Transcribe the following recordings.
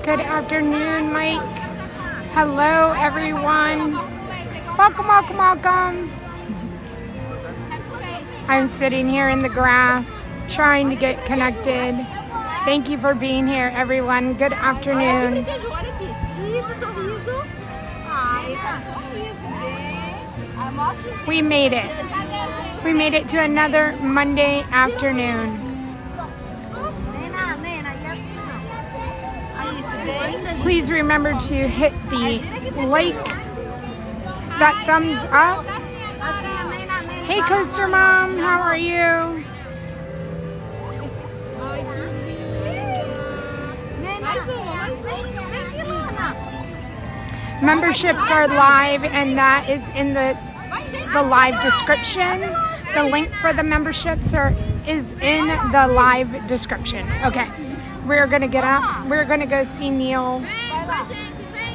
Good afternoon, Mike. Hello, everyone. Welcome, welcome, welcome. I'm sitting here in the grass, trying to get connected. Thank you for being here, everyone. Good afternoon. We made it. We made it to another Monday afternoon. Please remember to hit the likes, that thumbs up. Hey, Coaster Mom, how are you? Memberships are live, and that is in the live description. The link for the memberships is in the live description. Okay, we're gonna get up. We're gonna go see Neil.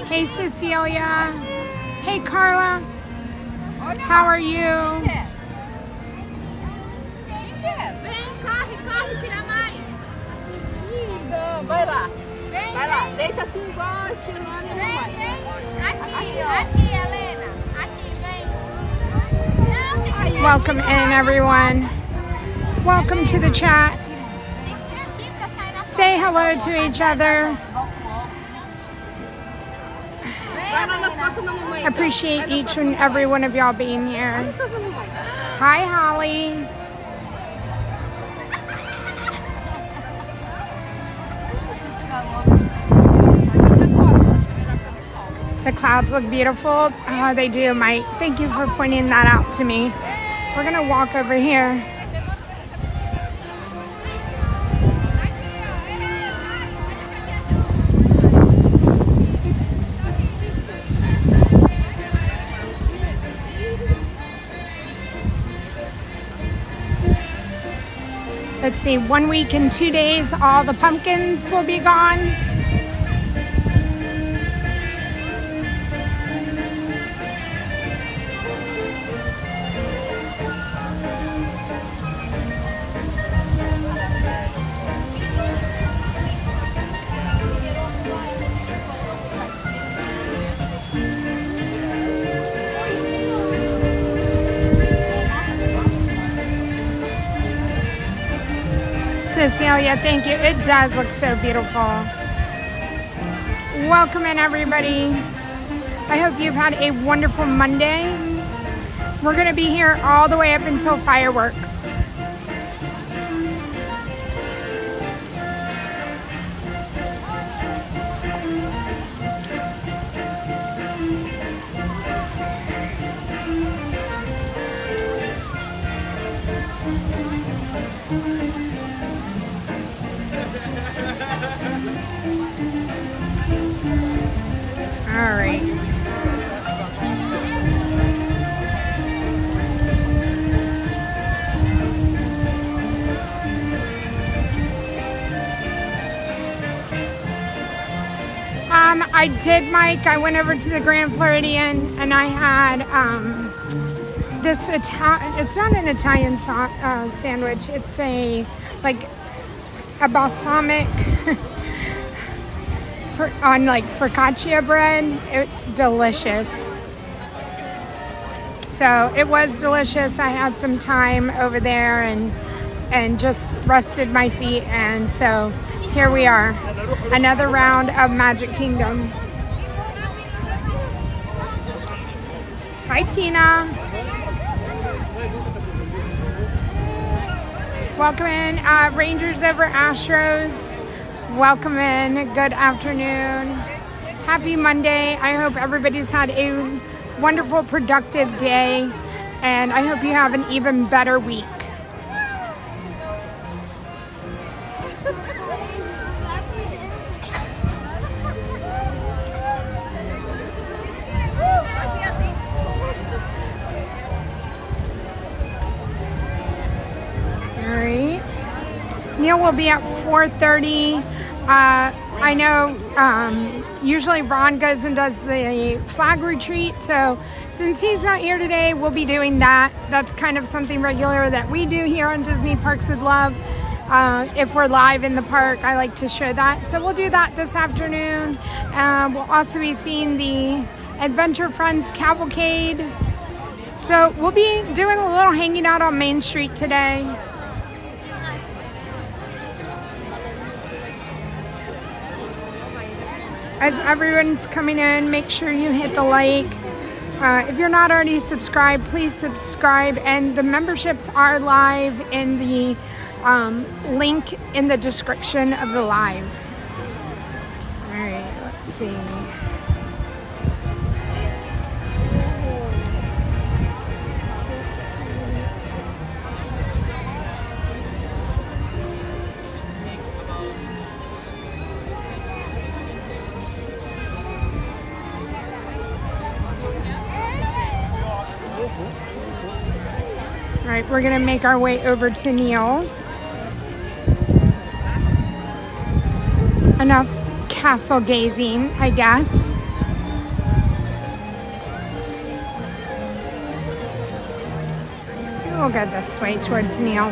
Hey, Cecilia. Hey, Carla. How are you? Vai lá. Vai lá. Deita assim igual tirando e não vai. Aqui, Helena. Aqui, vem. Welcome in, everyone. Welcome to the chat. Say hello to each other. Appreciate each and every one of y'all being here. Hi, Holly. The clouds look beautiful. Oh, they do, Mike. Thank you for pointing that out to me. We're gonna walk over here. Let's see, 1 week and 2 days, all the pumpkins will be gone. Cecilia, thank you. It does look so beautiful. Welcome in, everybody. I hope you've had a wonderful Monday. We're going to be here all the way up until fireworks. All right. I did, Mike. I went over to the Grand Floridian and I had this it's not an Italian sandwich. It's a balsamic on focaccia bread. It's delicious. So it was delicious. I had some time over there and just rested my feet, and so here we are, another round of Magic Kingdom. Hi, Tina. Welcome in, Rangers over Astros. Welcome in. Good afternoon. Happy Monday. I hope everybody's had a wonderful, productive day, and I hope you have an even better week. Neil will be at 4:30. I know usually Ron goes and does the flag retreat, so since he's not here today, we'll be doing that. That's kind of something regular that we do here on Disney Parks with Love. If we're live in the park, I like to show that. So we'll do that this afternoon. We'll also be seeing the Adventure Friends Cavalcade. So we'll be doing a little hanging out on Main Street today. As everyone's coming in, make sure you hit the like. If you're not already subscribed, please subscribe. And the memberships are live in the link in the description of the live. All right, let's see. All right, we're gonna make our way over to Neil. Enough castle gazing, I guess. We'll go this way towards Neil.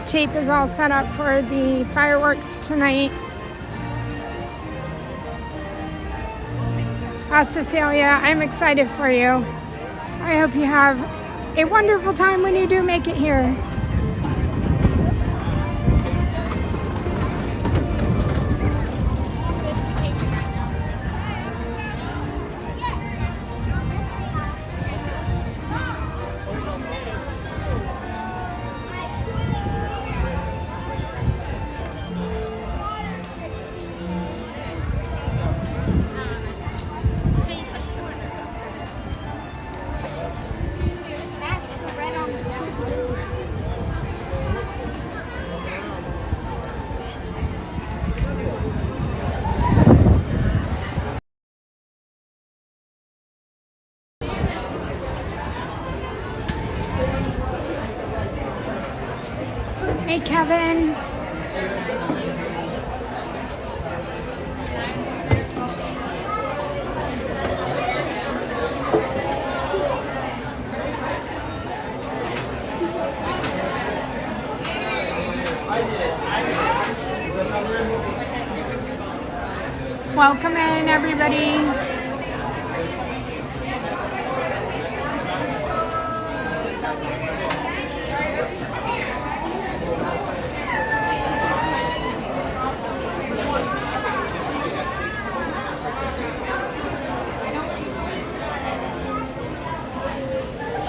Tape is all set up for the fireworks tonight. Cecilia, I'm excited for you. I hope you have a wonderful time when you do make it here. Hey, Kevin. Welcome in, everybody.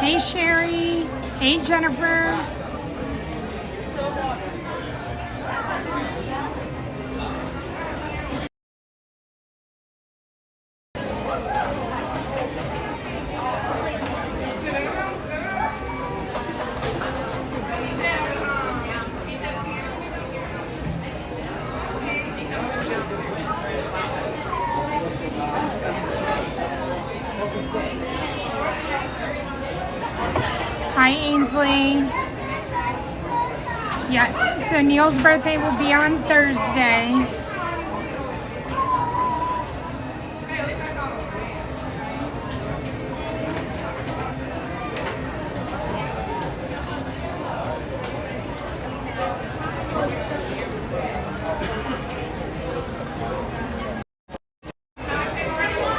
Hey, Sherry. Hey, Jennifer. Hi, Ainsley. Yes, so Neil's birthday will be on Thursday.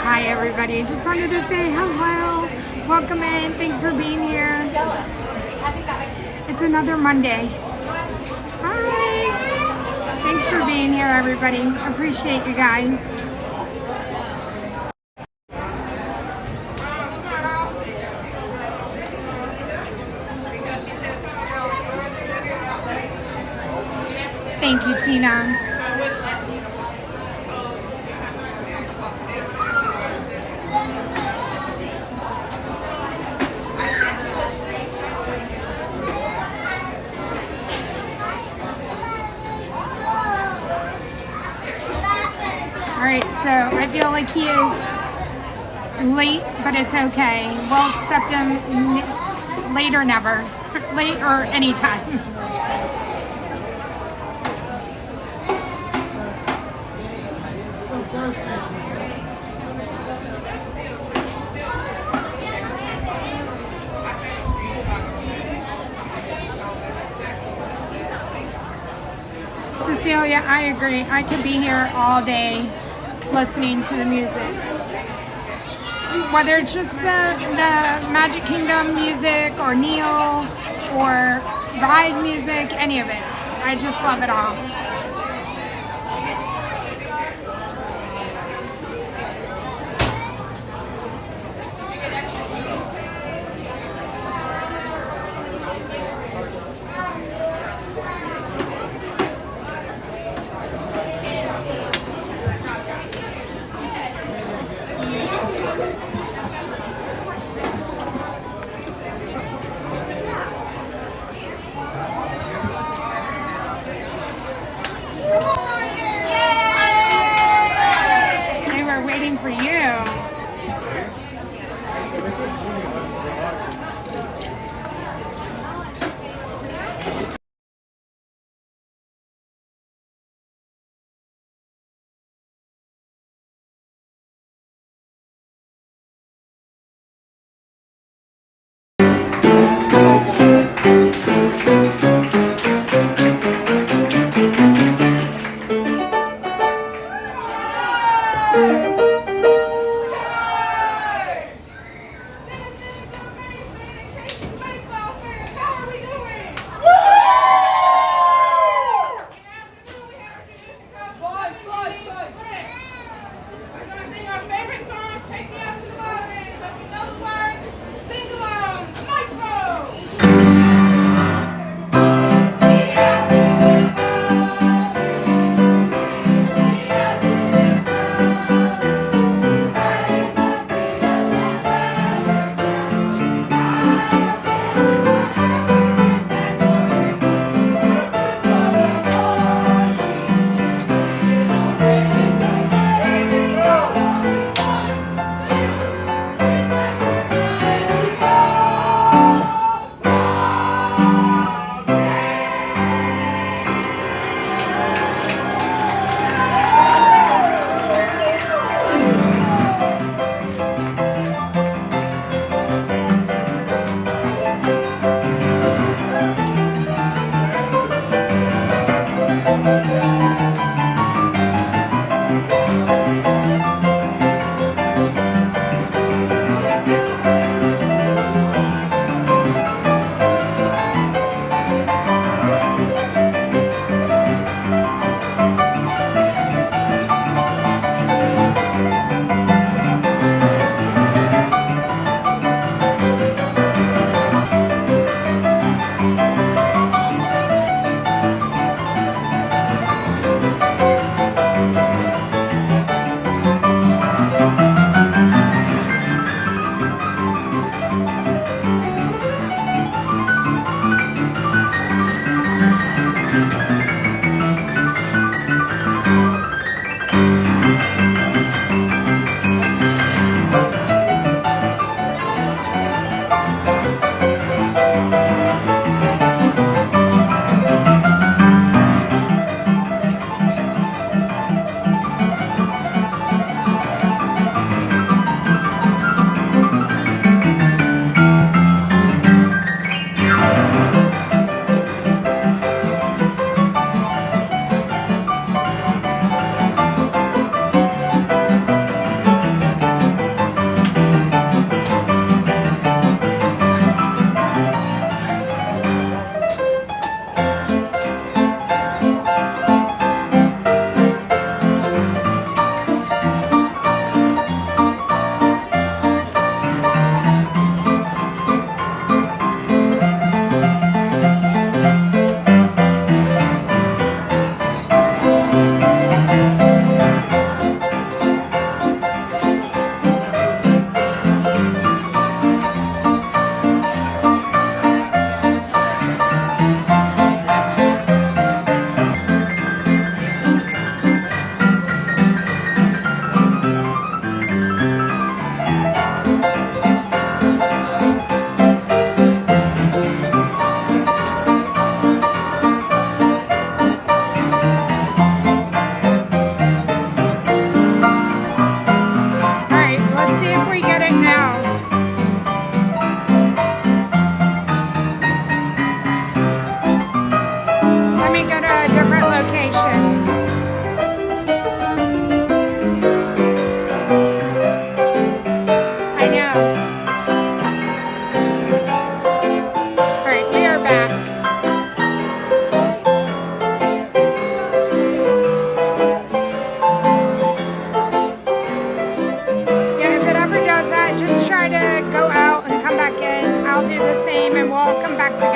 Hi, everybody. Just wanted to say hello. Welcome in. Thanks for being here. It's another Monday. Hi. Thanks for being here, everybody. Appreciate you guys. Thank you, Tina. All right, so I feel like he is Late, but it's okay. We'll accept him late or never. Late or anytime. Cecilia, I agree. I could be here all day listening to the music. Whether it's just the Magic Kingdom music or Neil or ride music, any of it. I just love it all.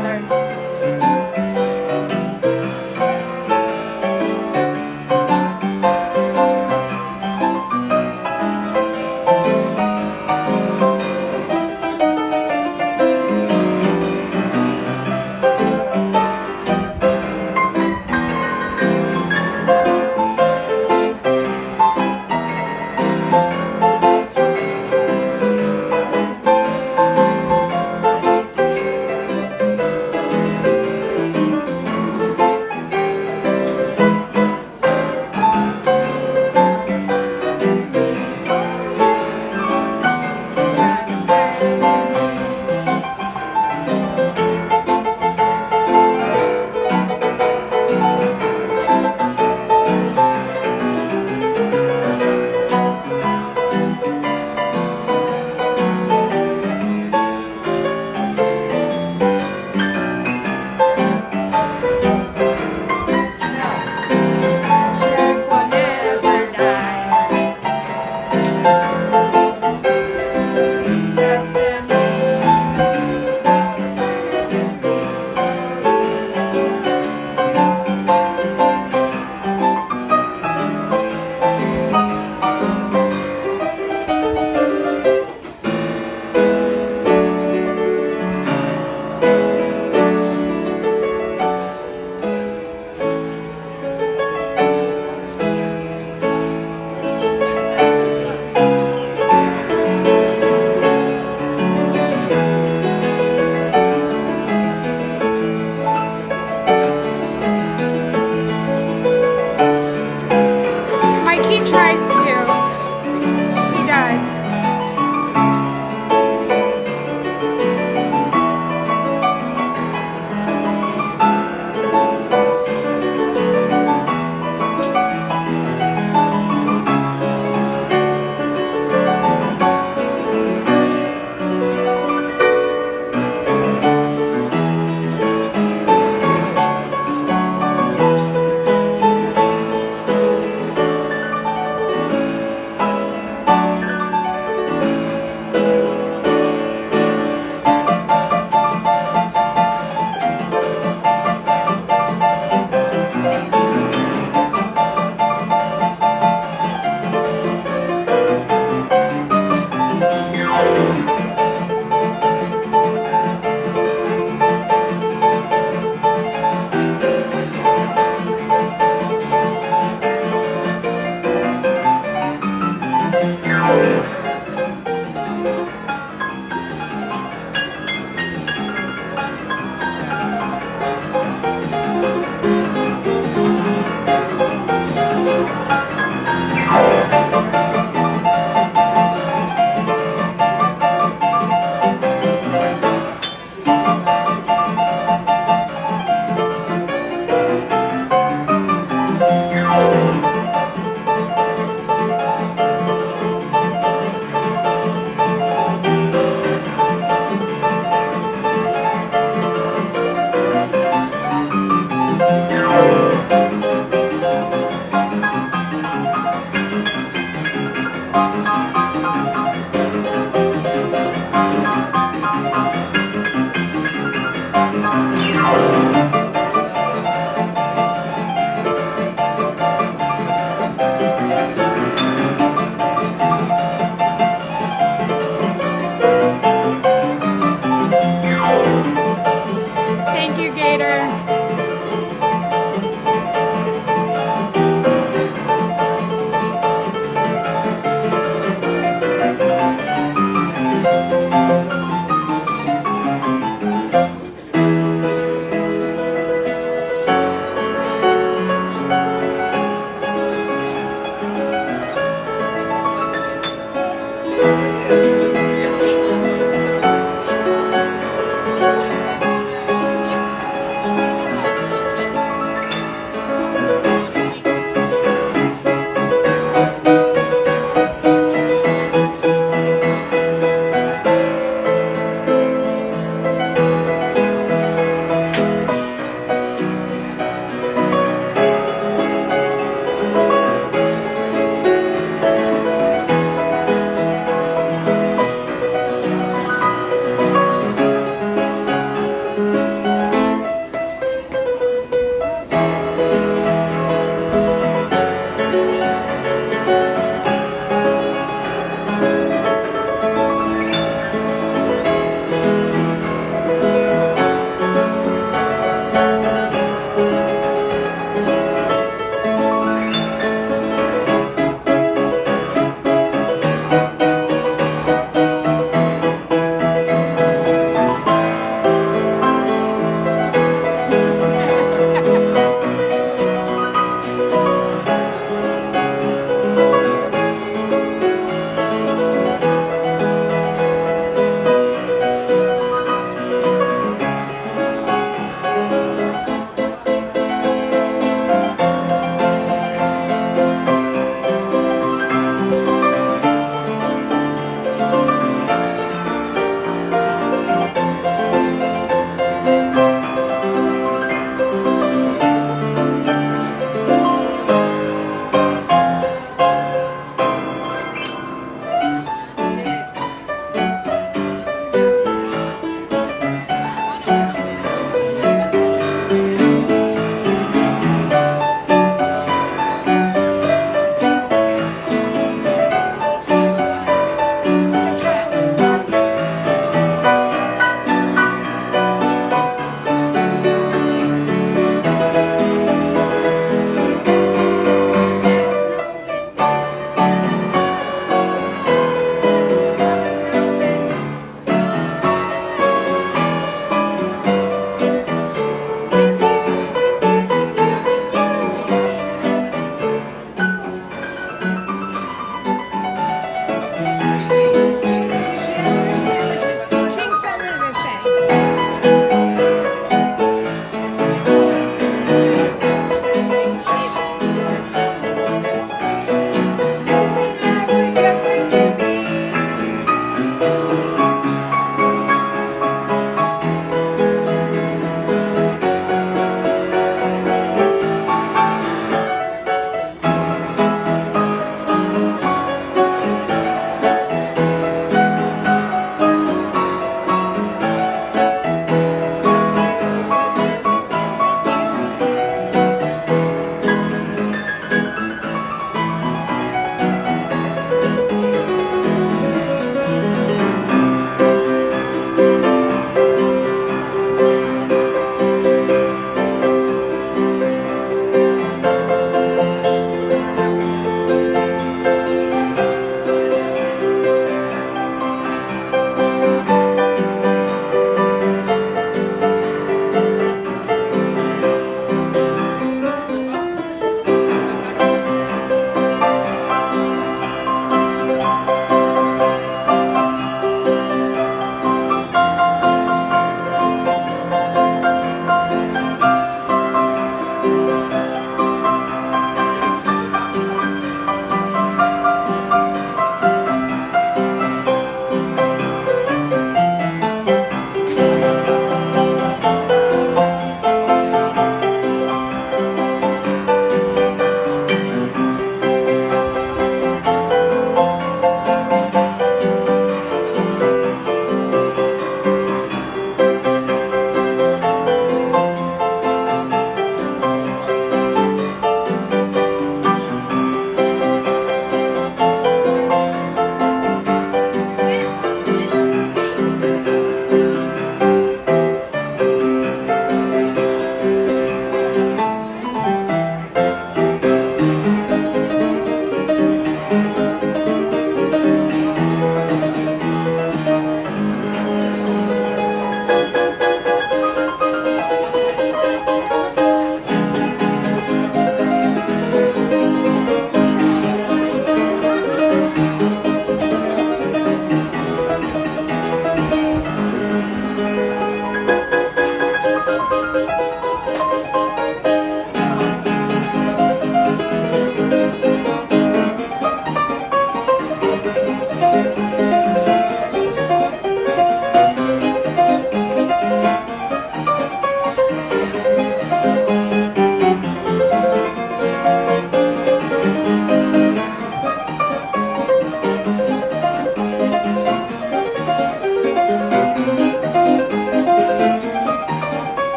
together.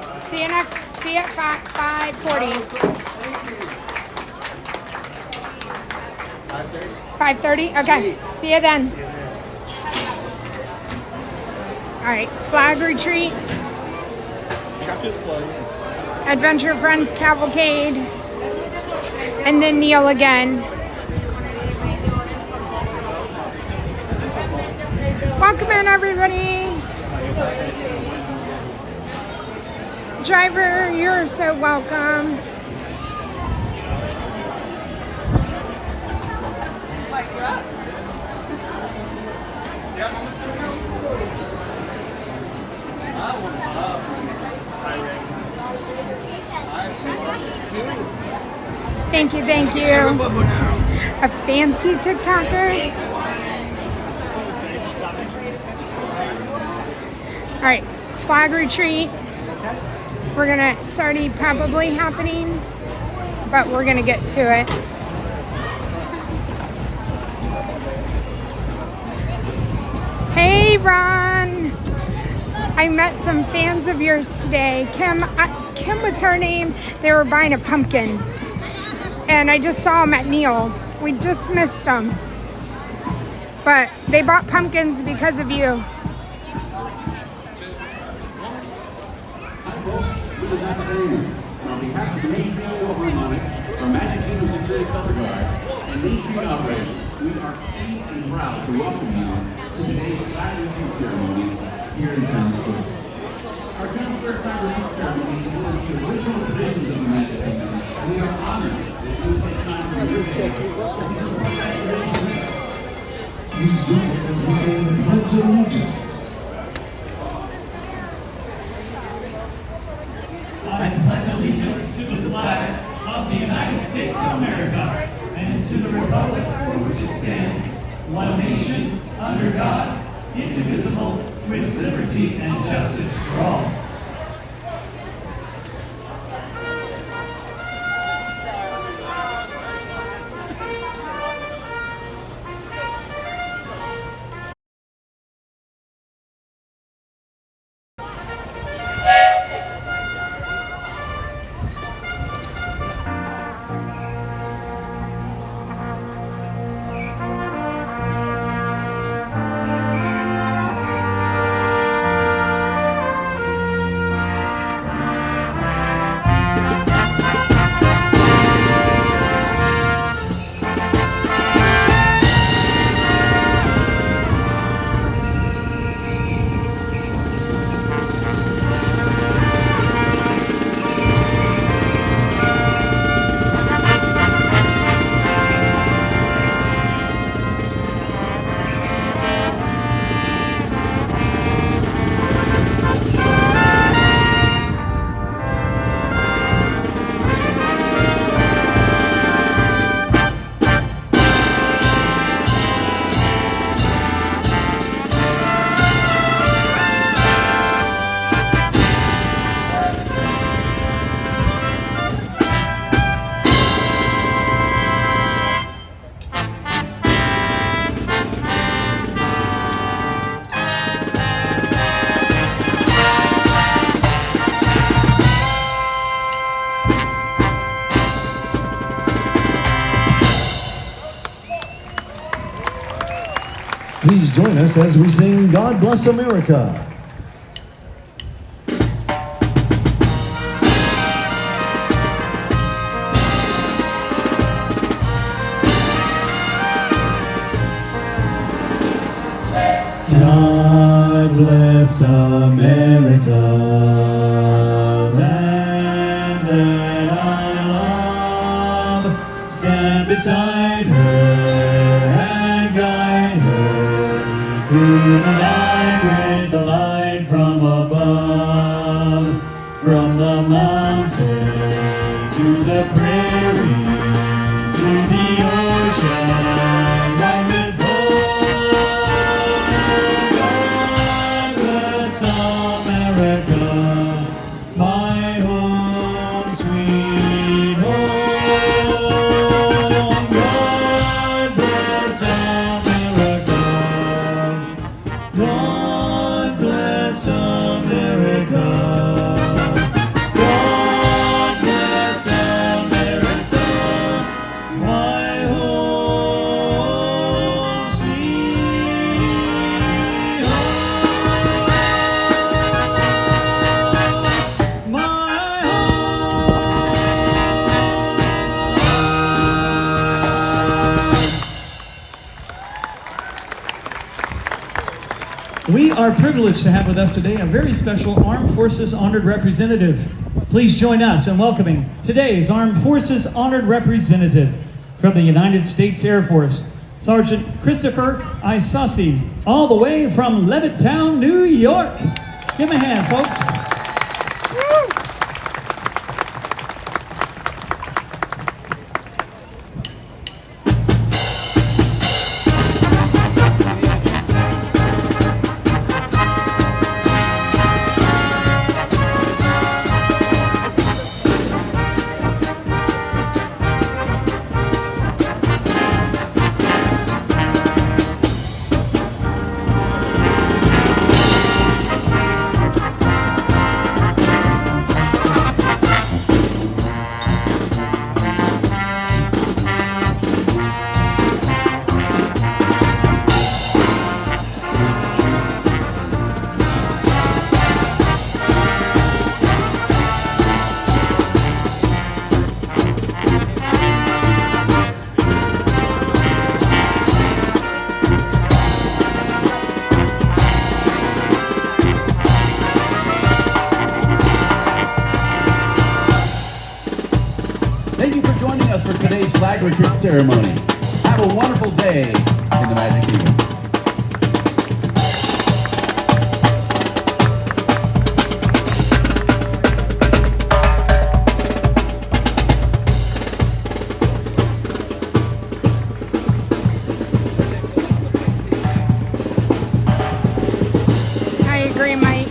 right. See you at 5:40. 5:30? Okay. See you then. All right. Flag retreat. Got this place. Adventure Friends Cavalcade. And then kneel again. Welcome in, everybody. Driver, you're so welcome. Thank you, thank you. A fancy TikToker. All right, flag retreat. It's already probably happening, but we're gonna get to it. Hey, Ron. I met some fans of yours today. Kim was her name. They were buying a pumpkin. And I just saw them at Neil. We just missed them. But they bought pumpkins because of you. On behalf of the Main Street Philharmonic, our Magic Kingdom Security Color Guard, and Main Street Operators, we are pleased and proud to welcome you to today's flag release ceremony here in Town Square. Our Town Square flag release ceremony is one of the original traditions of the Magic Kingdom, and we are honored that you take time to participate. Please join us as we sing the Pledge of Allegiance. I pledge allegiance to the flag of the United States of America and to the republic for which it stands, one nation, under God, indivisible, with liberty and justice for all. Please join us as we sing God Bless America. God bless America, land that I love. Stand beside her and guide her through the night with the light from above. From the mountains to the prairie, to the ocean, and with God bless America, my home, sweet home. God bless America. God bless America. We are privileged to have with us today a very special Armed Forces Honored Representative. Please join us in welcoming today's Armed Forces Honored Representative from the United States Air Force, Sergeant Christopher Isasi, all the way from Levittown, New York. Give him a hand, folks. Thank you for joining us for today's flag retreat ceremony. Have a wonderful day in the Magic Kingdom. I agree, Mike.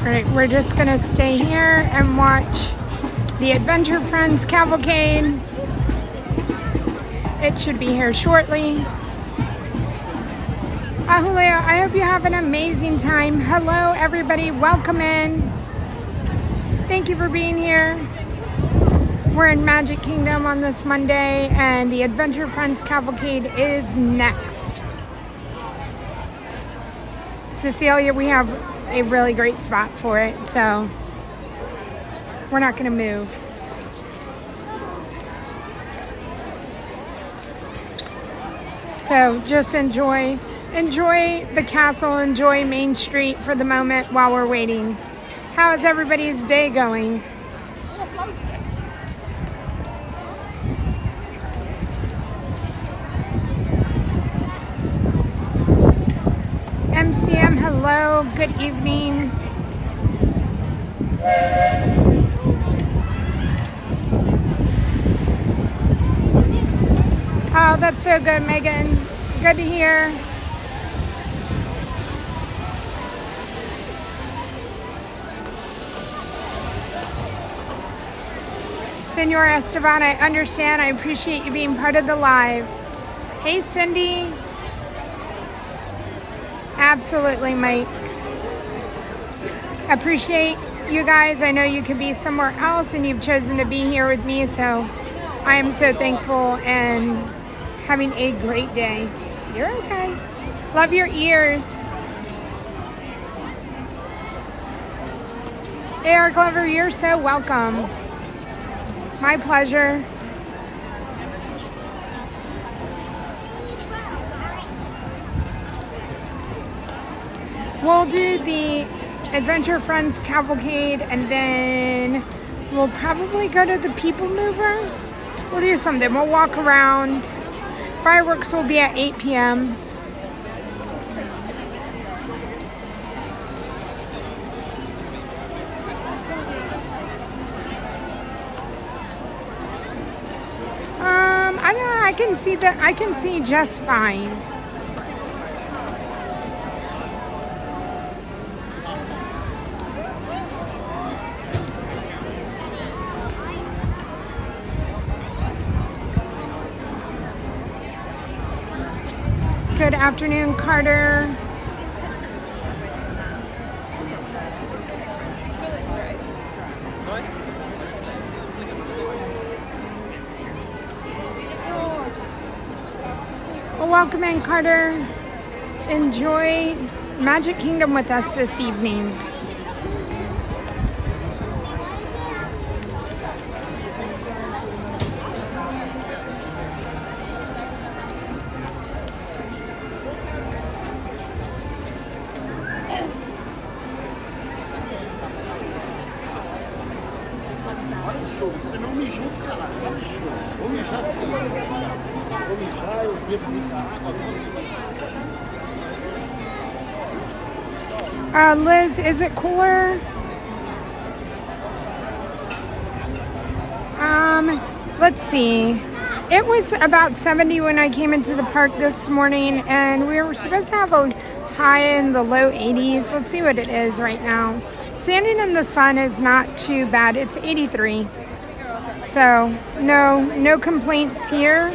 Alright, we're just gonna stay here and watch the Adventure Friends cavalcade. It should be here shortly. Julio, I hope you have an amazing time. Hello everybody, welcome in. Thank you for being here. We're in Magic Kingdom on this Monday and the Adventure Friends cavalcade is next. Cecilia, we have a really great spot for it, so we're not going to move. So just enjoy the castle, enjoy Main Street for the moment while we're waiting. How is everybody's day going? MCM, hello, good evening. Oh, that's so good, Megan. Good to hear. Senor Esteban, I understand. I appreciate you being part of the live. Hey, Cindy. Absolutely, Mike. Appreciate you guys. I know you could be somewhere else and you've chosen to be here with me, so I am so thankful and having a great day. You're okay. Love your ears. AR Glover, you're so welcome. My pleasure. We'll do the Adventure Friends Cavalcade and then we'll probably go to the People Mover. We'll do something. We'll walk around. Fireworks will be at 8 p.m. I can see that. I can see just fine. Good afternoon, Carter. Well, welcome in, Carter. Enjoy Magic Kingdom with us this evening. Você não me junto, caralho. Tá me show. Vou mijar sim. Vou mijar, eu bebo muita água. Liz, is it cooler? Let's see. It was about 70 when I came into the park this morning, and we were supposed to have a high in the low 80s. Let's see what it is right now. Standing in the sun is not too bad. It's 83. So no complaints here.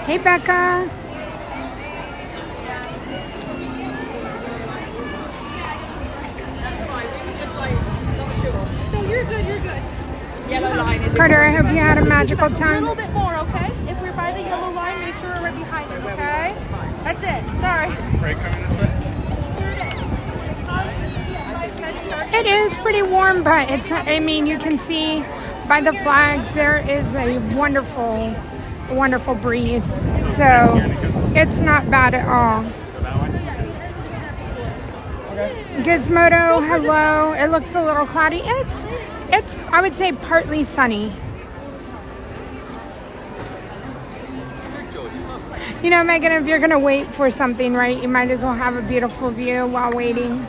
Hey, Becca. No, you're good, you're good. Yellow line is Carter, I hope you had a magical a little time. bit more, okay? If we're by the yellow line, make sure we're right behind it, okay? That's it. Sorry. Right, coming this way? It is pretty warm, but I mean, you can see by the flags there is a wonderful breeze. So it's not bad at all. Gizmodo, hello. It looks a little cloudy. It's I would say partly sunny. You know, Megan, if you're gonna wait for something, right, you might as well have a beautiful view while waiting.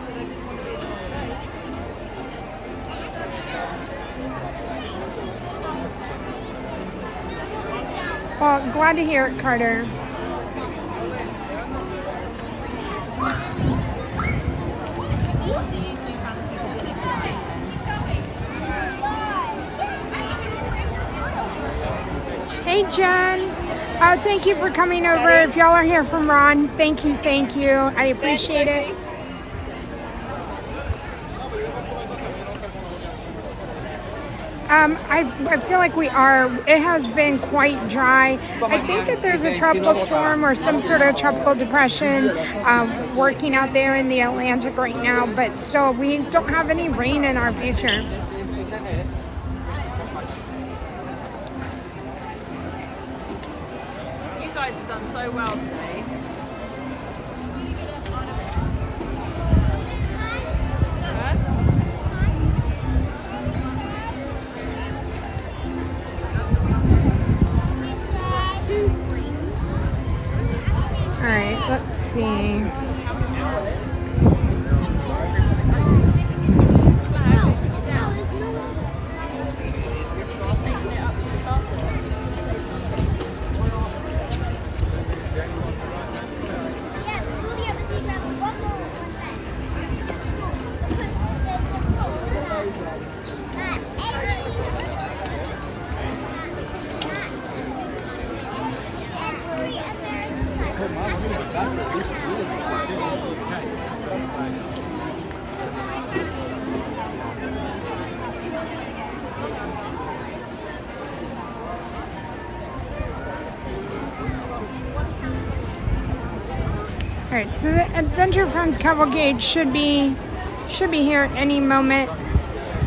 Well, glad to hear it, Carter. Hey, Jen. Thank you for coming over. If y'all are here from Ron, thank you. I appreciate it. I feel like we are. It has been quite dry. I think that there's a tropical storm or some sort of tropical depression working out there in the Atlantic right now, but still, we don't have any rain in our future. You guys have done so well today. All right, let's see. All right, so the Adventure Friends Cavalcade should be here at any moment.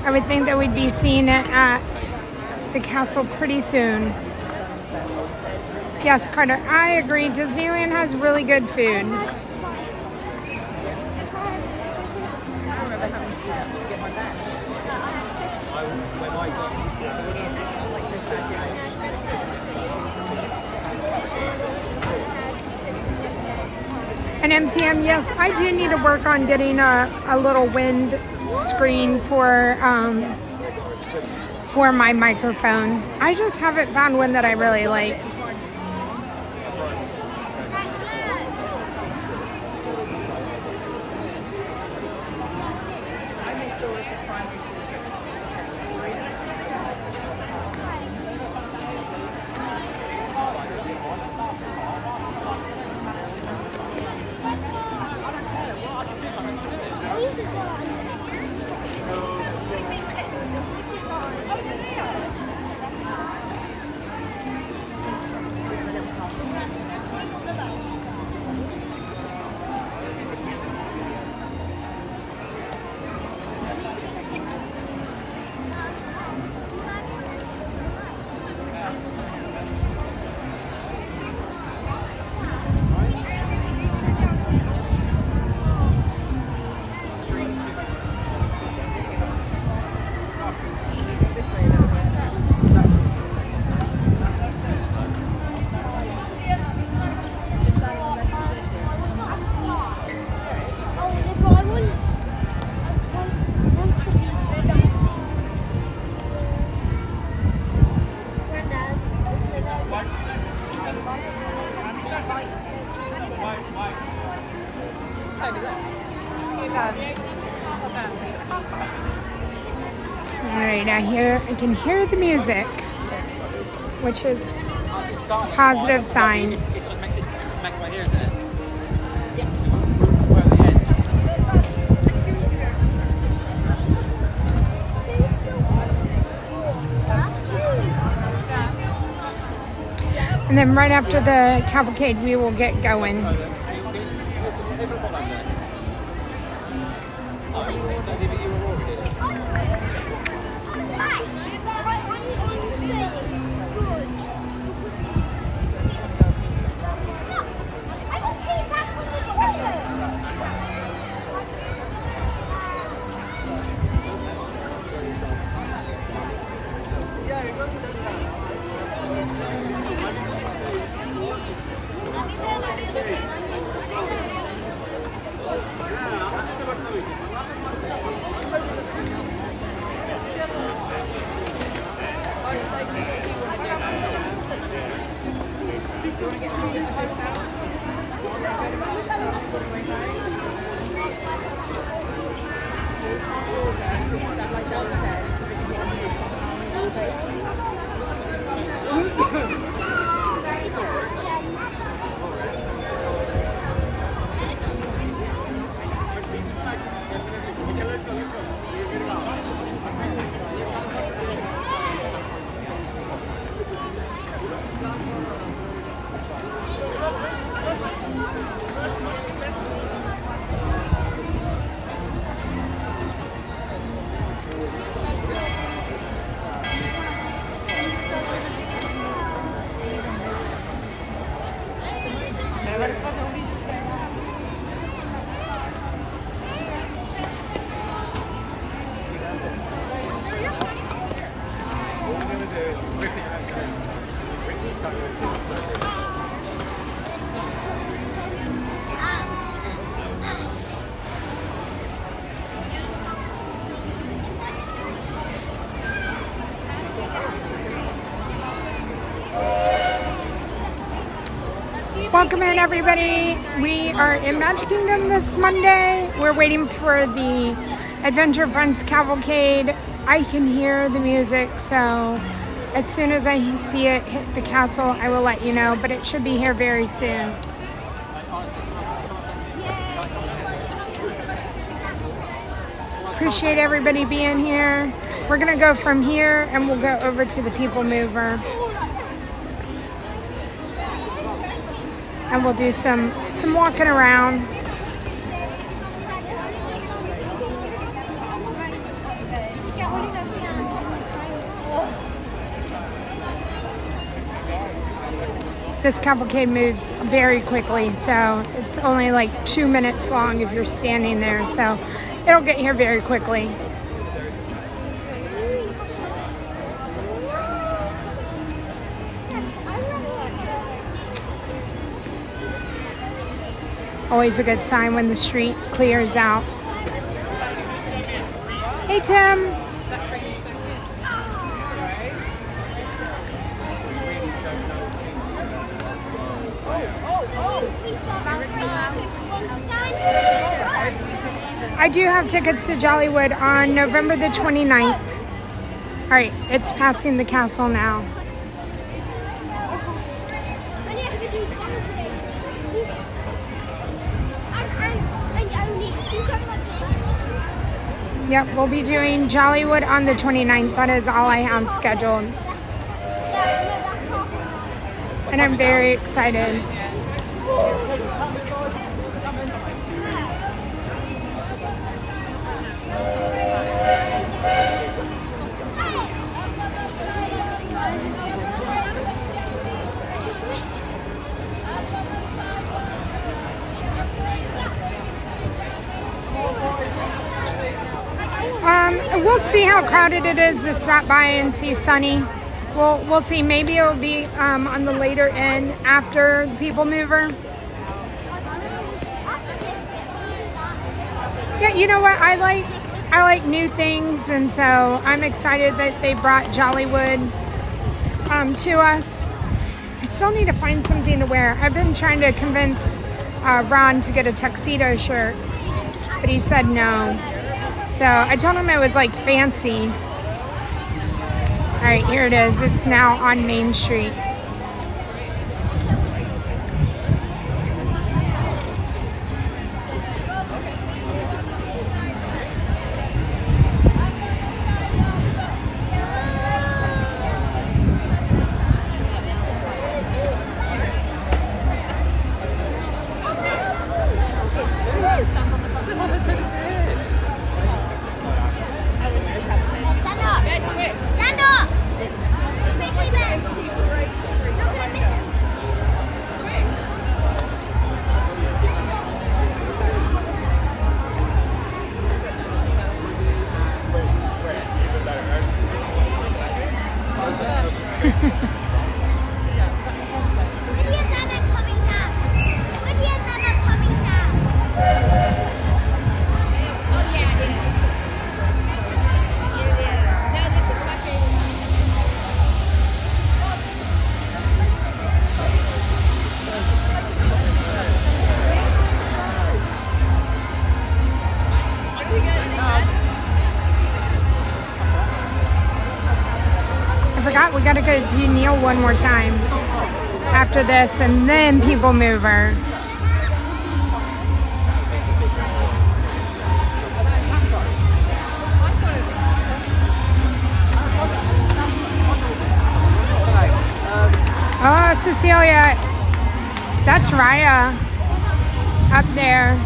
I would think that we'd be seeing it at the castle pretty soon. Yes, Carter, I agree. Disneyland has really good food. An MCM, yes, I do need to work on getting a little wind screen for my microphone. I just haven't found one that I really like. Alright, I can hear the music, which is a positive sign. And then right after the cavalcade, we will get going. Welcome in, everybody. We are in Magic Kingdom this Monday. We're waiting for the Adventure Friends Cavalcade. I can hear the music, so as soon as I see it hit the castle, I will let you know, but it should be here very soon. Appreciate everybody being here. We're gonna go from here and we'll go over to the People Mover. And we'll do some walking around. This cavalcade moves very quickly, so it's only like 2 minutes long if you're standing there, so it'll get here very quickly. Always a good sign when the street clears out. Hey, Tim. I do have tickets to Jollywood on November the 29th. All right, it's passing the castle now. Yep, we'll be doing Jollywood on the 29th. That is all I have scheduled. And I'm very excited. We'll see how crowded it is to stop by and see Sunny. We'll see. Maybe it'll be on the later end after People Mover. Yeah, you know what? I like new things, and so I'm excited that they brought Jollywood to us. I still need to find something to wear. I've been trying to convince Ron to get a tuxedo shirt, but he said no. So I told him it was like fancy. All right, here it is. It's now on Main Street. We gotta go do Neil one more time after this, and then People Mover. Oh, Cecilia, that's Raya up there.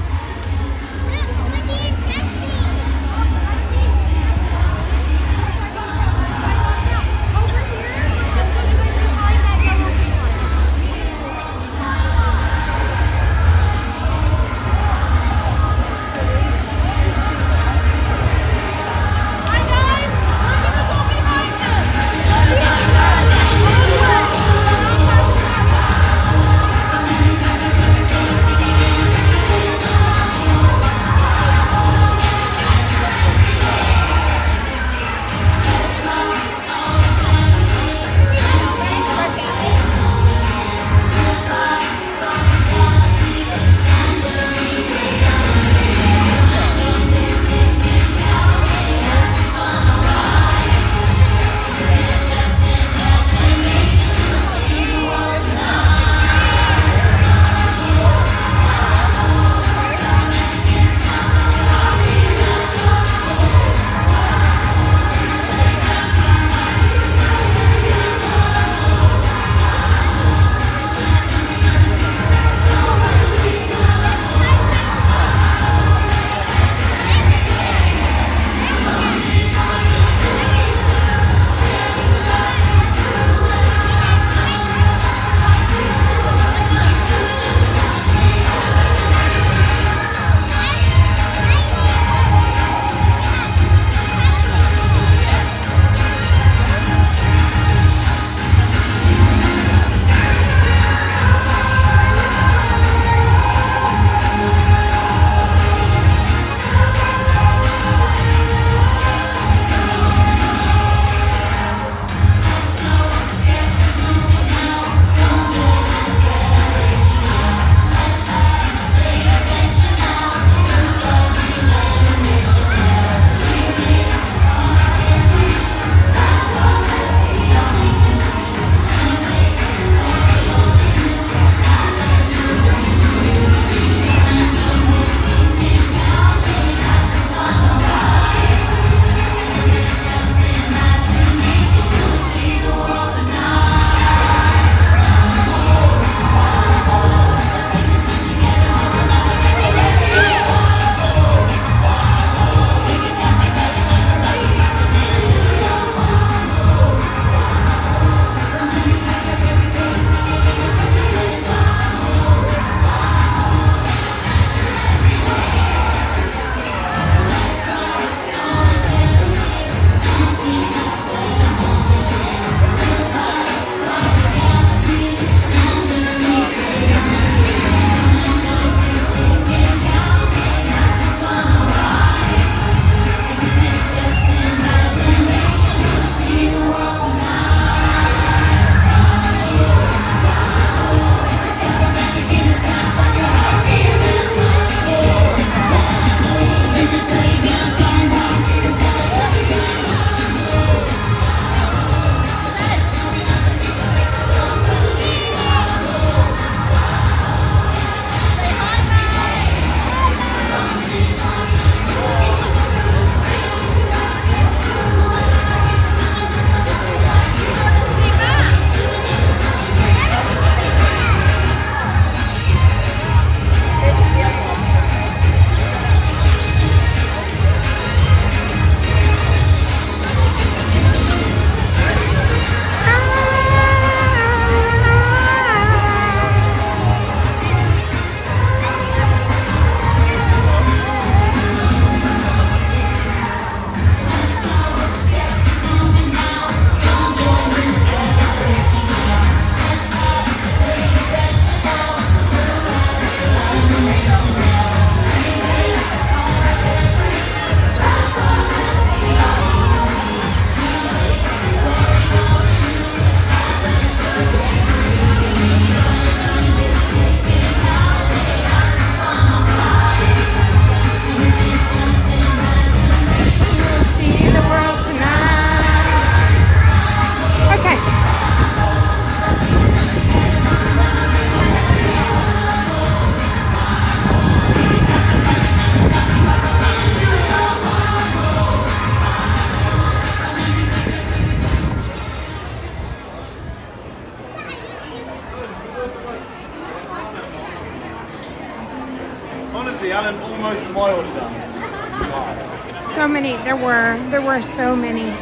almost spoiled them. So many. There were so many.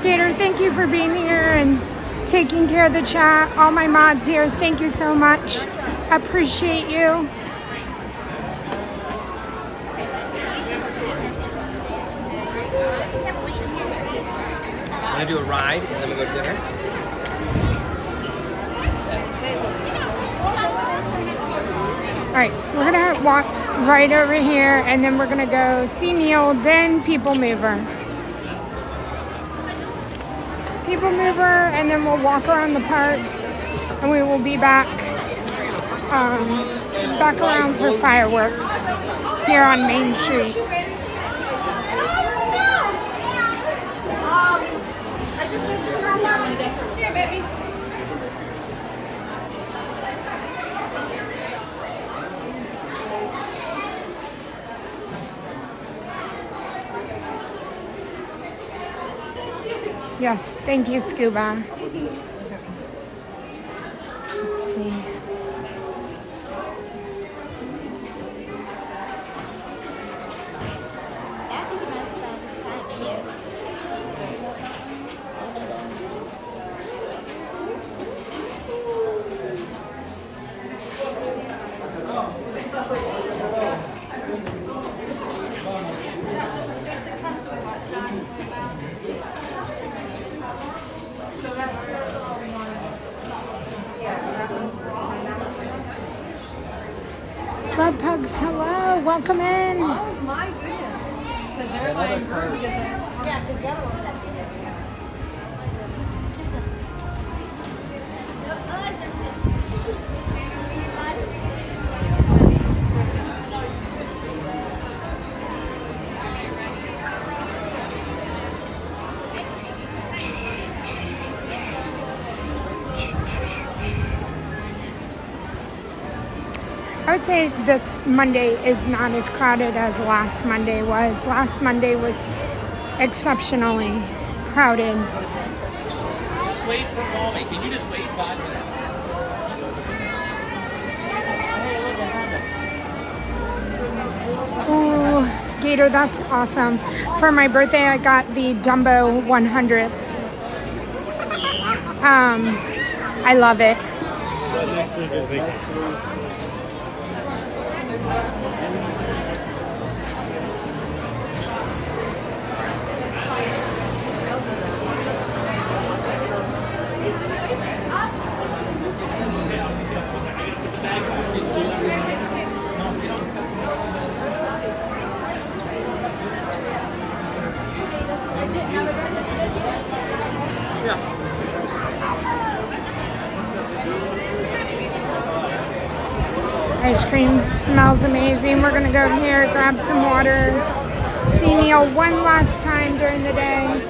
Gator, thank you for being here and taking care of the chat. All my mods here, thank you so much. Appreciate you. I'm gonna do a ride and then we go to dinner. All right, we're gonna walk right over here and then we're gonna go see Neil, then People Mover. People Mover, and then we'll walk around the park and we will be back back around for fireworks here on Main Street. Yes, thank you, Scuba. Let's see. Club Pugs, hello, welcome in. Oh my goodness. Because they're like, yeah, because the other one. I would say this Monday is not as crowded as last Monday was. Last Monday was exceptionally crowded. Just wait for Mommy. Can you just wait 5 minutes? Ooh, Gator, that's awesome. For my birthday, I got the Dumbo 100th. I love it. Next week is vacation. Ice cream smells amazing. We're gonna go here, grab some water, see Neil one last time during the day.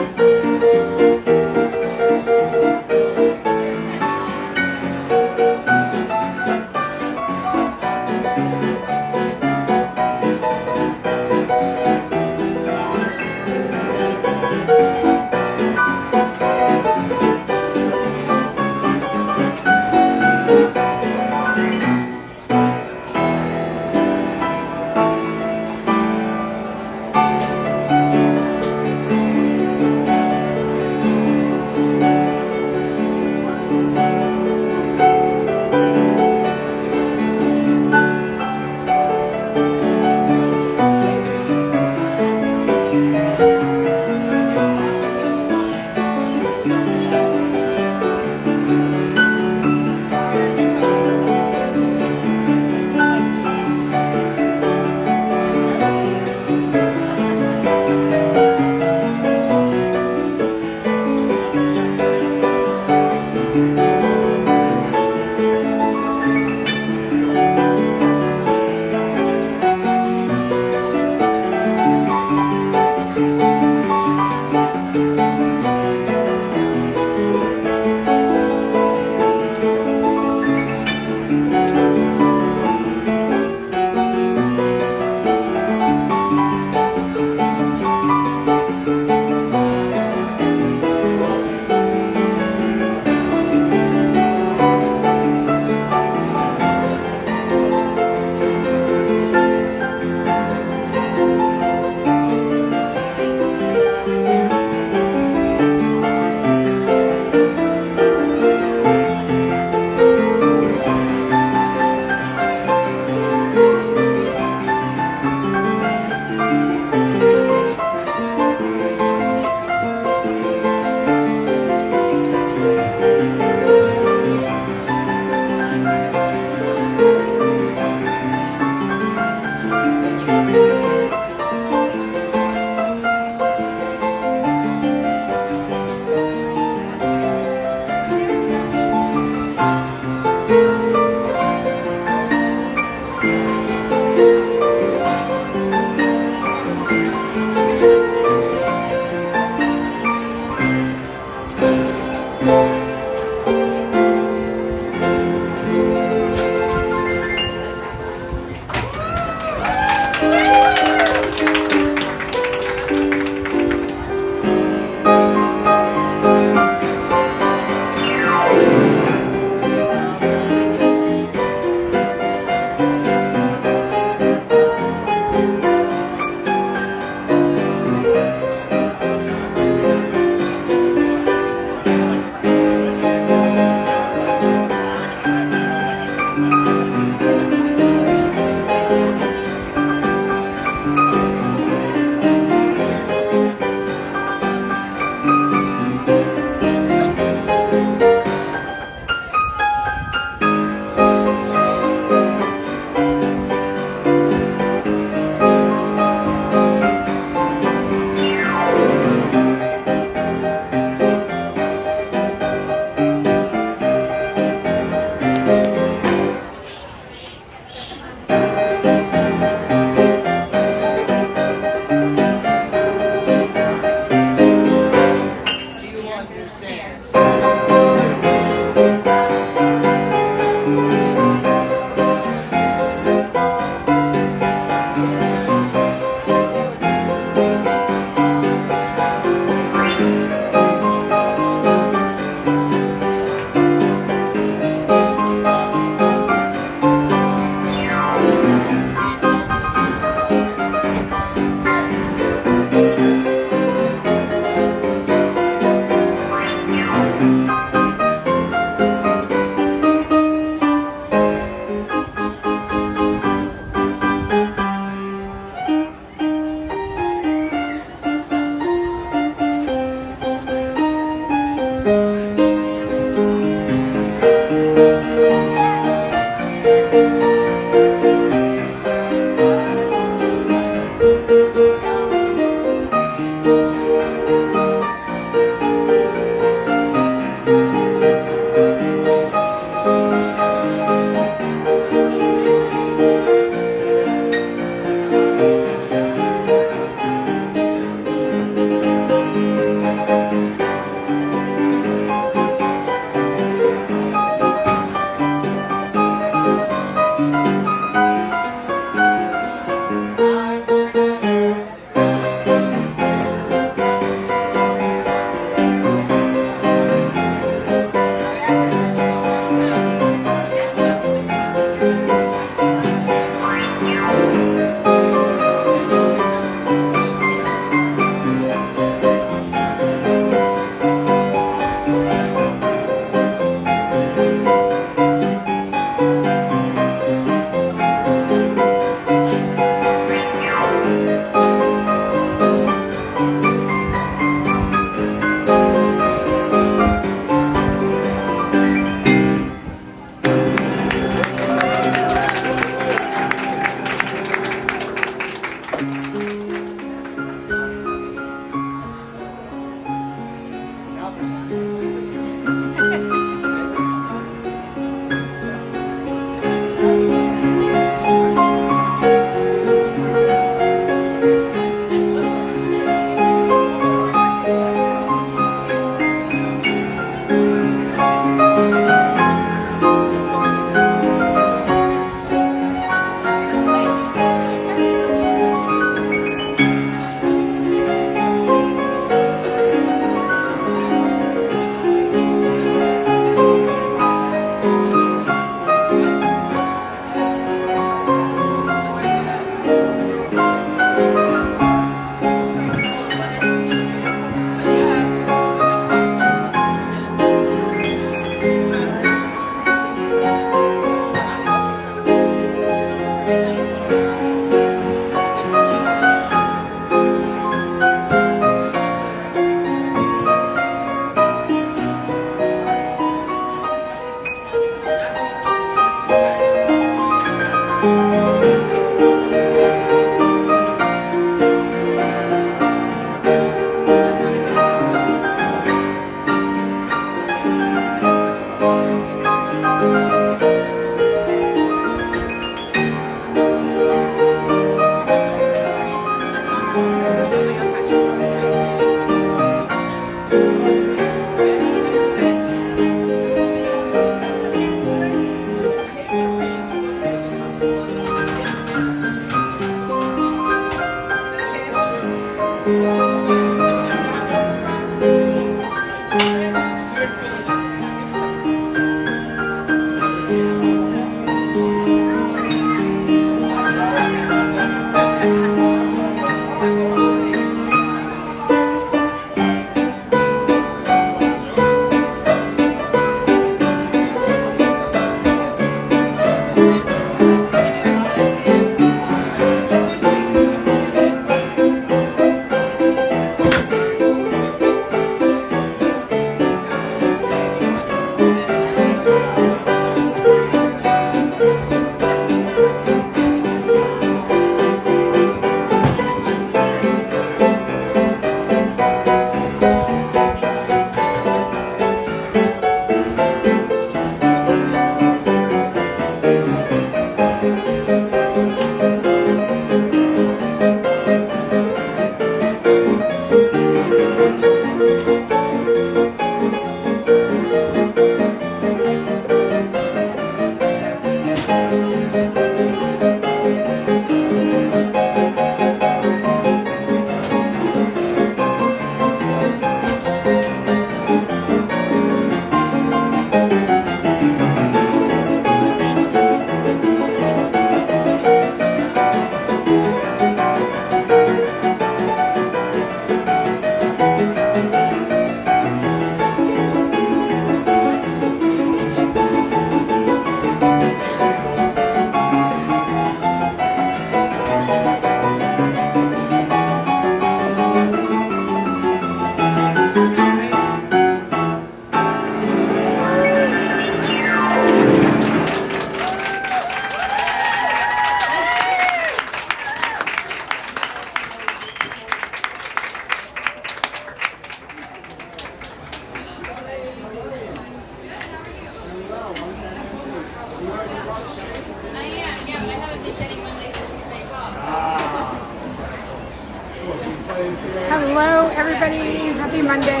Hello, everybody. Happy Monday.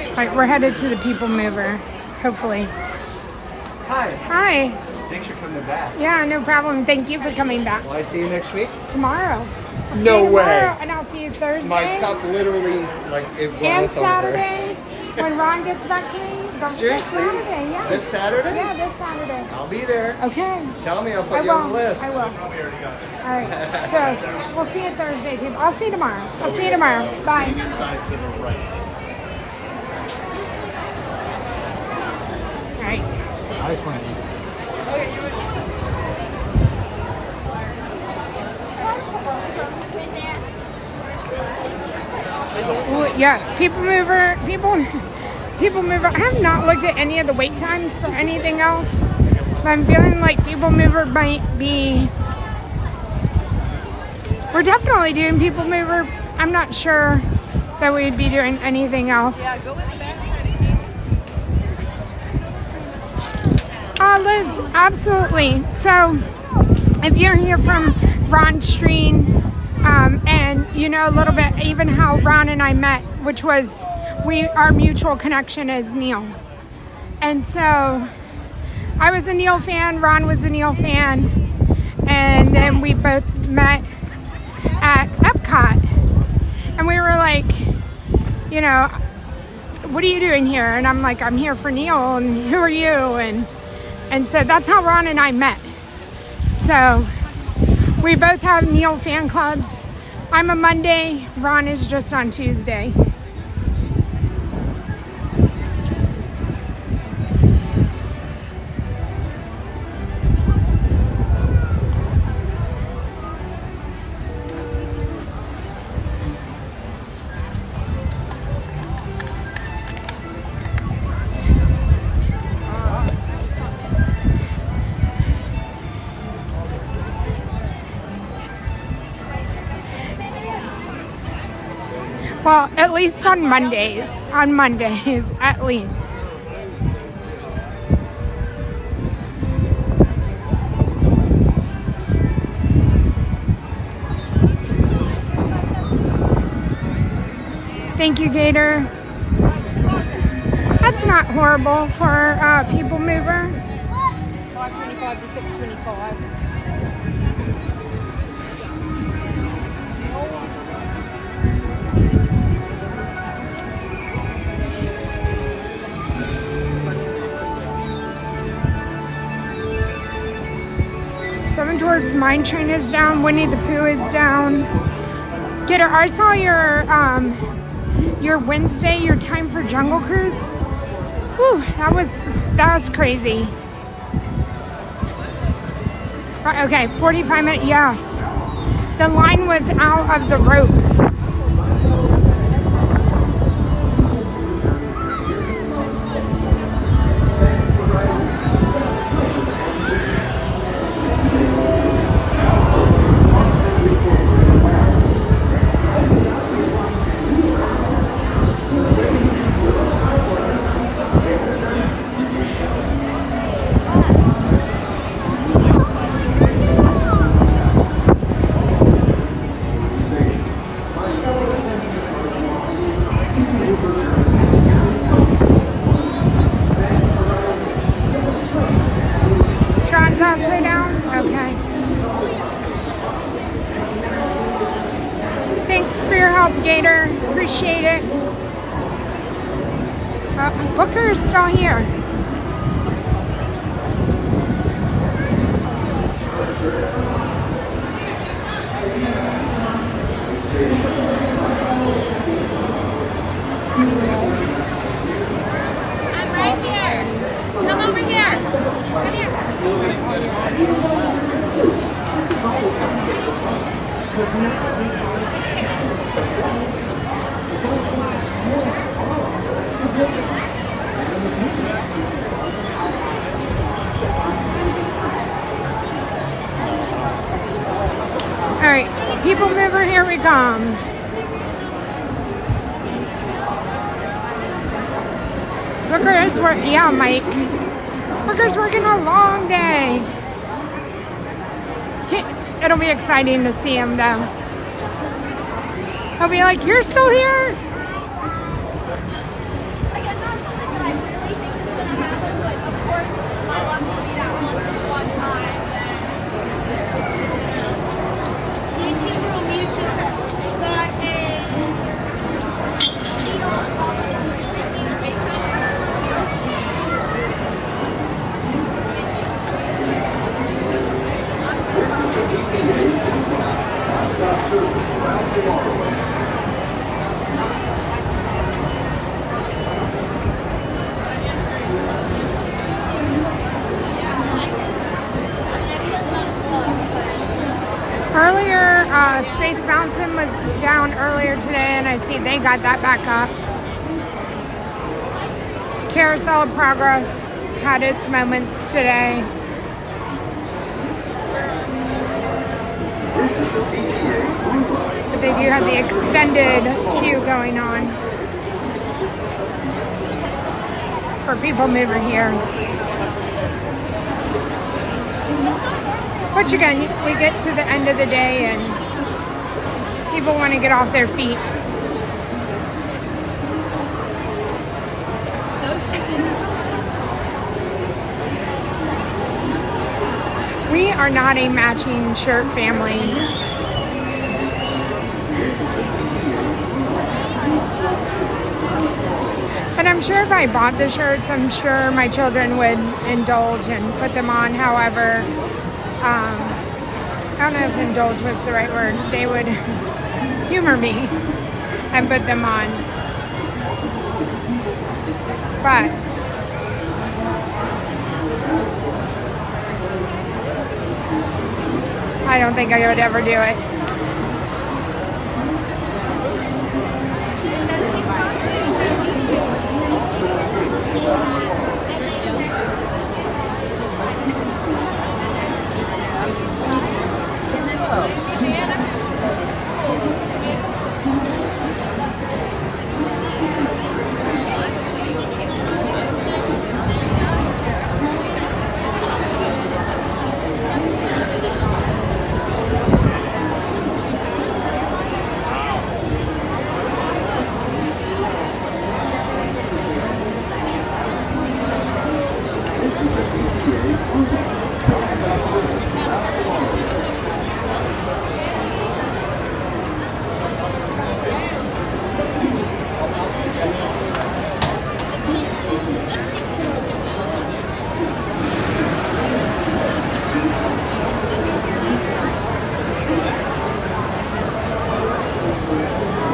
All right, we're headed to the People Mover, hopefully. Hi. Hi. Thanks for coming back. Yeah, no problem. Thank you for coming back. Will I see you next week? Tomorrow. I'll see No you tomorrow, way. And I'll see you Thursday. My cup literally, like, it runneth and over. Saturday, when Ron gets back to me. Don't forget Seriously? Saturday, yeah. This Saturday? Yeah, this Saturday. I'll be there. Okay. Tell me, I'll I put you will. on the list. I will. All right. So we'll see you Thursday, too. I'll see you tomorrow. I'll see you tomorrow. Bye. Inside to the right. All right. I just want to eat. Well, yes, People Mover. I have not looked at any of the wait times for anything else. But I'm feeling like People Mover might be. We're definitely doing People Mover. I'm not sure that we'd be doing anything else. Yeah, go in the back. Liz, absolutely. So, if you're here from Ron's stream, and you know a little bit even how Ron and I met, which was our mutual connection is Neil. And so, I was a Neil fan, Ron was a Neil fan, and then we both met at Epcot. And we were like, you know, what are you doing here? And I'm like, I'm here for Neil, and who are you? And so that's how Ron and I met. So we both have Neil fan clubs. I'm a Monday, Ron is just on Tuesday. Well, at least on Mondays. On Mondays, at least. Thank you, Gator. That's not horrible for People Mover. 525 to 625. Seven Dwarfs Mine Train is down. Winnie the Pooh is down. Gator, I saw your Wednesday, your time for Jungle Cruise. Whew, that was crazy. Okay, 45 minutes. Yes, the line was out of the ropes. Way down? Okay. Thanks for your help, Gator. Appreciate it. Booker is still here. I'm right here. Come over here. Come here. All right, people mover, here we come. Booker is working. Yeah, Mike. Booker's working a long day. It'll be exciting to see him though. He'll be like, "You're still here?" Earlier, Space Mountain was down earlier today, and I see they got that back up. Carousel of Progress had its moments today. But they do have the extended queue going on for people mover here. Which again, we get to the end of the day and people want to get off their feet. We are not a matching shirt family. But I'm sure if I bought the shirts, I'm sure my children would indulge and put them on. However, I don't know if indulge was the right word. They would humor me and put them on. But I don't think I would ever do it.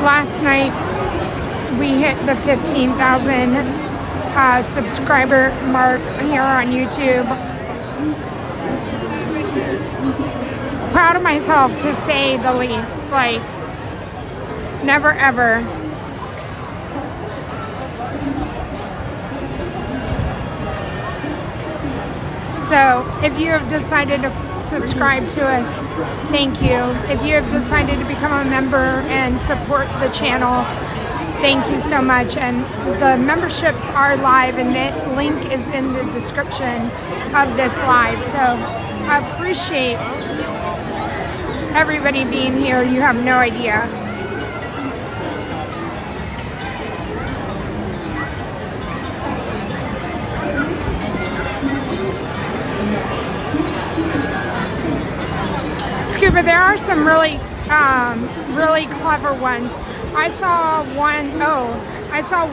Last night we hit the 15,000 subscriber mark here on YouTube. Proud of myself, to say the least. Like, never ever. So if you have decided to subscribe to us, thank you. If you have decided to become a member and support the channel, thank you so much. And the memberships are live, and the link is in the description of this live. So I appreciate everybody being here. You have no idea. Scuba, there are some really clever ones. I saw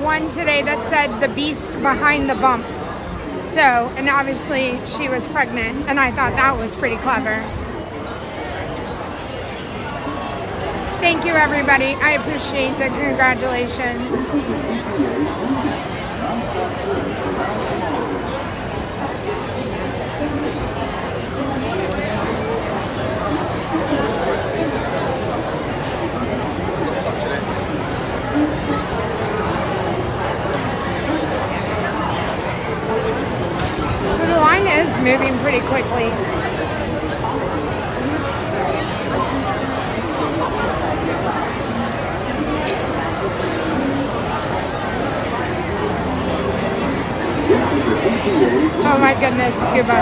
one today that said the beast behind the bump. So, and obviously she was pregnant, and I thought that was pretty clever. Thank you, everybody. I appreciate the congratulations. So the line is moving pretty quickly. Oh my goodness, Scuba.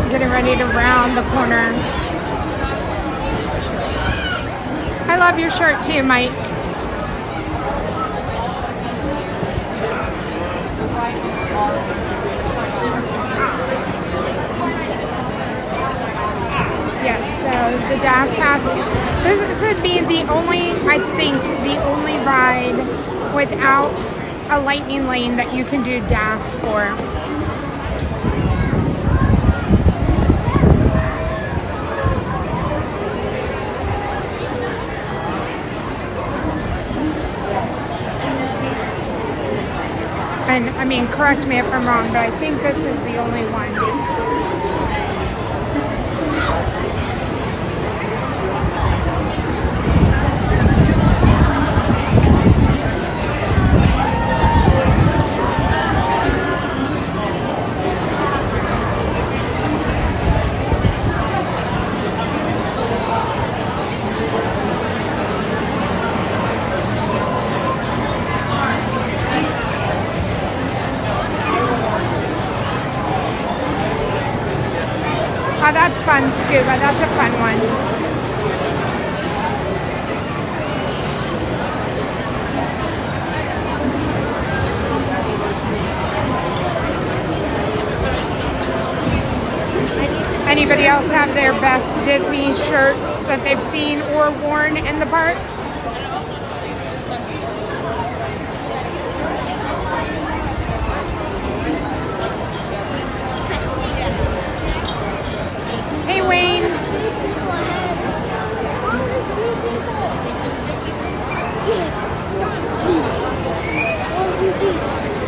Getting ready to round the corner. I love your shirt too, Mike. Yes, so the DAS pass. This would be the only, I think, the only ride without a lightning lane that you can do DAS for. And I mean, correct me if I'm wrong, but I think this is the only one. Oh, that's fun, Scuba. That's a fun one. Anybody else have their best Disney shirts that they've seen or worn in the park? Hey, Wayne.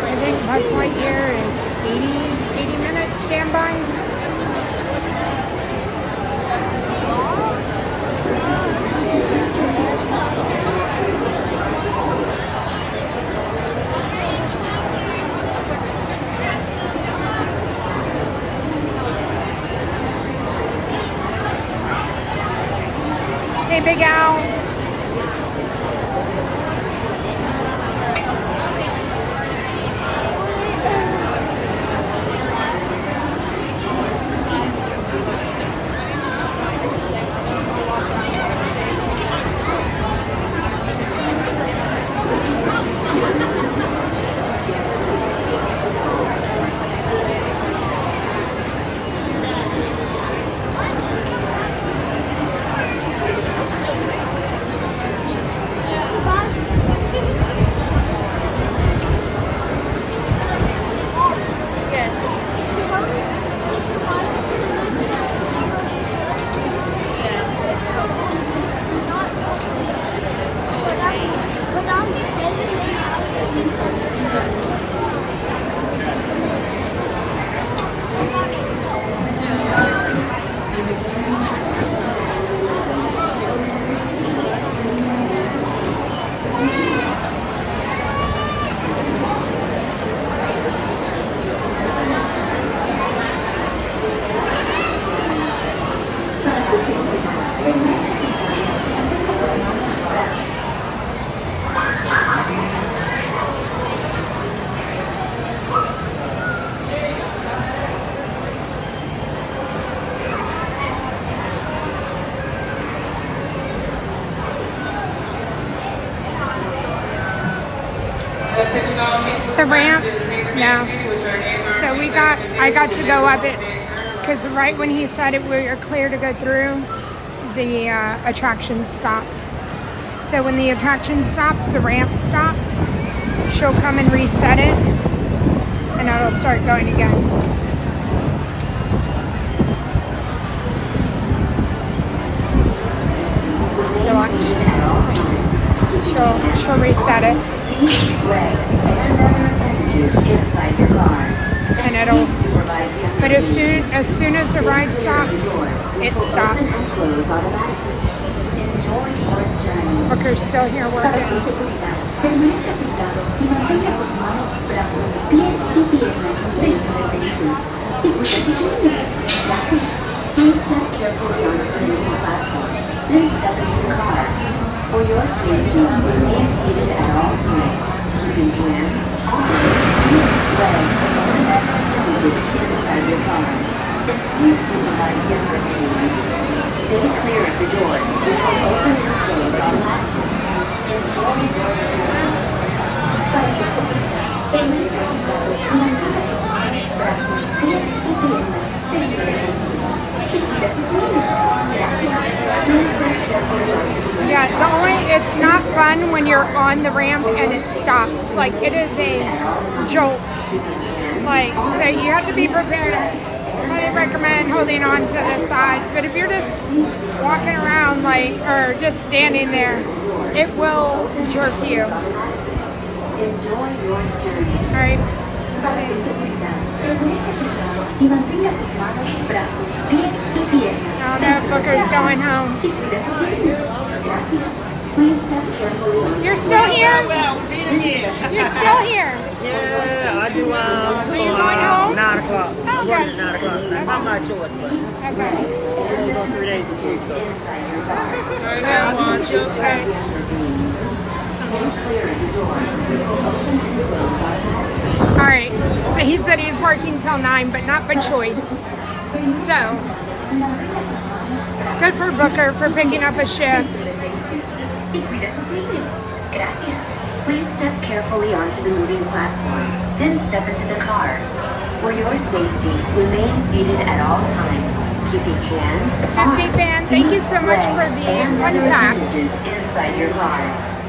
I think Buzz Lightyear. stand by? Hey, Big Al. The ramp? No. So I got to go up it, because right when he said it, we were clear to go through, the attraction stopped. So when the attraction stops, the ramp stops. She'll come and reset it, and it'll start going again. So she'll reset it. And it'll, but as soon as the ride stops, it stops. Booker's still here working. Then step into the car. For your safety, remain seated at all times, keeping hands, arms, legs, and appendages inside your car. And please supervise younger babies. Stay clear of the doors, which will open and close automatically. Enjoy your journey. Para su seguridad, permanezca sentado y mantenga sus manos, brazos, pies y piernas dentro del vehículo. Y cuida sus niños. Gracias. Please step carefully onto the road. Yeah, it's not fun when you're on the ramp and it stops. Like, it is a jolt. Like, so you have to be prepared. I recommend holding on to the sides, but if you're just walking around, like, or just standing there, it will jerk you. Enjoy your journey. All right. Para su seguridad, permanezca sentado y mantenga sus manos, brazos, pies y piernas. Oh no, Booker's going home. Y cuida sus niños. Gracias. Please step carefully. You're still here? Well, being here. You're still here? Yeah, I do So you're going home? 9 o'clock. Okay. Working at 9 o'clock. So I'm not choice, but Okay. we're only go 3 days this week, so. Inside your car. Stay clear of the doors, which will open and close automatically. All right. So he said he's working till 9, but not by choice. So, good for Booker for picking up a shift. Y cuida sus niños. Gracias. Please step carefully onto the moving platform, then step into the car. For your safety, remain seated at all times, keeping hands, Disney arms, fan, thank you so much for legs, the and fun other fact. appendages inside your car.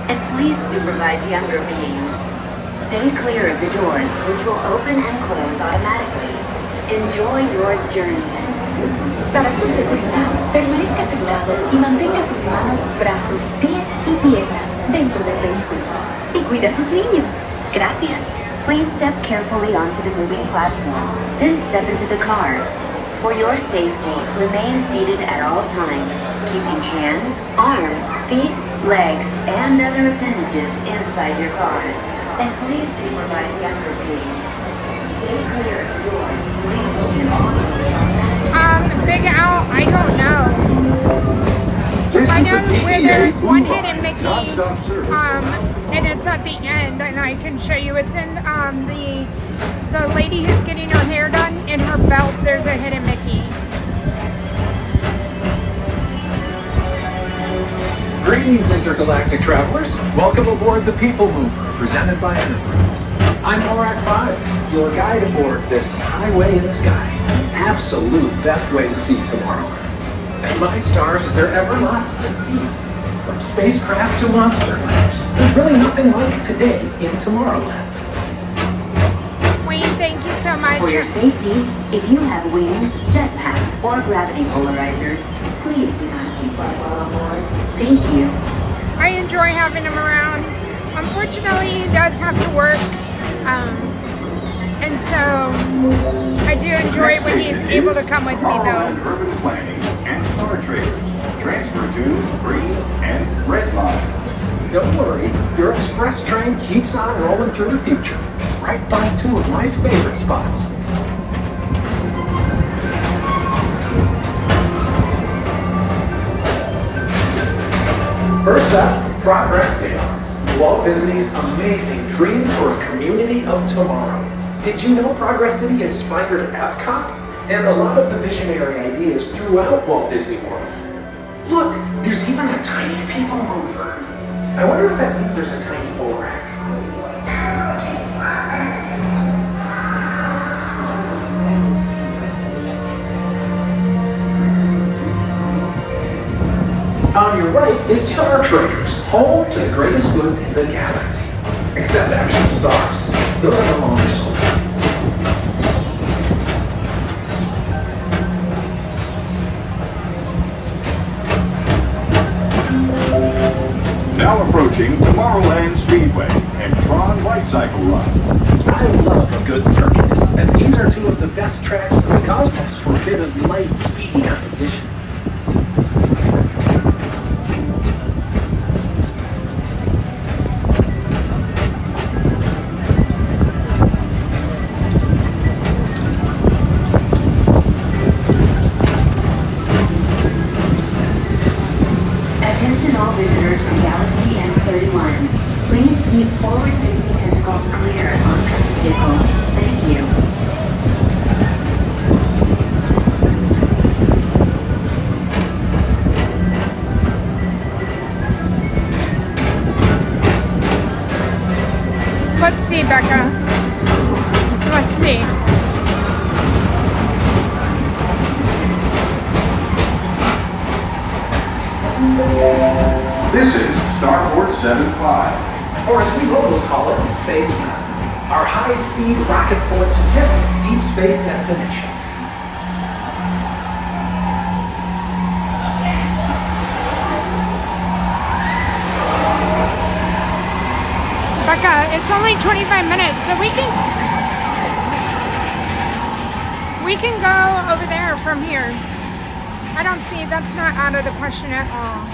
And please supervise younger beings. Stay clear of the doors, which will open and close automatically. Enjoy your journey. Para su seguridad, permanezca sentado y mantenga sus manos, brazos, pies y piernas dentro del vehículo. Y cuida a sus niños. Gracias. Please step carefully onto the moving platform, then step into the car. For your safety, remain seated at all times, keeping hands, arms, feet, legs, and other appendages inside your car. And please supervise younger babies. Stay clear of doors. Please keep all Big Al, I don't know. This I is know the where TTA there's one Blue hidden Line, Mickey, non-stop service. and it's at the end, and I can show you. It's in the lady who's getting her hair done. In her belt, there's a hidden Mickey. Greetings, intergalactic travelers. Welcome aboard the People Mover, presented by Enterprise. I'm Morak 5, your guide aboard this highway in the sky. The absolute best way to see Tomorrowland. And my stars, is there ever lots to see? From spacecraft to monster labs, there's really nothing like today in Tomorrowland. Wayne, thank you so much. For your safety, if you have wings, jetpacks, or gravity polarizers, please do not keep up while on board. Thank you. I enjoy having him around. Unfortunately, he does have to work, and so I do enjoy when he's able to come with me, Tomorrowland though. Urban Planning and Star Traders. Transfer to green and red lines. Don't worry, your express train keeps on rolling through the future, right by two of my favorite spots. First up, Progress City, Walt Disney's amazing dream for a community of tomorrow. Did you know Progress City inspired Epcot? And a lot of the visionary ideas throughout Walt Disney World. Look, there's even a tiny people mover. I wonder if that means there's a tiny Orac. On your right is Star Traders, home to the greatest goods in the galaxy. Except actual stars. Those are no longer sold. Now approaching Tomorrowland Speedway and Tron Light Cycle Run. I love a good circuit, and these are two of the best tracks in the cosmos for a bit of light, speedy competition. Attention all visitors from Galaxy M31. Please keep forward-facing tentacles clear of oncoming vehicles. Thank you. Let's see, Becca. Let's see. This is Starport 75. Or as we locals call it, Space Mountain. Our high-speed rocket port to distant deep space destinations. Becca, it's only 25 minutes, so we can go over there from here. I don't see, that's not out of the question at all.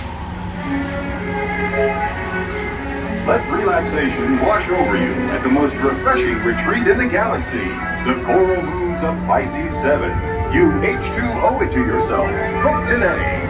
Let relaxation wash over you at the most refreshing retreat in the galaxy, the Coral Moons of Pisces 7. You H2 owe it to yourself. Book today.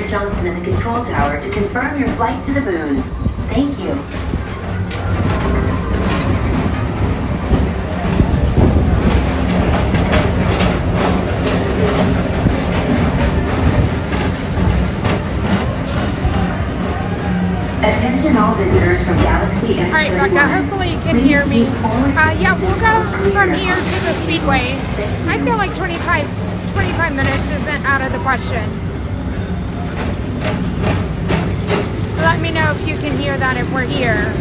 Mr. Johnson in the control tower to confirm your flight to the moon. Thank you. Attention all visitors from Galaxy All right, Becca, hopefully you can hear me. Yeah, we'll go from here to the speedway. I feel like 25 minutes isn't out of the question. Let me know if you can hear that if we're here.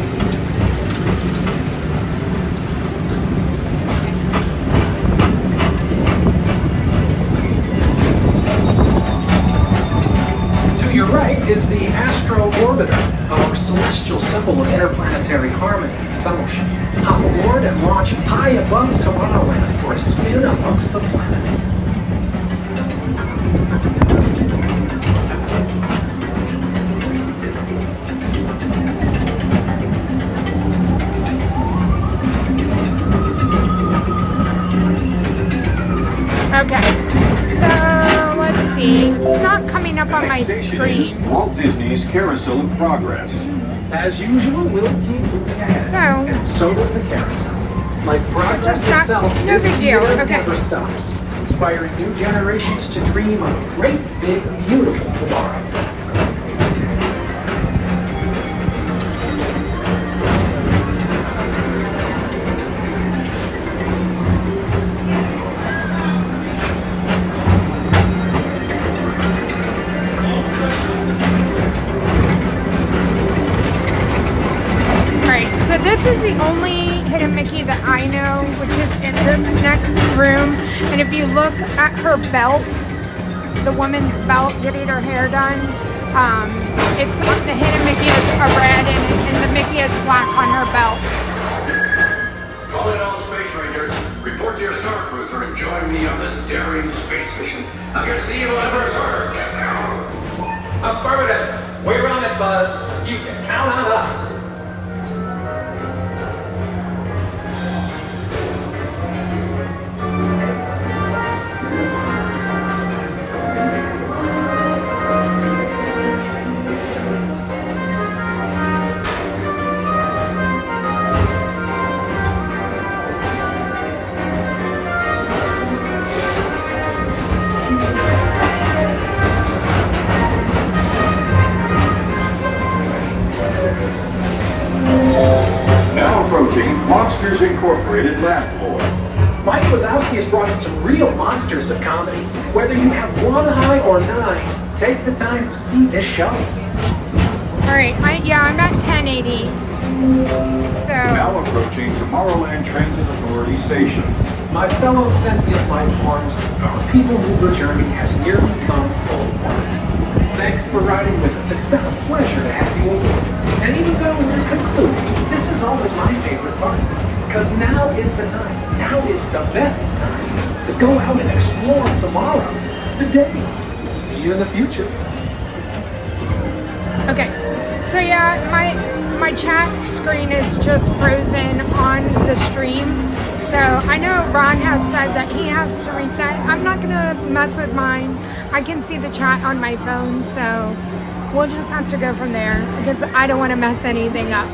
To your right is the Astro Orbiter, our celestial symbol of interplanetary harmony and fellowship. Hop aboard and launch high above Tomorrowland for a spin amongst the planets. Okay, so let's see. It's not coming up on my Station is screen. Walt Disney's Carousel of Progress. As usual, we'll keep moving ahead. So, and so does the carousel. Like progress Just not- itself, no this big deal, year okay. never stops, inspiring new generations to dream of a great, big, beautiful tomorrow. Alright, so this is the only Hidden Mickey that I know, which is in this next room. And if you look at her belt, the woman's belt, getting her hair done, it's the Hidden Mickey is a red and the Mickey is black on her belt. Call in all space rangers. Report to your star cruiser and join me on this daring space mission against the evil Emperor's order. Affirmative. We're on it, Buzz. You can count on us. Now approaching Monsters Incorporated lab floor. Mike Wazowski has brought in some real monsters of comedy. Whether you have one eye or nine, take the time to see this show. Alright, I'm at 1080. So, Now approaching Tomorrowland Transit Authority Station. My fellow sentient life forms, our people mover journey has nearly come full point. Thanks for riding with us. It's been a pleasure to have you aboard. And even though we're concluding, this is always my favorite part. Because now is the time. Now is the best time to go out and explore tomorrow. Today. See you in the future. okay. So yeah, my chat screen is just frozen on the stream. So I know Ron has said that he has to reset. I'm not gonna mess with mine. I can see the chat on my phone, so we'll just have to go from there because I don't want to mess anything up.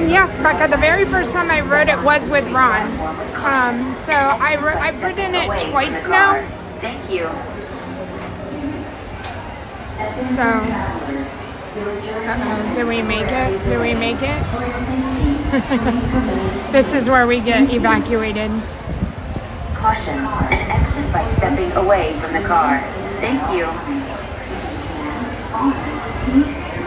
Yes, Becca, the very first time I wrote it was with Ron. So I've written it twice now. Thank you. So, did we make it? Did we make it? This is where we get evacuated. Caution, an exit by stepping away from the car. Thank you.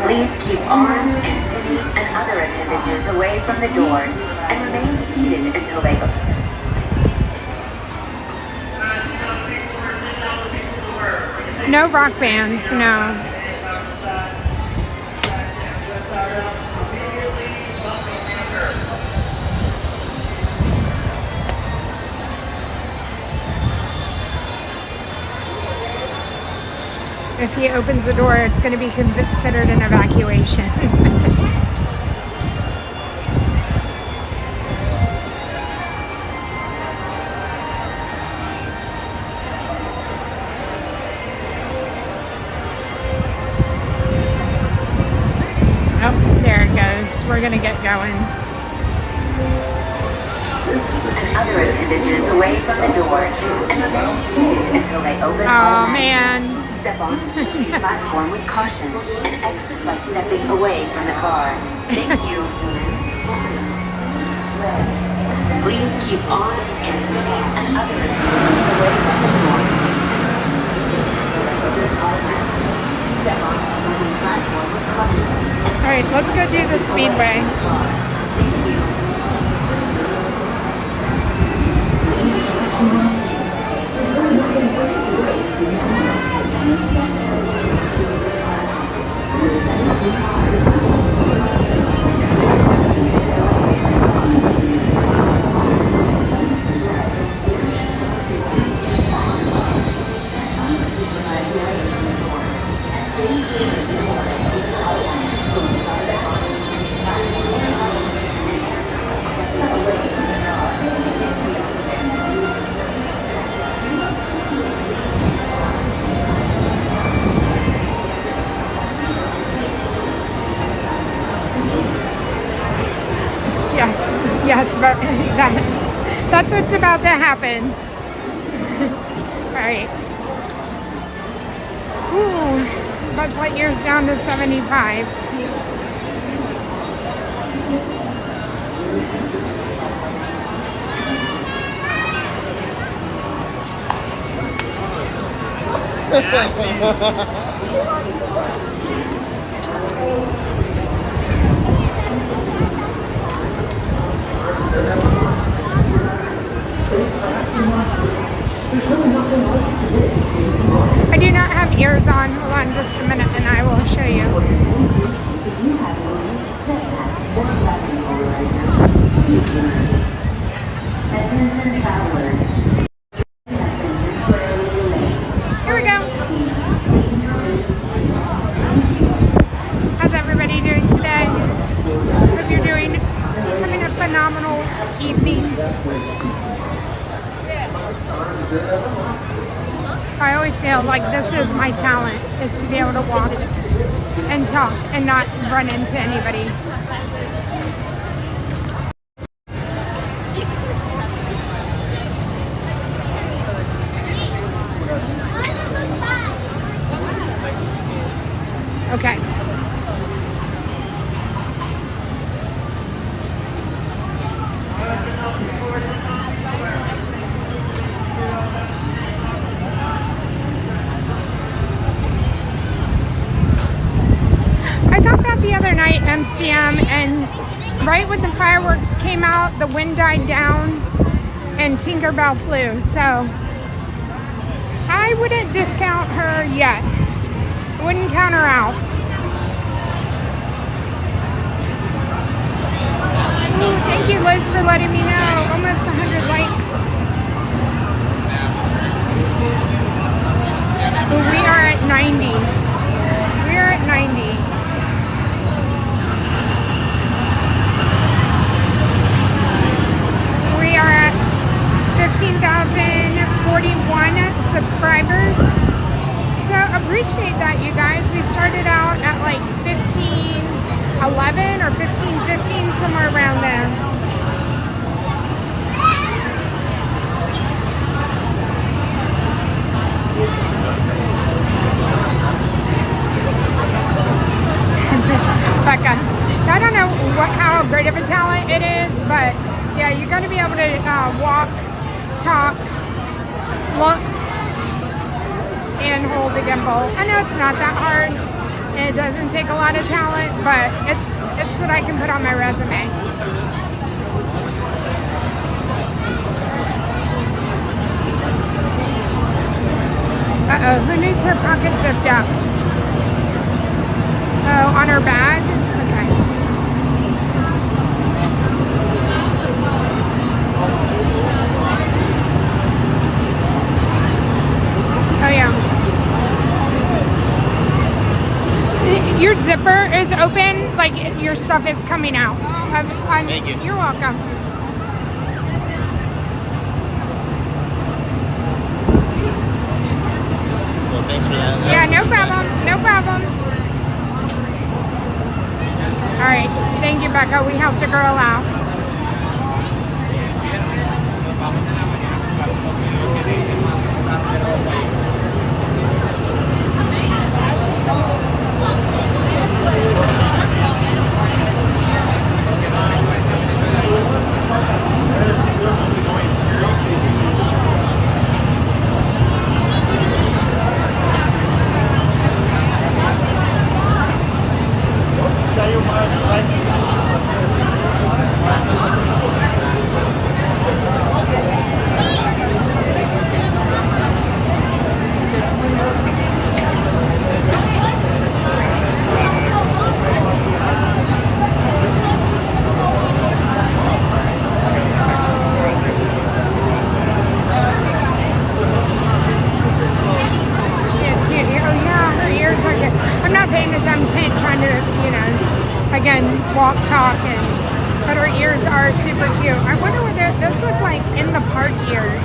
Please keep arms, antennae, and other appendages away from the doors and remain seated until they open. No rock bands, no. If he opens the door, it's going to be considered an evacuation. there it goes. We're gonna get going. Other appendages away from the doors and remain seated until they open Oh automatically. man. Step onto the platform with caution and exit by stepping away from the car. Thank you. Please keep arms, hands, and other appendages away from the doors. Step onto the platform with caution. All right, let's go do the speedway. Thank you. Yes, but that's what's about to happen. All right. Ooh, Buzz Lightyear's down to 75. I do not have ears on. Hold on just a minute and I will show you. Attention travelers. Here we go. How's everybody doing today? Hope you're having a phenomenal evening. I always feel like this is my talent, is to be able to walk and talk and not run into anybody. Okay. I thought that the other night MCM, and right when the fireworks came out, the wind died down and Tinkerbell flew. So I wouldn't discount her yet. Wouldn't count her out. Ooh, thank you, Liz, for letting me know. Almost 100 likes. Ooh, we are at 90. We are at 90. We are at 15,041 subscribers. So appreciate that, you guys. We started out at like 1511 or 1515, somewhere around there. Becca, I don't know how great of a talent it is, but yeah, you're going to be able to walk, talk, look, and hold the gimbal. I know it's not that hard. It doesn't take a lot of talent, but it's what I can put on my resume. Uh-oh, who needs her pocket zipped up? Oh, on her bag? Okay. Oh yeah. Your zipper is open, like your stuff is coming out. Thank you. You're welcome. Well, thanks for that. Yeah, no problem. No problem. All right, thank you, Becca. We helped a girl out. I'm not paying attention, trying to, again, walk, talk, but her ears are super cute. I wonder what those look like in the park ears.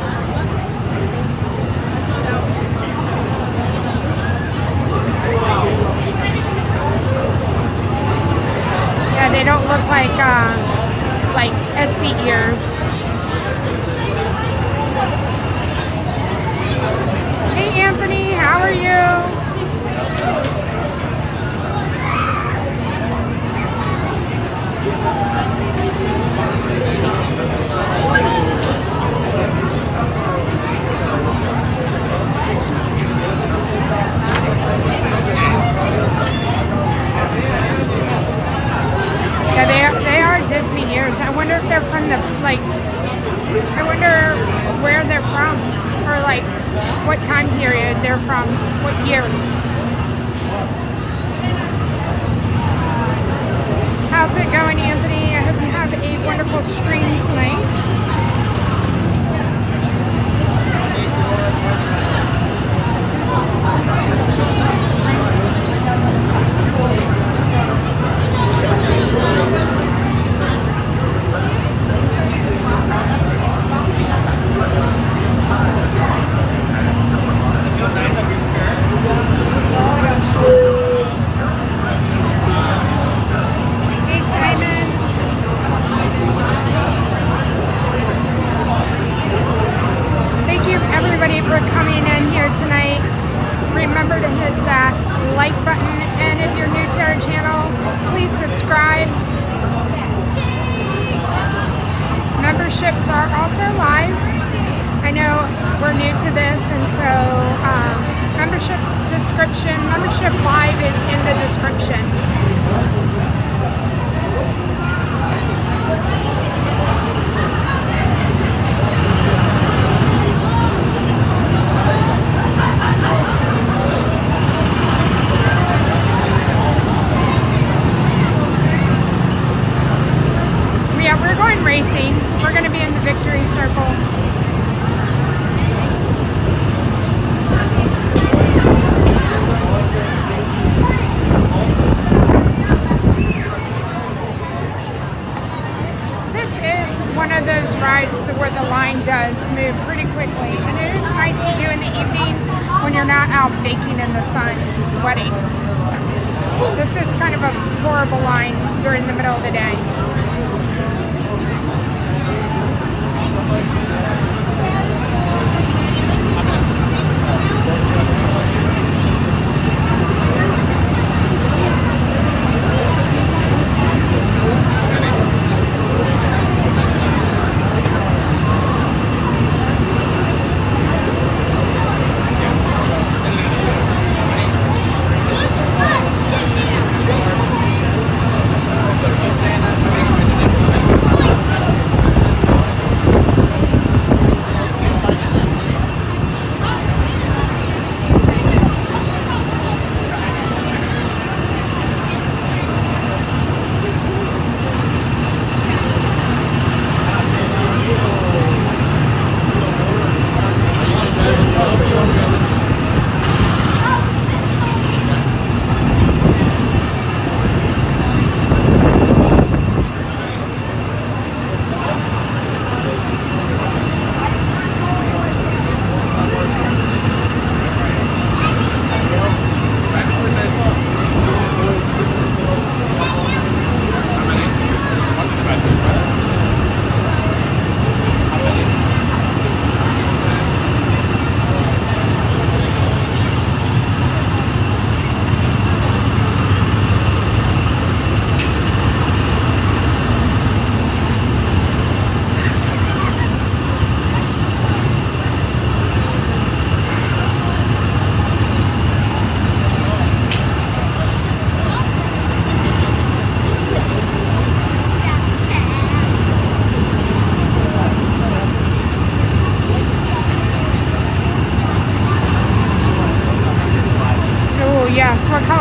Yeah, they don't look like Etsy ears. Hey Anthony, how are you? Yeah, they are Disney ears. I wonder if they're from I wonder where they're from, or what time period they're from, what year. How's it going, Anthony? I hope you have a wonderful stream tonight. For coming in here tonight. Remember to hit that like button, and if you're new to our channel, please subscribe. Memberships are also live. I know we're new to this, and so membership live is in the description. We're going racing. We're going to be in the victory circle. This is one of those rides where the line does move pretty quickly, and it is nice to do in the evening when you're not out baking in the sun, sweating. This is kind of a horrible line during the middle of the day.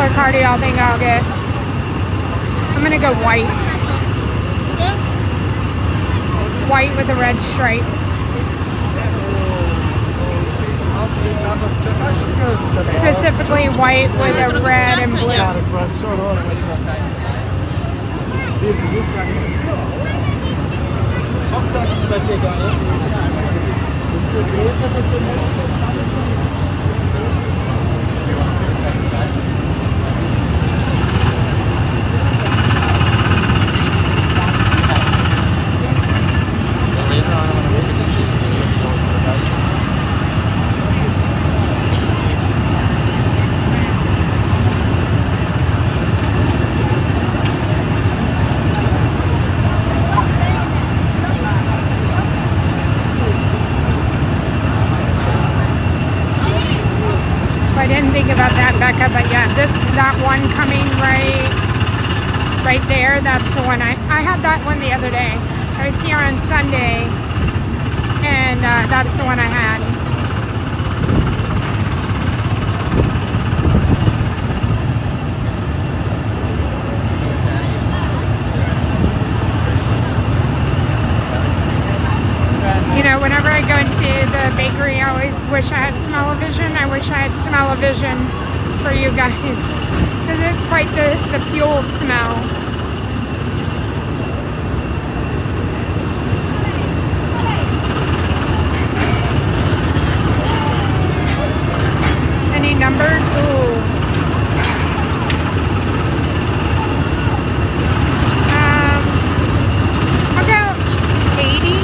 color card do y'all think I'll get? I'm gonna go white. White with a red stripe. Specifically white with a red and blue. I didn't think about that, Becca, but yeah, that one coming right there, that's the one. I had that one the other day. I was here on Sunday, and that's the one I had. You know, whenever I go into the bakery, I always wish I had smell-o-vision. I wish I had smell-o-vision for you guys, because it's quite the fuel smell. Any numbers? Ooh. I'll go 80.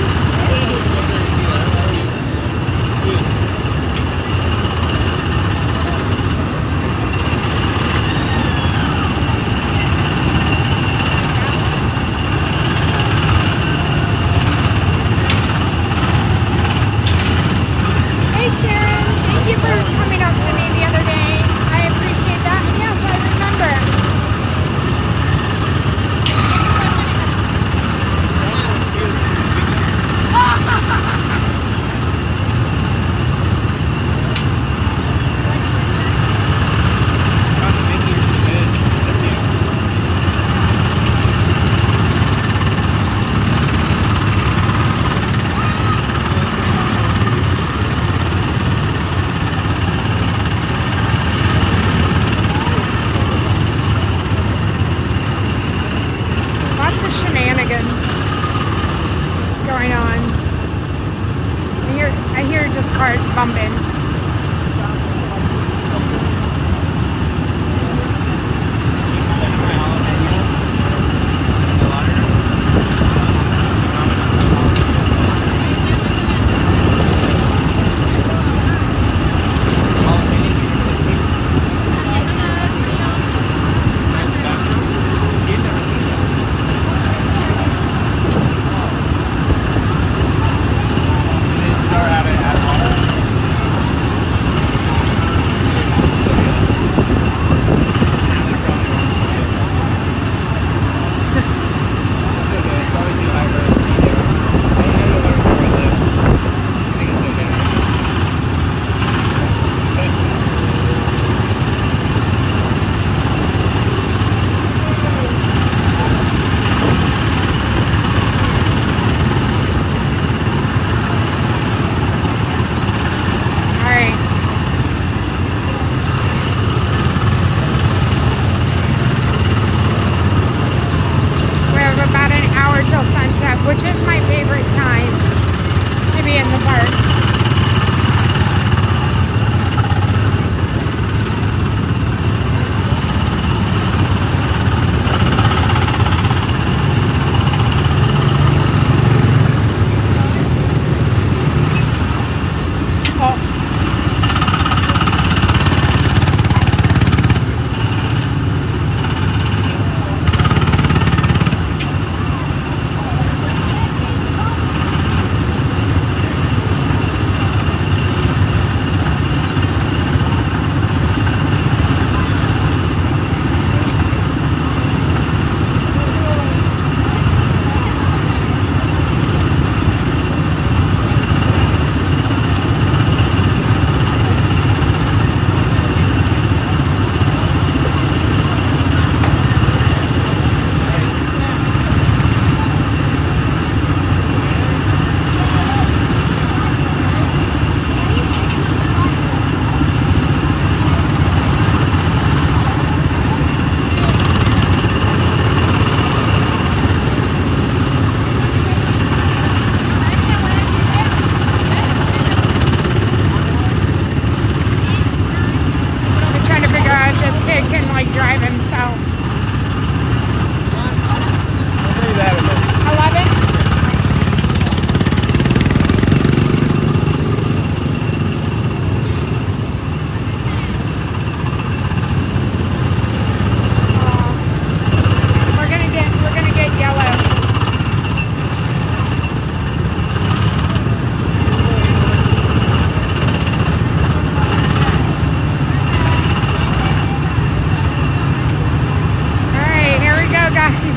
driving, so. 11. We're gonna get yellow. All right, here we go, guys.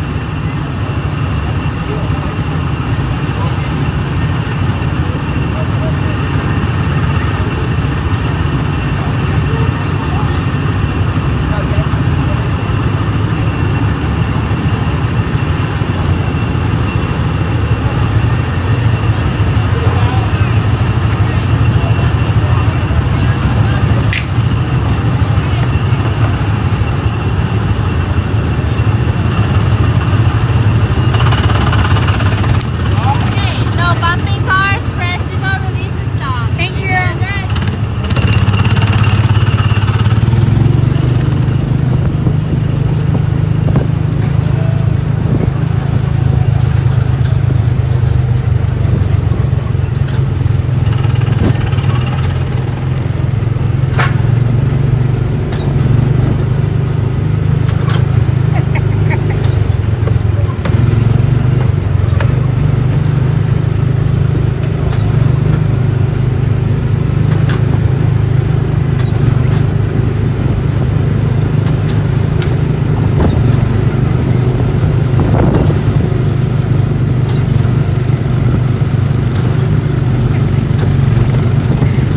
No bumping cars, press to go, release and stop. Thank you.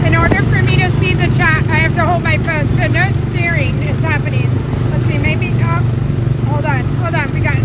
In order for me to see the chat, I have to hold my phone, so no steering is happening. Let's see, maybe, oh, hold on, we got it.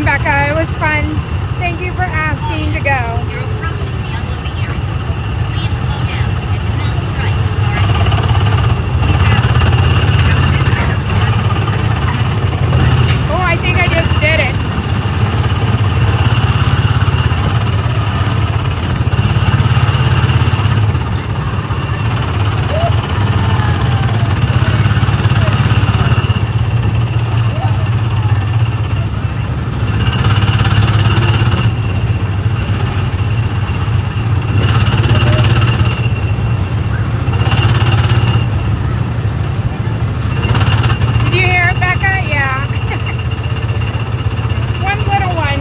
welcome, Becca. It was fun. Thank you for asking to go. You're approaching the unloading area. Please slow down and do not strike the car ahead. Oh, I think I just did it. Did you hear it, Becca? Yeah. One little one.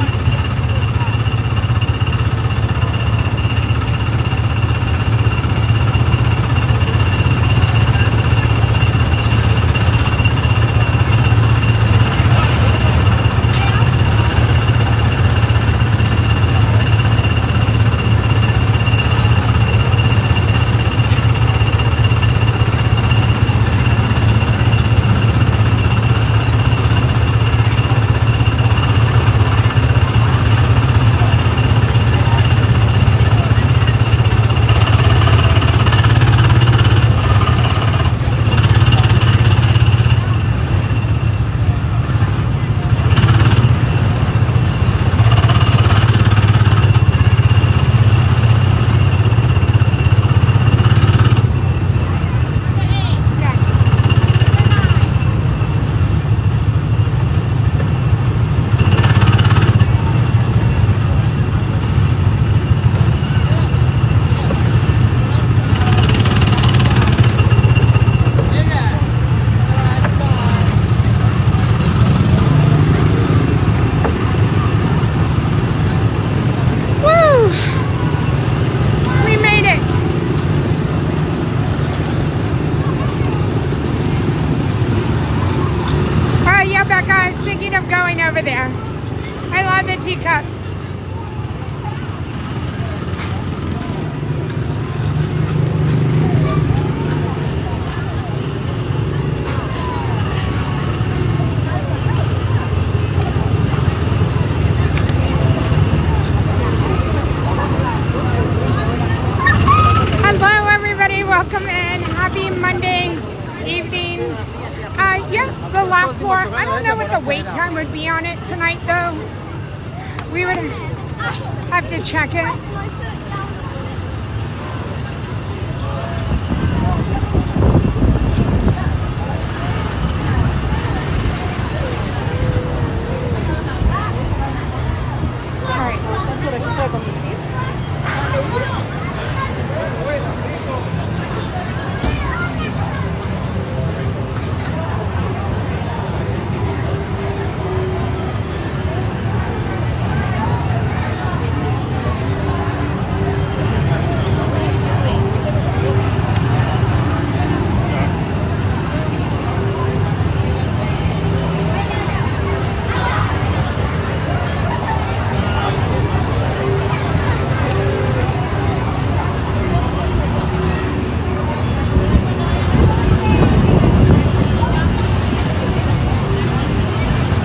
Woo! We made it. Yeah, Becca, I was thinking of going over there. I love the teacups. Hello, everybody. Welcome in. Happy Monday evening. Yeah, the last floor. I don't know what the wait time would be on it tonight, though. We would have to check it.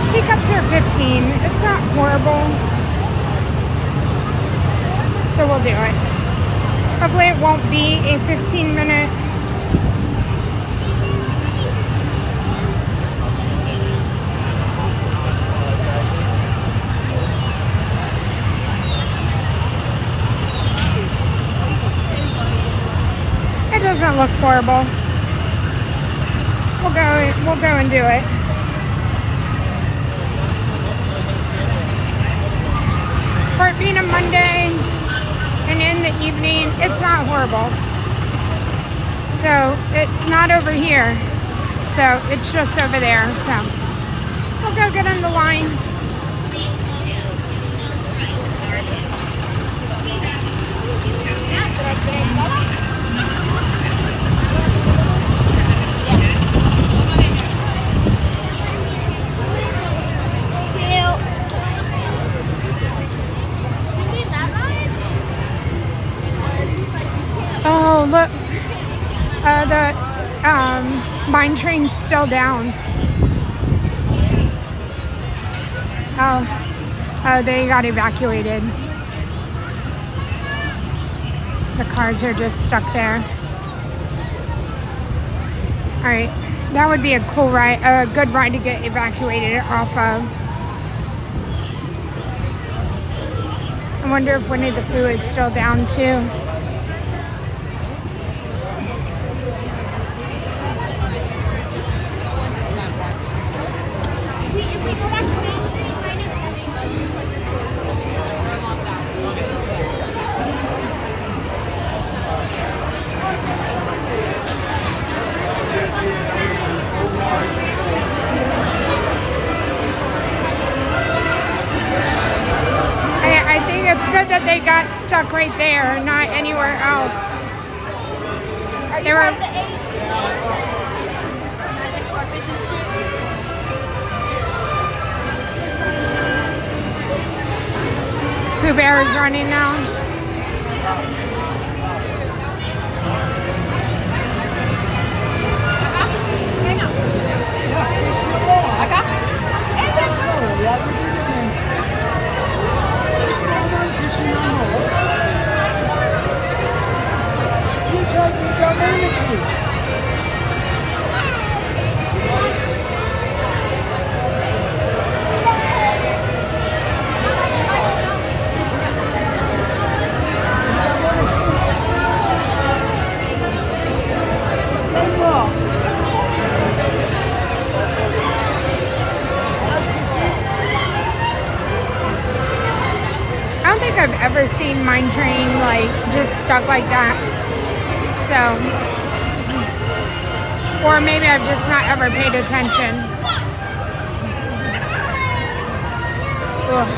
Teacups are 15. It's not horrible. So we'll do it. Hopefully it won't be a 15-minute. It doesn't look horrible. We'll go and do it. For it being a Monday and in the evening, it's not horrible. So it's not over here. So it's just over there. So we'll go get on the line. Oh, look. The mine train's still down. Oh. Oh, they got evacuated. The cars are just stuck there. All right, that would be a cool ride, a good ride to get evacuated off of. I wonder if Winnie the Pooh is still down too. If we go back to Main Street, kind of I think it's good that they got stuck right there, not anywhere else. Are They you were- part of the 8? Magic Carpets and Street? Pooh Bear is running now. Hang on. I got you. I don't think I've ever seen Mine Train like just stuck like that. So, or maybe I've just not ever paid attention. Ugh.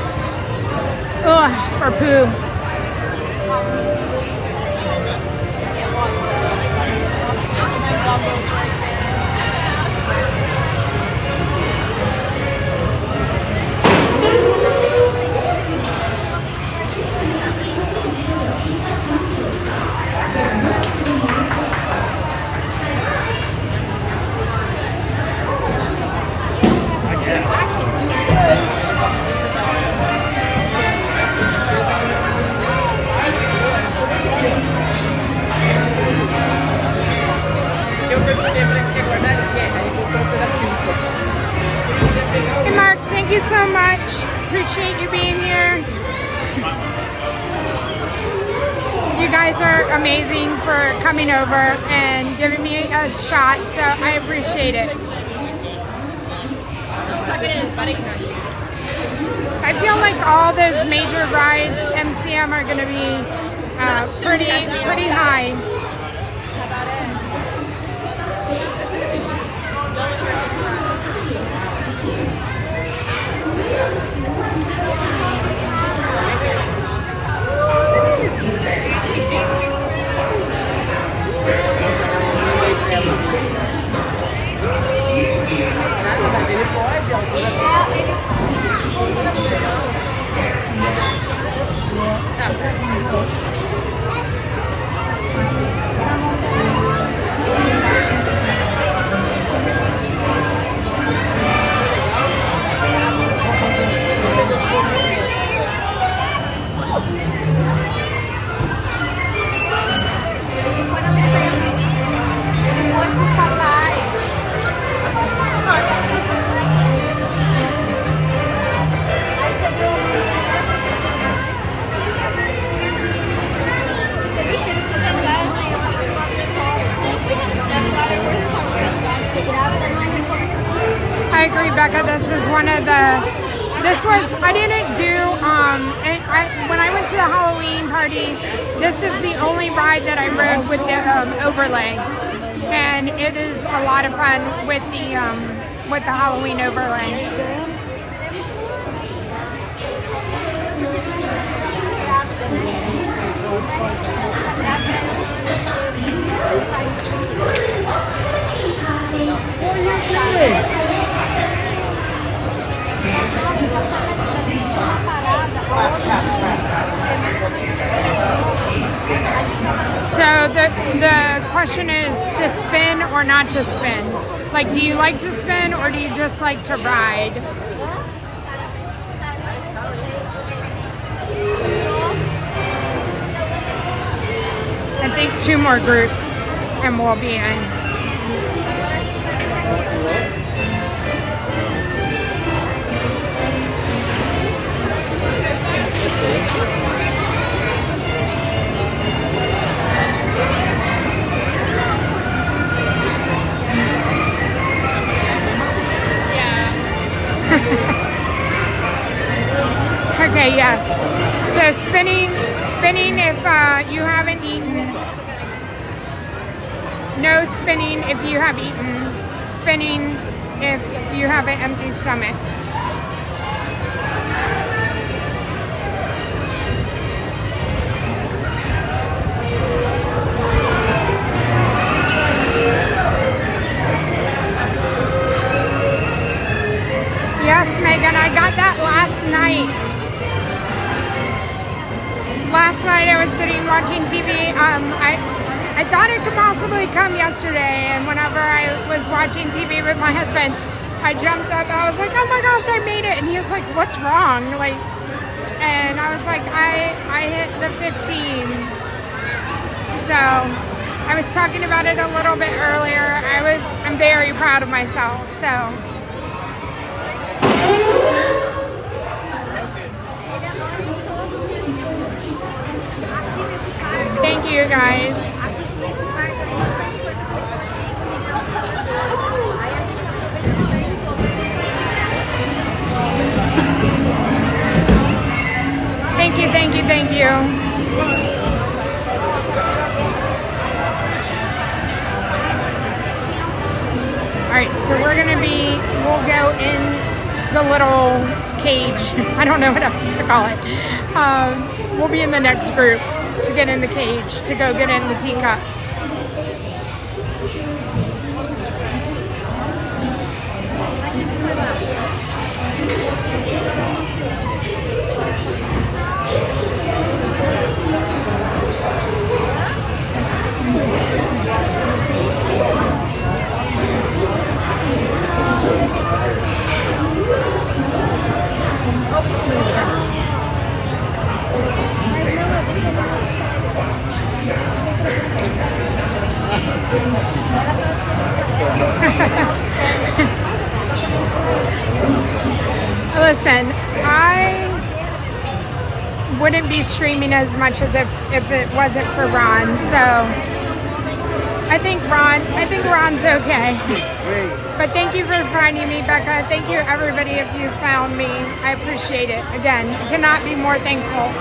Ugh, for Pooh. Hey Mark, thank you so much. Appreciate you being here. You guys are amazing for coming over and giving me a shot, so I appreciate it. I feel like all those major rides, MCM, are going to be pretty high. I agree, Becca. This is one of the. This was I didn't do. When I went to the Halloween party, this is the only ride that I rode with the overlay, and it is a lot of fun with the Halloween overlay. So the question is to spin or not to spin. Like, do you like to spin or do you just like to ride? I think 2 more groups and we'll be in. Okay, yes. So spinning if you haven't eaten. No spinning if you have eaten. Spinning if you have an empty stomach. Yes, Megan, I got that last night. Last night I was sitting watching TV. I thought it could possibly come yesterday, and whenever I was watching TV with my husband, I jumped up. I was like, "Oh my gosh, I made it!" And he was like, "What's wrong?" And I was like, "I hit the 15." So I was talking about it a little bit earlier. I'm very proud of myself. So. Thank you, guys. Thank you, thank you, thank you. All right, so we'll go in the little cage. I don't know what to call it. We'll be in the next group to get in the cage, to go get in the teacups. Listen, I wouldn't be streaming as much as if it wasn't for Ron. So I think Ron's okay. But thank you for finding me, Becca. Thank you, everybody, if you found me. I appreciate it. Again, cannot be more thankful.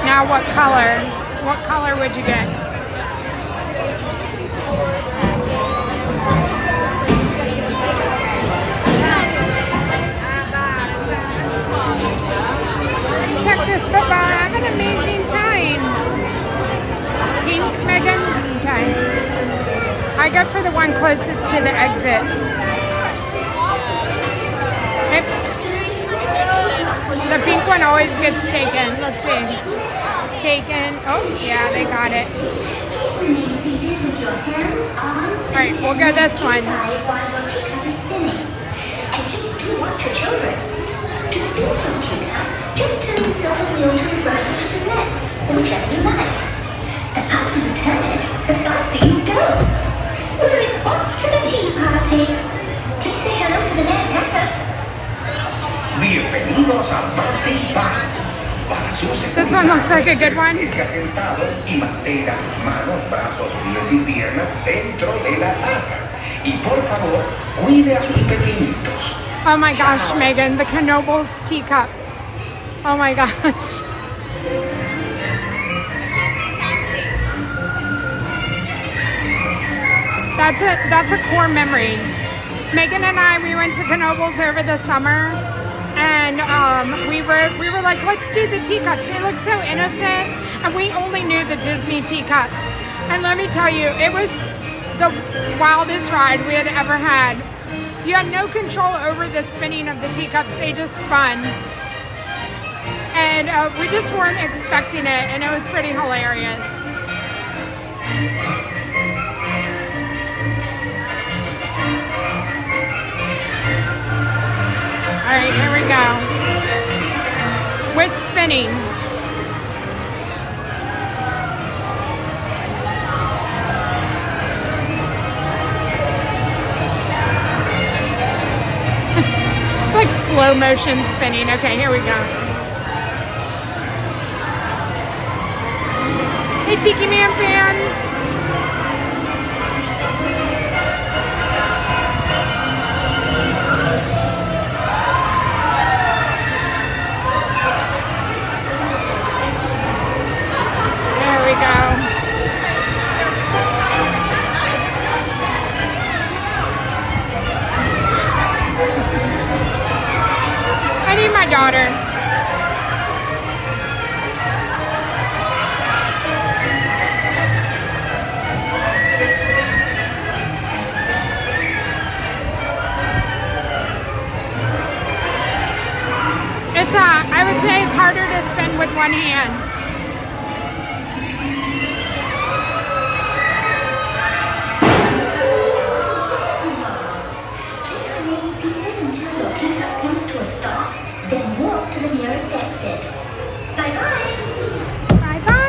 Now what color would you get? Texas football, have an amazing time. Pink, Megan? Okay. I go for the one closest to the exit. The pink one always gets taken. Let's see. Taken. Oh, yeah, they got it. Remain seated with your hands, arms, All right, we'll go this one. inside while your teacup is spinning. And please do watch your children. To spin your teacup, just turn the silver wheel to the right or to the left, whichever you like. The faster you turn it, the faster you go. Whether it's off to the tea party. Please say hello to the man actor. Bienvenidos a Party Park. This one looks like a good one. Sentado y mantenga sus manos, brazos, pies y piernas dentro de la taza. Y por favor, cuide a sus pequeñitos. Oh my gosh, Megan, the Knoebels teacups. Oh my gosh. That's a core memory. Megan and I, we went to Knoebels over the summer, and we were like, let's do the teacups. They look so innocent, and we only knew the Disney teacups. And let me tell you, it was the wildest ride we had ever had. You had no control over the spinning of the teacups; they just spun, and we just weren't expecting it, and it was pretty hilarious. All right, here we go. With spinning. It's like slow motion spinning. Okay, here we go. Hey, Tiki Man fan. I need my daughter. It's I would say it's harder to spin with one hand. Then walk to the nearest exit. Bye-bye. Bye-bye.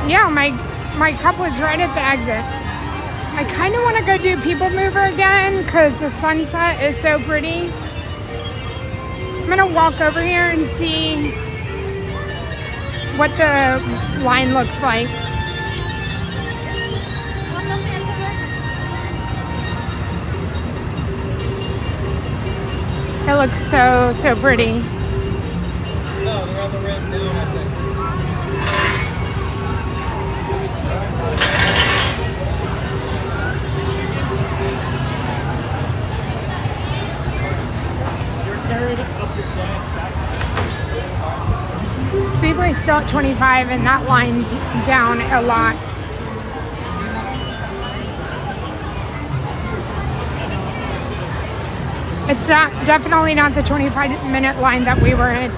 Yeah, my cup was right at the exit. I kind of want to go do People Mover again because the sunset is so pretty. I'm going to walk over here and see what the line looks like. It looks so pretty. No, they're on the ramp down, I think. Speedway's still at 25 and that line's down a lot. It's definitely not the 25-minute line that we were in.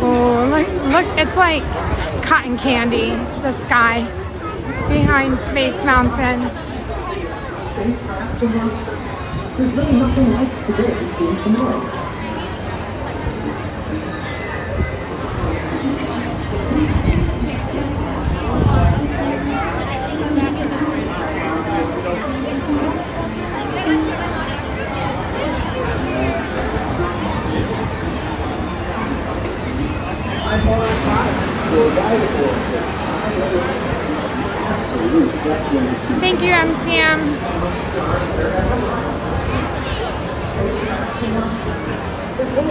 Oh, look, it's like cotton candy, the sky. behind Space Mountain. Spacecraft to monster. There's really nothing like today in tomorrow. I'm Walt, your guide aboard this absolute destination. Thank you, MTM.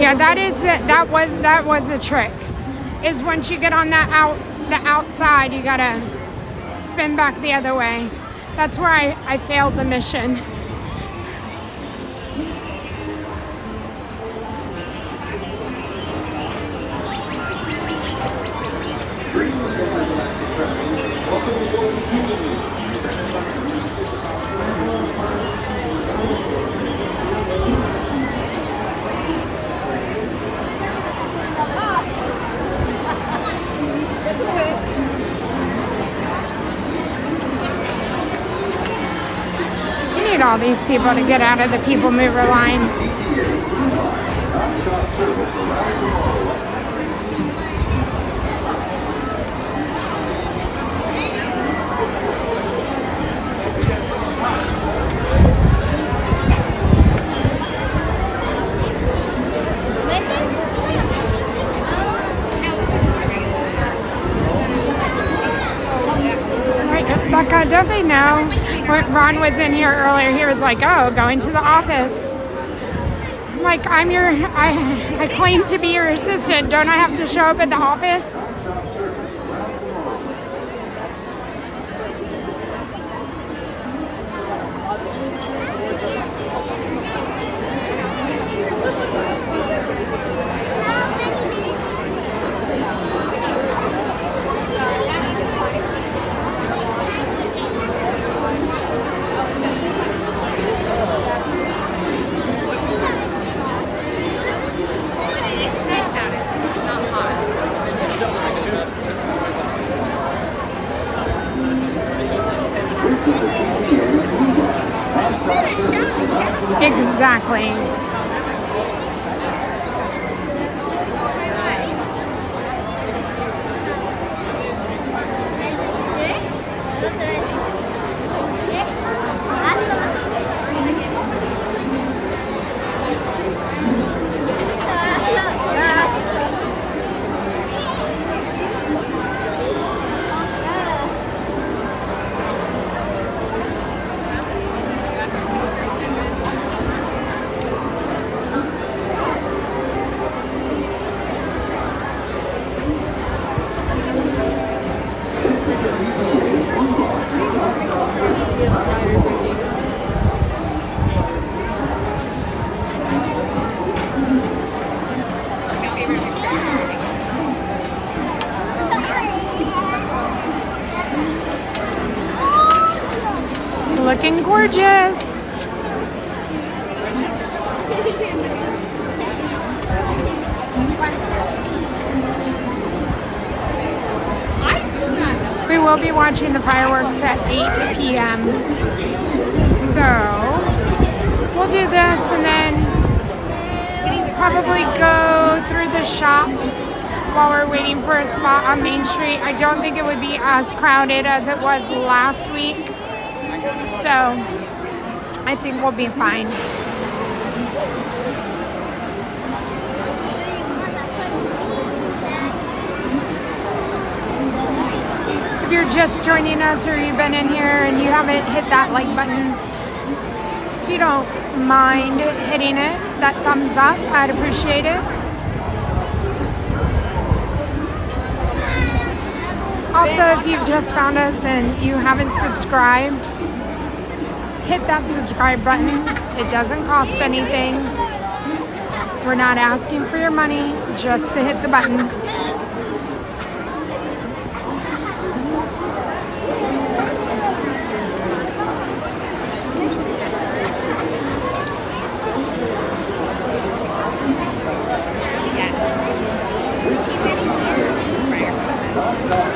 Yeah, that was a trick. Is once you get on the outside, you gotta spin back the other way. That's where I failed the mission. You need all these people to get out of the people mover line. Non-stop service around Tomorrowland. Becca, don't they know? When Ron was in here earlier, he was like, oh, going to the office. I'm like, I claim to be your assistant. Don't I have to show up at the office? Exactly. It's looking gorgeous. We will be watching the fireworks at 8 p.m. So we'll do this and then probably go through the shops while we're waiting for a spot on Main Street. I don't think it would be as crowded as it was last week. So I think we'll be fine. If you're just joining us or you've been in here and you haven't hit that like button, if you don't mind hitting it, that thumbs up, I'd appreciate it. Also, if you've just found us and you haven't subscribed, hit that subscribe button. It doesn't cost anything. We're not asking for your money, just to hit the button.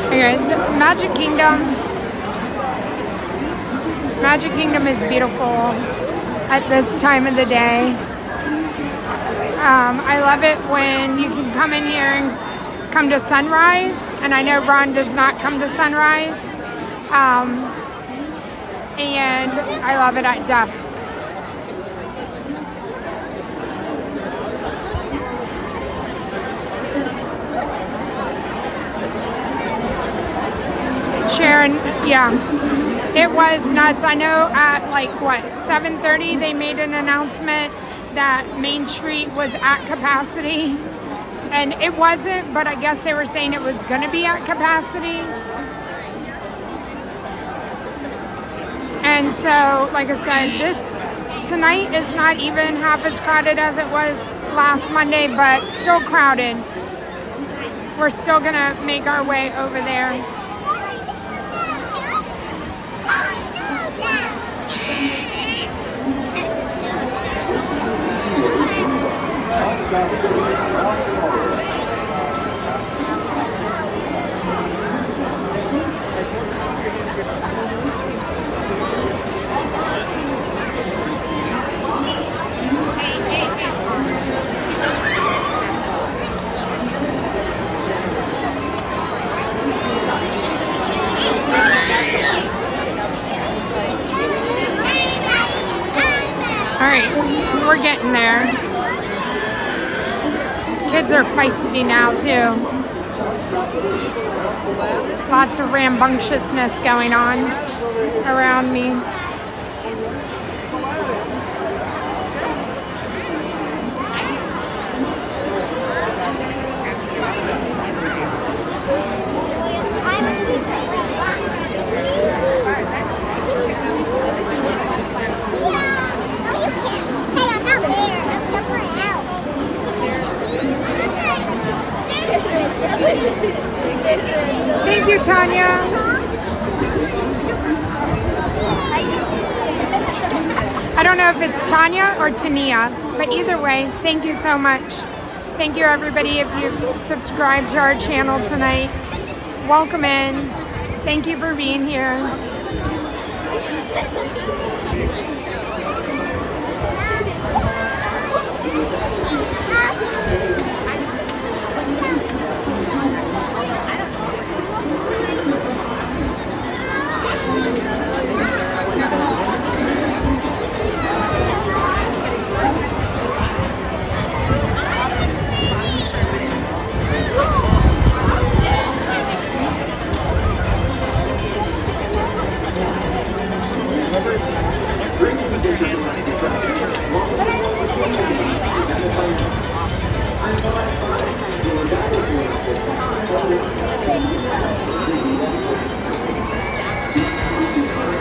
Okay, the Magic Kingdom Magic Kingdom is beautiful at this time of the day. I love it when you can come in here and come to sunrise, and I know Ron does not come to sunrise, and I love it at dusk. Sharon, yeah, it was nuts. I know at like what, 7:30 they made an announcement that Main Street was at capacity, and it wasn't, but I guess they were saying it was going to be at capacity. And so, like I said, tonight is not even half as crowded as it was last Monday, but still crowded. We're still going to make our way over there. We're getting there. Kids are feisty now too. Lots of rambunctiousness going on around me. Thank you, Tanya. I don't know if it's Tanya or Tania, but either way, thank you so much. Thank you, everybody, if you subscribed to our channel tonight. Welcome in. Thank you for being here.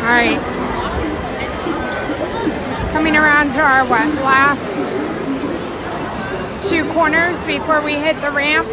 All right, coming around to our last two corners before we hit the ramp.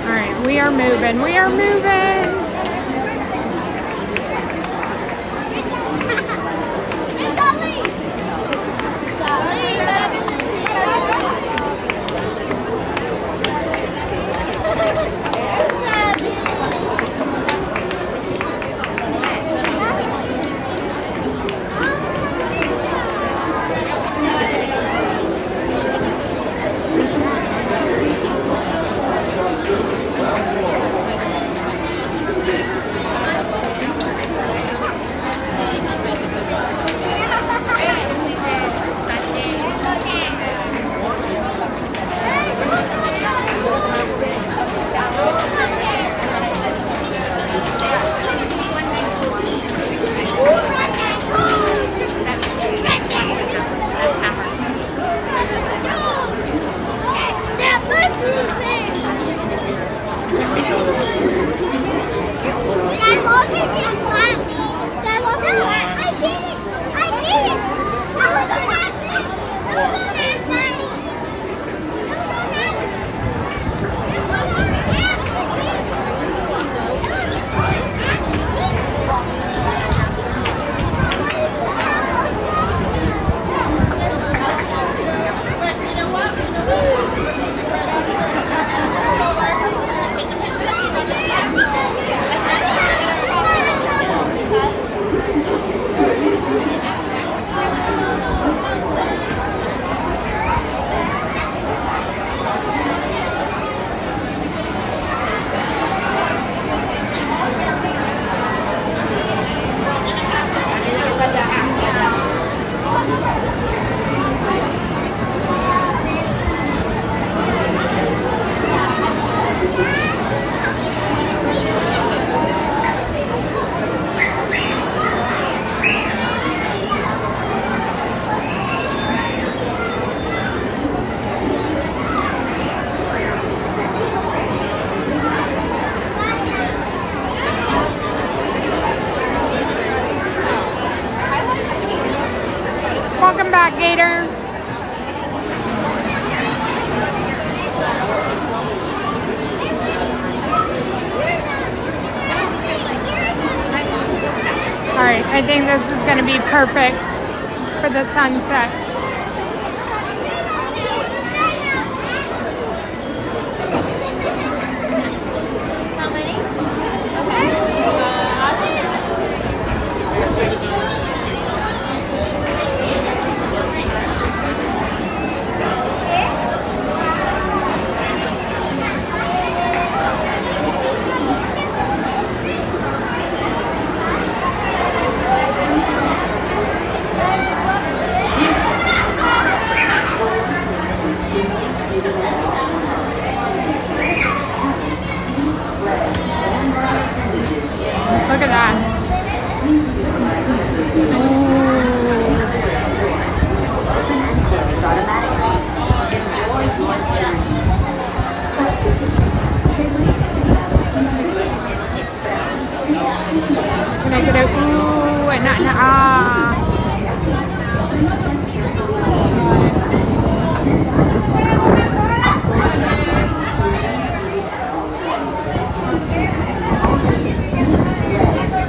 All right, we are moving. We are moving. I think this is going to be perfect for the sunset. Look at that. Can I get a ooh and not an ah?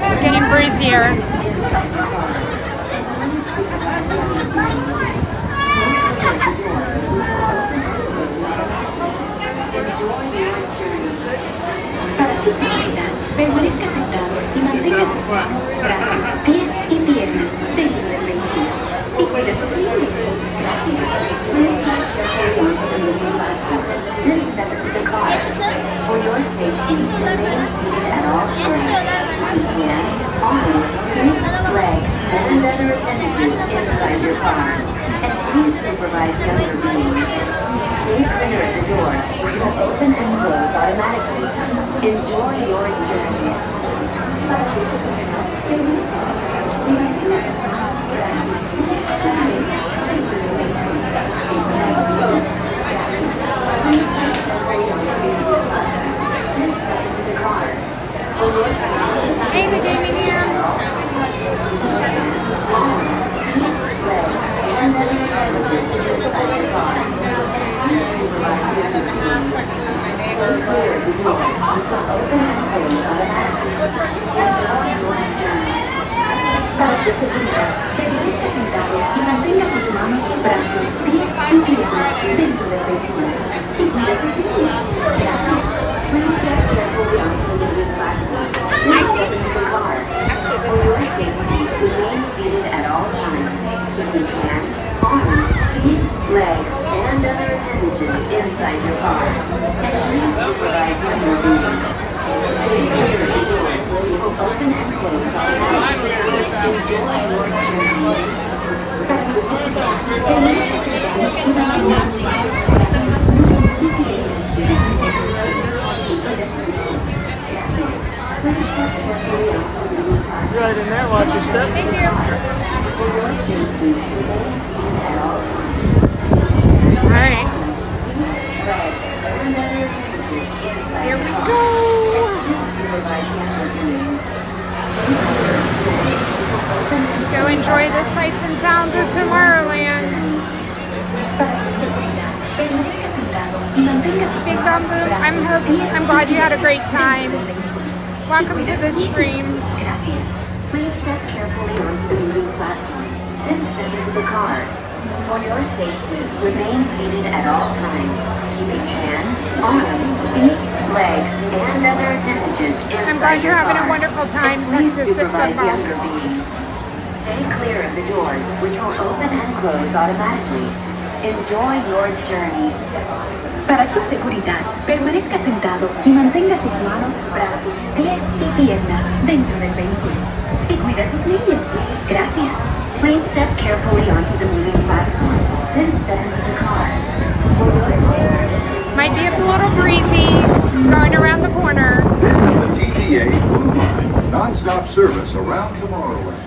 It's getting breezier. Permanezca sentado y mantenga sus manos, brazos, pies y piernas dentro del vehículo. Y cuide sus niños. Gracias. Please step carefully onto the moving platform. Then step into the car. For your safety, remain seated at all times. Keep hands, arms, feet, legs, and other appendages inside your car. And please supervise younger beings. Stay clear of the doors, which will open and close automatically. Enjoy your journey. Hey, the gaming here. Para su seguridad, permanezca sentado y mantenga sus manos, brazos, pies y piernas dentro del vehículo. Y cuide sus niños. Gracias. Please step carefully onto the moving platform. Then step into the car. For your safety, remain seated at all times, keeping hands, arms, feet, legs, and other appendages inside your car. And please supervise younger beings. Stay clear of the doors, which will open and close automatically. Enjoy your journey. Para su seguridad, permanezca sentado y mantenga sus manos, brazos, pies y piernas dentro del vehículo. Please step carefully onto the moving platform. Right in there, watch your step. Thank you. For your safety, remain seated at all times. All right. Legs and other appendages inside Here the we car. go. Supervise younger beings. Let's go enjoy the sights and sounds of Tomorrowland. Para su seguridad, permanezca sentado y mantenga sus Big manos, Bamboo, brazos, I'm glad you had a great time. Welcome to the stream. Gracias. Please step carefully onto the moving platform. Then step into the car. For your safety, remain seated at all times, keeping hands, arms, feet, legs, and other appendages inside I'm glad you're your having a car. wonderful time, And please Texas supervise football. younger beings. Stay clear of the doors, which will open and close automatically. Enjoy your journey. Para su seguridad, permanezca sentado y mantenga sus manos, brazos, pies y piernas dentro del vehículo. Y cuide a sus niños. Gracias. Please step carefully onto the moving platform. Then step into the car. For your safety. Might be a little breezy going around the corner. This is the TTA Blue Line, non-stop service around Tomorrowland.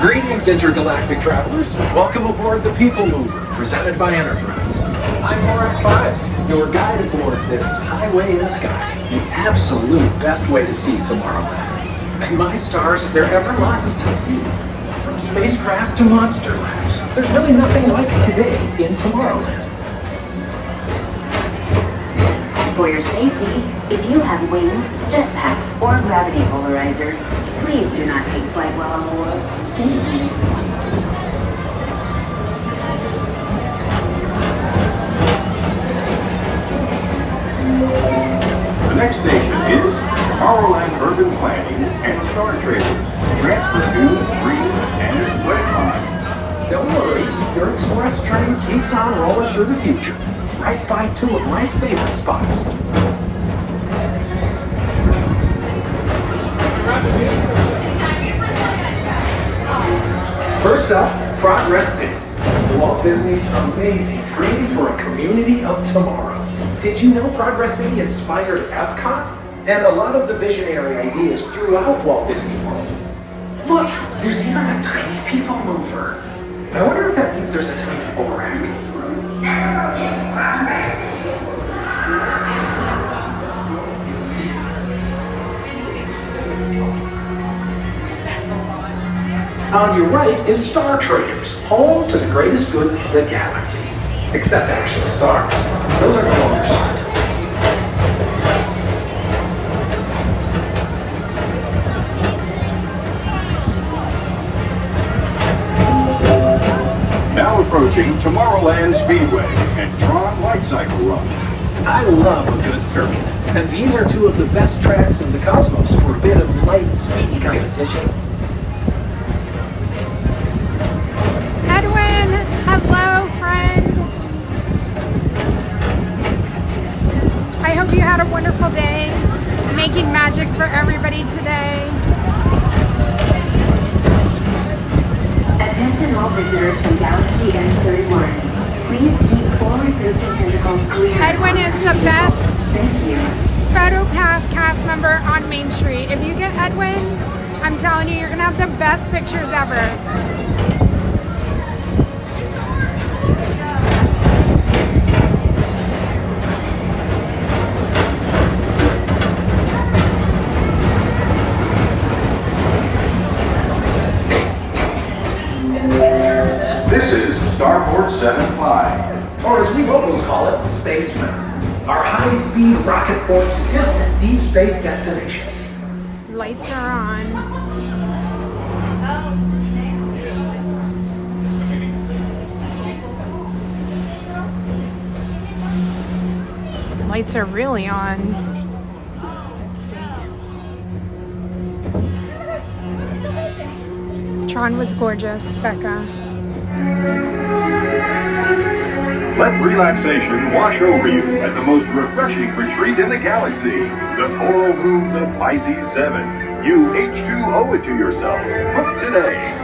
Greetings, intergalactic travelers. Welcome aboard the People Mover, presented by Enterprise. I'm Morak 5, your guide aboard this highway in the sky, the absolute best way to see Tomorrowland. And my stars, is there ever lots to see? From from spacecraft to monster laughs. There's really nothing like today in Tomorrowland. For your safety, if you have wings, jetpacks, or gravity polarizers, please do not take flight while on board. Thank you. The next station is Tomorrowland Urban Planning and Star Trailers. Transfer to green and red lines. Don't worry, your express train keeps on rolling through the future, right by two of my favorite spots. First up, Progress City, Walt Disney's amazing dream for a community of tomorrow. Did you know Progress City inspired Epcot? And a lot of the visionary ideas throughout Walt Disney World. Look, there's even a tiny people mover. I wonder if that means there's a tiny Borak. On your right is Star Traders, home to the greatest goods in the galaxy. Except actual stars. Those are the older side. Now approaching Tomorrowland Speedway and Tron Light Cycle Run. I love a good circuit, and these are two of the best tracks in the cosmos for a bit of light, speedy competition. Edwin, hello, friend. I hope you had a wonderful day, making magic for everybody today. Attention all visitors from Galaxy M31. Please keep forward-facing tentacles clear. Edwin is the best Thank you. Photo Pass cast member on Main Street. If you get Edwin, I'm telling you, you're gonna have the best pictures ever. This is Starport 75. Or as we locals call it, Spaceman. Our high-speed rocket port to distant deep space destinations. Lights are on. Lights are really on. Let's see. Tron was gorgeous, Becca. Let relaxation wash over you at the most refreshing retreat in the galaxy, the Coral Rooms of Pisces 7. You H2 owe it to yourself. Book today.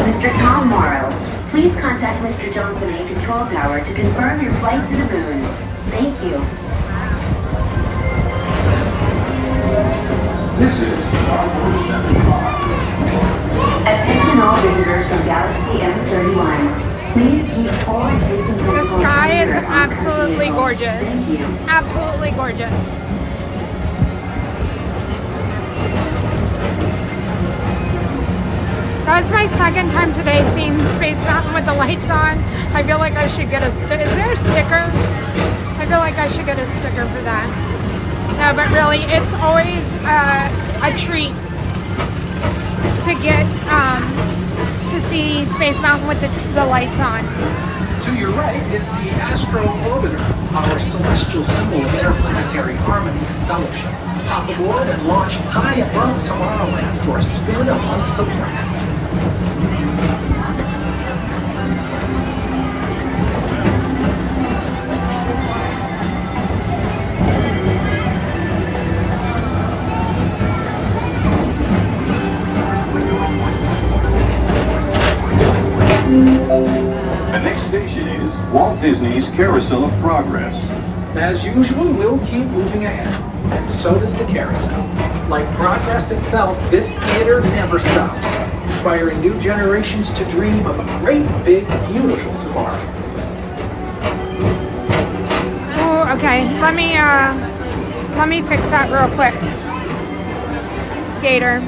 Mr. Tom Morrow, please contact Mr. Johnson at Control Tower to confirm your flight to the moon. Thank you. This is Starport 75. Attention all visitors from Galaxy M31. Please keep forward-facing tentacles The sky is clear on absolutely vehicles. gorgeous. Thank you. Absolutely gorgeous. That was my second time today seeing Space Mountain with the lights on. I feel like I should get a sticker. Is there a sticker? I feel like I should get a sticker for that. No, but really, it's always a treat to get to see Space Mountain with the lights on. To your right is the Astro Orbiter, our celestial symbol of interplanetary harmony and fellowship. Hop aboard and launch high above Tomorrowland for a spin amongst the planets. The next station is Walt Disney's Carousel of Progress. As usual, we'll keep moving ahead, and so does the carousel. Like progress itself, this theater never stops, inspiring new generations to dream of a great, big, beautiful tomorrow. Oh, okay. Let me fix that real quick. Gator.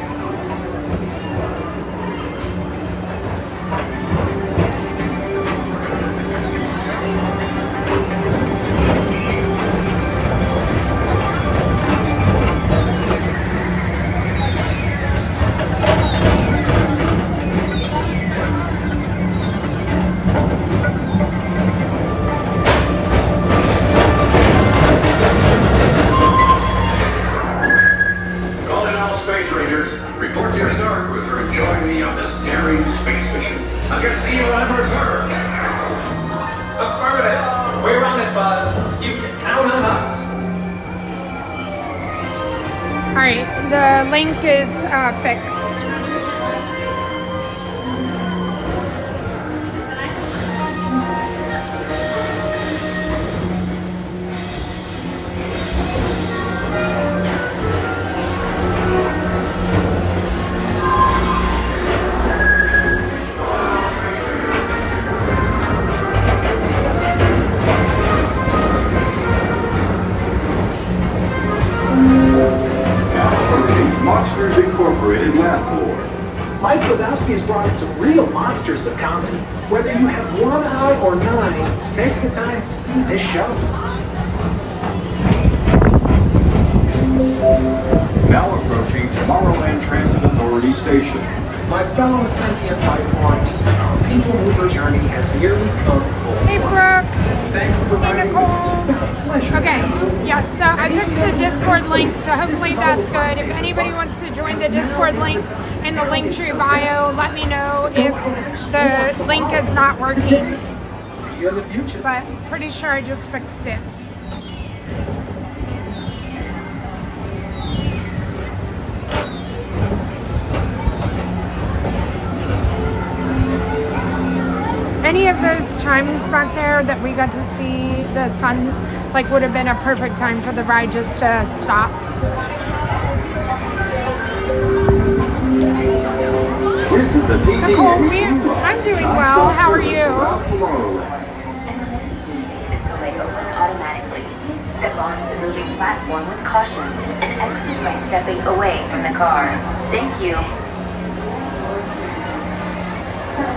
Report to your Star Cruiser and join me on this daring space mission. I can see you on reserve. Affirmative. We're on it, Buzz. You can count on us. Alright, the link is fixed. Monsters Incorporated laugh floor. Mike Wazowski's brought in some real monsters of comedy. Whether you have one eye or nine, take the time to see this show. Now approaching Tomorrowland Transit Authority Station. My fellow sentient life forms, our people mover journey has nearly come full. Hey, Brooke. Thanks for riding with us. It's been a pleasure. Okay, yeah, so I fixed the Discord link, so hopefully that's good. If anybody wants to join the Discord link in the Linktree bio, let me know if the link is not working. See you in the future. But pretty sure I just fixed it. Any of those times back there that we got to see the sun, like, would have been a perfect time for the ride just to stop. This is the TTA. Nicole, I'm doing well. How are you? Until they open automatically. Step onto the moving platform with caution and exit by stepping away from the car. Thank you.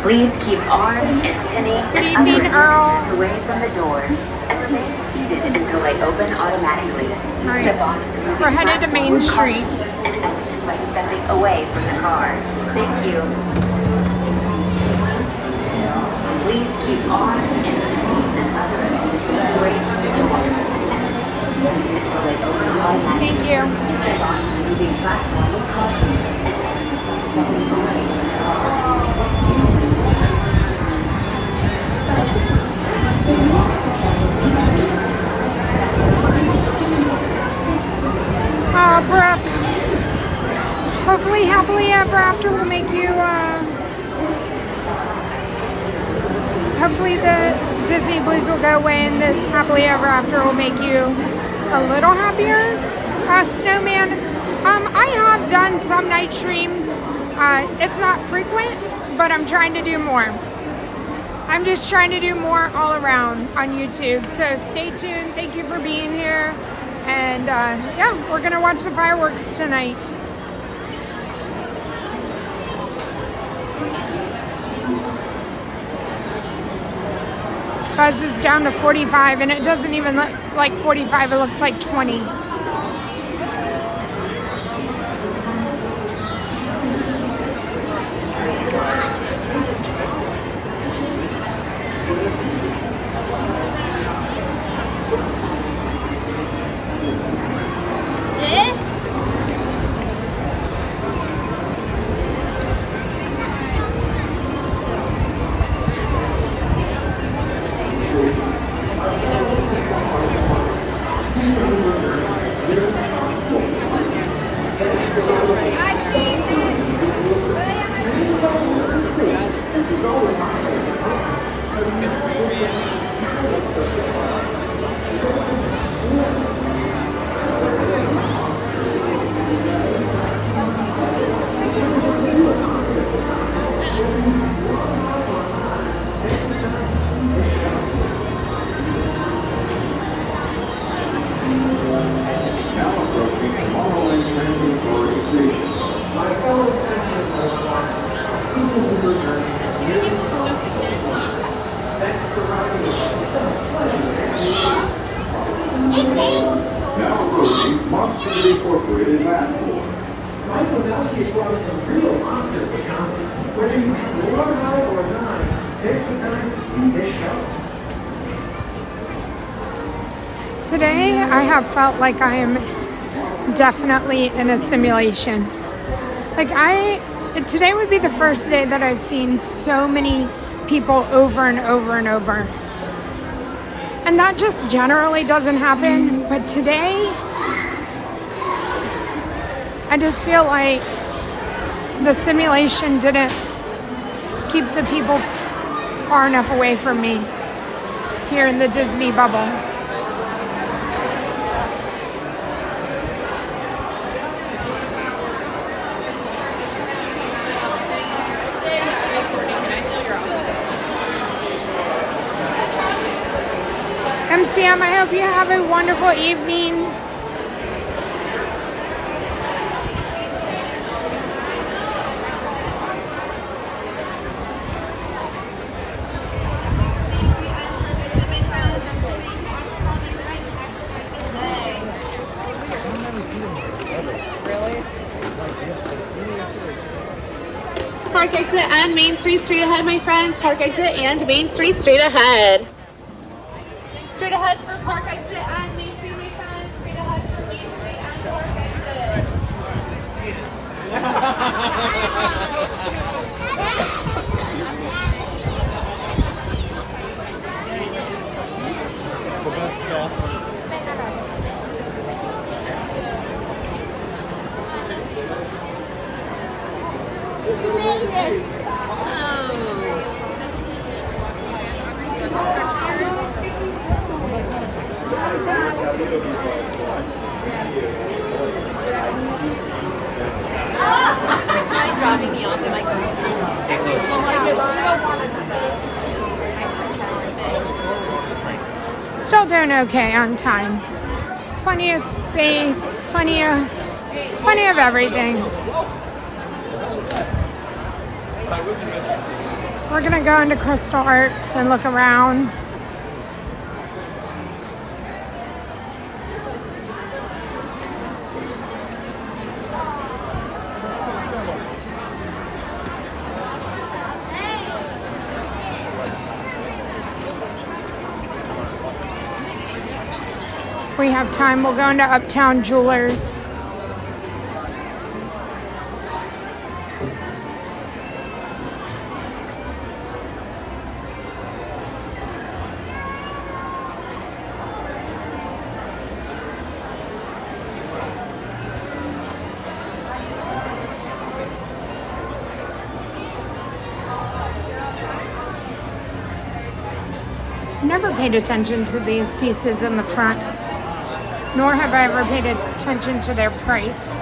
Please keep arms, antennae, and other appendages away from the doors and remain seated until they open automatically. Right. Step onto the moving We're headed to platform Main with Street. caution and exit by stepping away from the car. Thank you. Please keep arms, antennae, and other appendages away from the doors and remain seated until they open automatically. Thank you. Step onto the moving platform with caution and exit by stepping away from the car. Brooke, hopefully happily ever after will make you, hopefully the Disney blues will go away and this happily ever after will make you a little happier. Snowman, I have done some night streams. It's not frequent, but I'm trying to do more. I'm just trying to do more all around on YouTube. So stay tuned. Thank you for being here. And yeah, we're gonna watch the fireworks tonight. Buzz is down to 45, and it doesn't even look like 45, it looks like 20. Now approaching Tomorrowland Transit Station. My fellow Central Coast people who are journeying this year. Thanks for riding with us. It's been a pleasure. Now approaching Monster Incorporated Landlord. Mike Wazowski's brought in some real monsters to come. Whether you can roar high or not, take the time to see this show. Today, I have felt like I am definitely in a simulation. Today would be the first day that I've seen so many people over and over and over. And that just generally doesn't happen, but today, I just feel like the simulation didn't keep the people far enough away from me here in the Disney bubble. MCM, I hope you have a wonderful evening. Park exit and Main Street straight ahead, my friends. Park exit and Main Street straight ahead. Straight ahead for Park exit and Main Street, my friends. Straight ahead for Main Street and Park exit. You made it! Is mine dropping me off? Am I going Still doing okay on time. Plenty of space, plenty of everything. We're gonna go into Crystal Arts and look around. If we have time, we'll go into Uptown Jewelers. Never paid attention to these pieces in the front, nor have I ever paid attention to their price.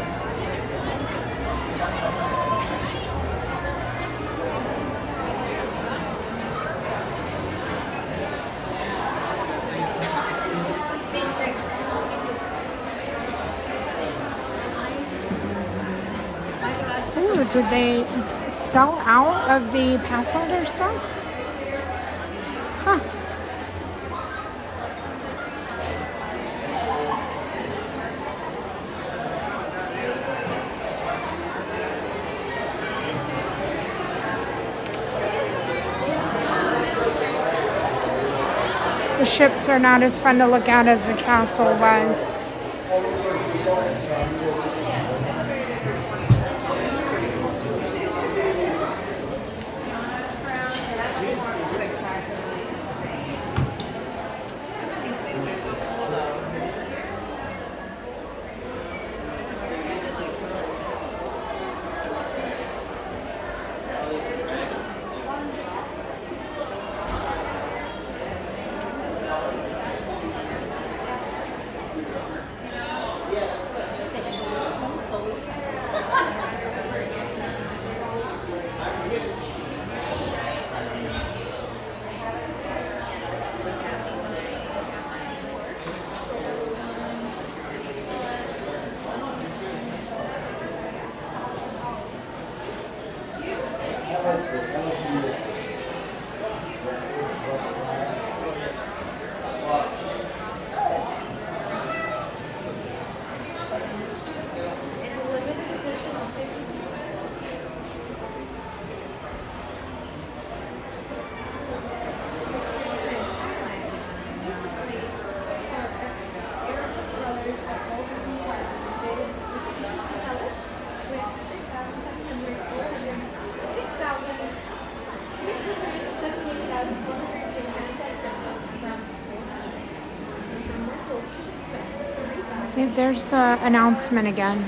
Ooh, did they sell out of the pass holder stuff? Huh. The ships are not as fun to look at as the castle was. See, there's the announcement again.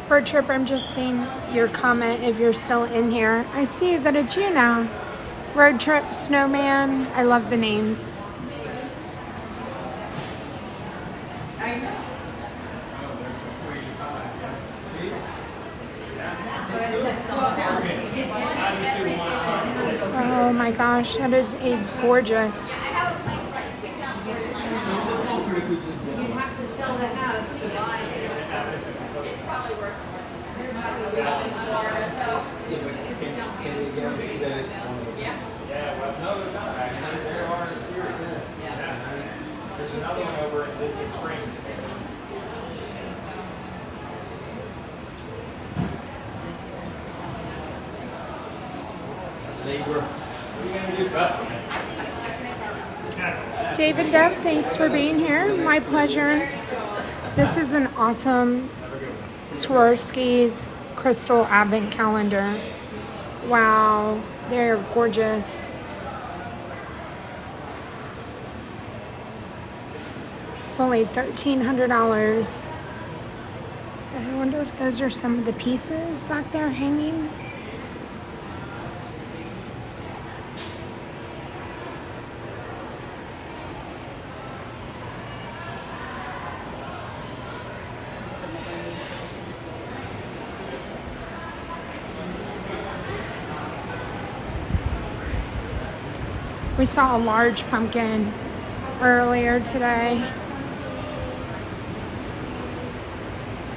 Bird Trip, I'm just seeing your comment if you're still in here. I see that it's you now. Road Trip, Snowman, I love the names. Oh my gosh, that is a gorgeous. You'd have to sell the house to buy it. It's probably worth more. There's probably so it's a down payment. Yeah. Yeah, well, no, they're not actually. There are here. Yeah. There's another one over in Disney Springs. Labor. What are you going to do best of it? David Dove, thanks for being here. My pleasure. This is an awesome Swarovski's crystal advent calendar. Wow, they're gorgeous. It's only $1,300. I wonder if those are some of the pieces back there hanging. We saw a large pumpkin earlier today.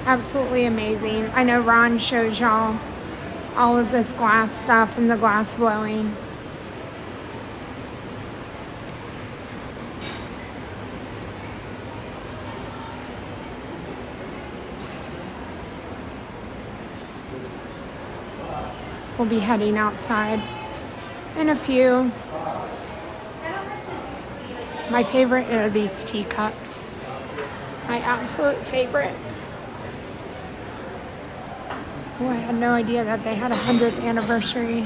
Absolutely amazing. I know Ron shows y'all all of this glass stuff and the glass blowing. we'll be heading outside in a few. My favorite are these teacups. My absolute favorite. Oh, I had no idea that they had a 100th anniversary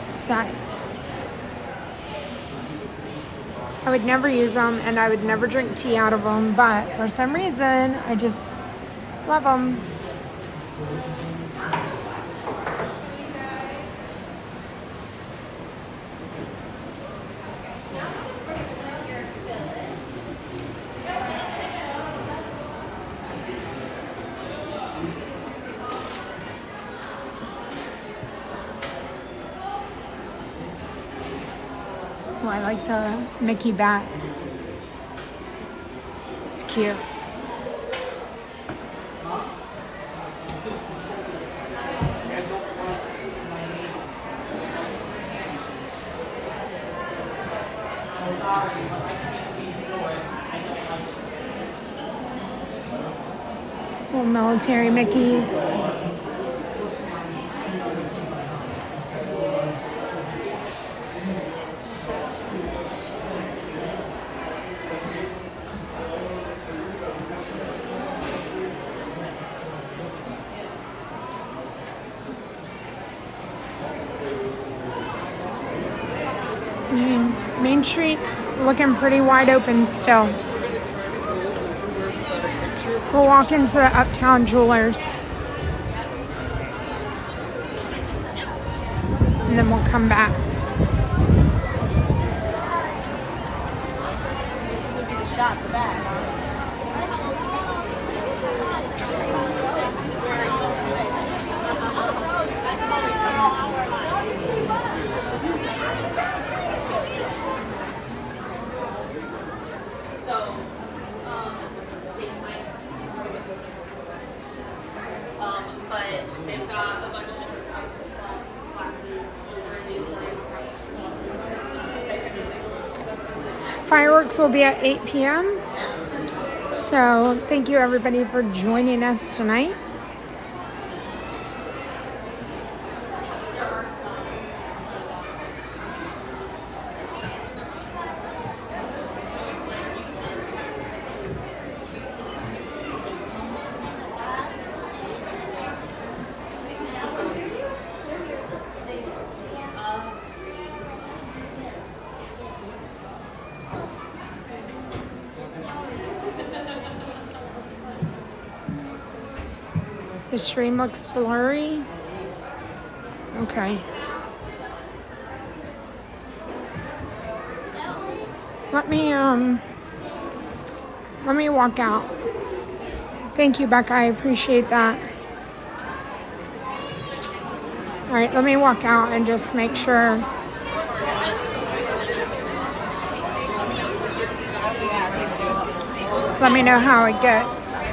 set. I would never use them and I would never drink tea out of them, but for some reason, I just love them. Oh, I like the Mickey bat. It's cute. Little military Mickeys. Main Street's looking pretty wide open still. We'll walk into the Uptown Jewelers. And then we'll come back. This would be the shot for that, huh? But they've got a bunch of different cups and stuff, glasses, Fireworks will be at 8 p.m. So thank you everybody for joining us tonight. The stream looks blurry. Okay. Let me walk out. Thank you, Becca. I appreciate that. All right, let me walk out and just make sure. Let me know how it gets.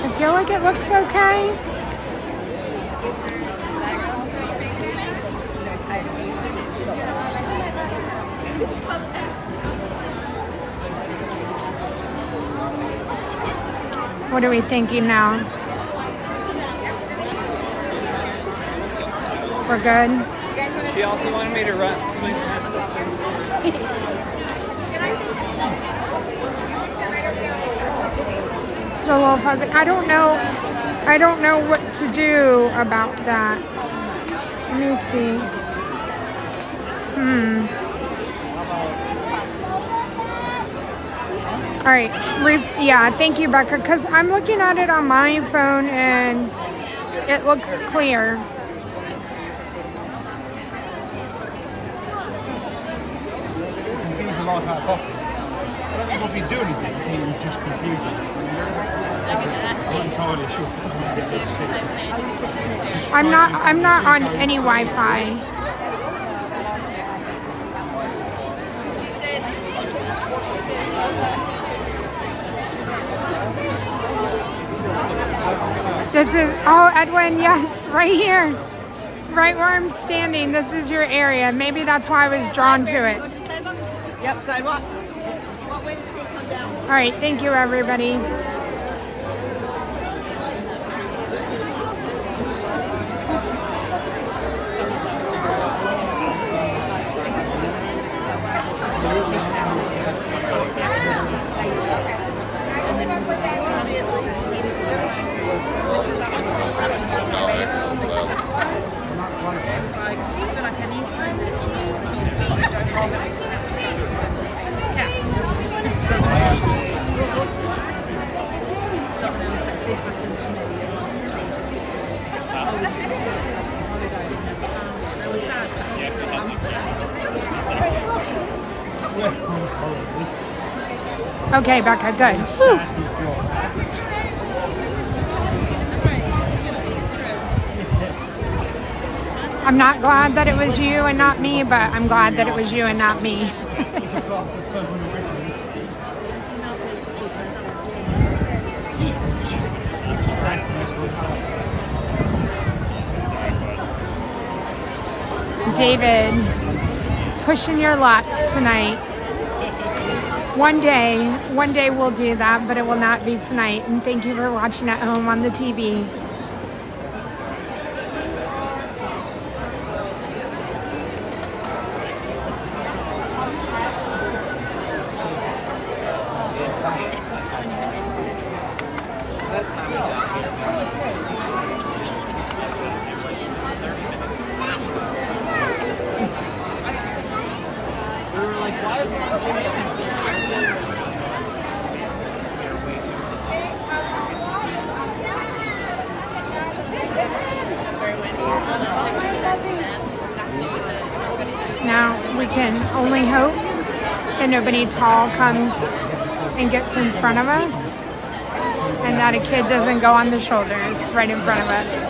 I feel like it looks okay. What are we thinking now? We're good? She also wanted me to swing past Still a little fuzzy. I don't know what to do about that. Let me see. All right. Yeah, thank you, Becca, because I'm looking at it on my phone and it looks clear. A lot of coffee. I don't think we'll be doing anything. I think we'll just confuse you. I'm not on any Wi-Fi. This is, oh, Edwin, yes, right here. Right where I'm standing. This is your area. Maybe that's why I was drawn to it. Yep, sidewalk. What way does it come down? All right, thank you, everybody. Okay, Becca, good. Whew. I'm not glad that it was you and not me, but I'm glad that it was you and not me. David, pushing your luck tonight. One day we'll do that, but it will not be tonight. And thank you for watching at home on the TV. Now we can only hope that nobody tall comes and gets in front of us and that a kid doesn't go on the shoulders right in front of us.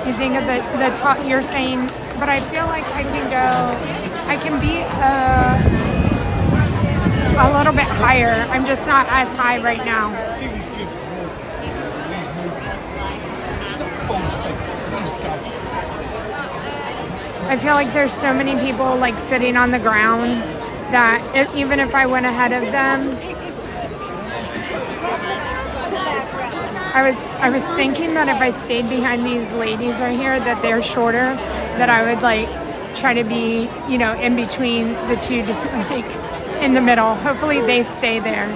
You think of the top you're saying, but I feel like I can be a little bit higher. I'm just not as high right now. I feel like there's so many people like sitting on the ground that even if I went ahead of them, I was thinking that if I stayed behind these ladies right here, that they're shorter, that I would like try to be, you know, in between the two, like in the middle. Hopefully they stay there.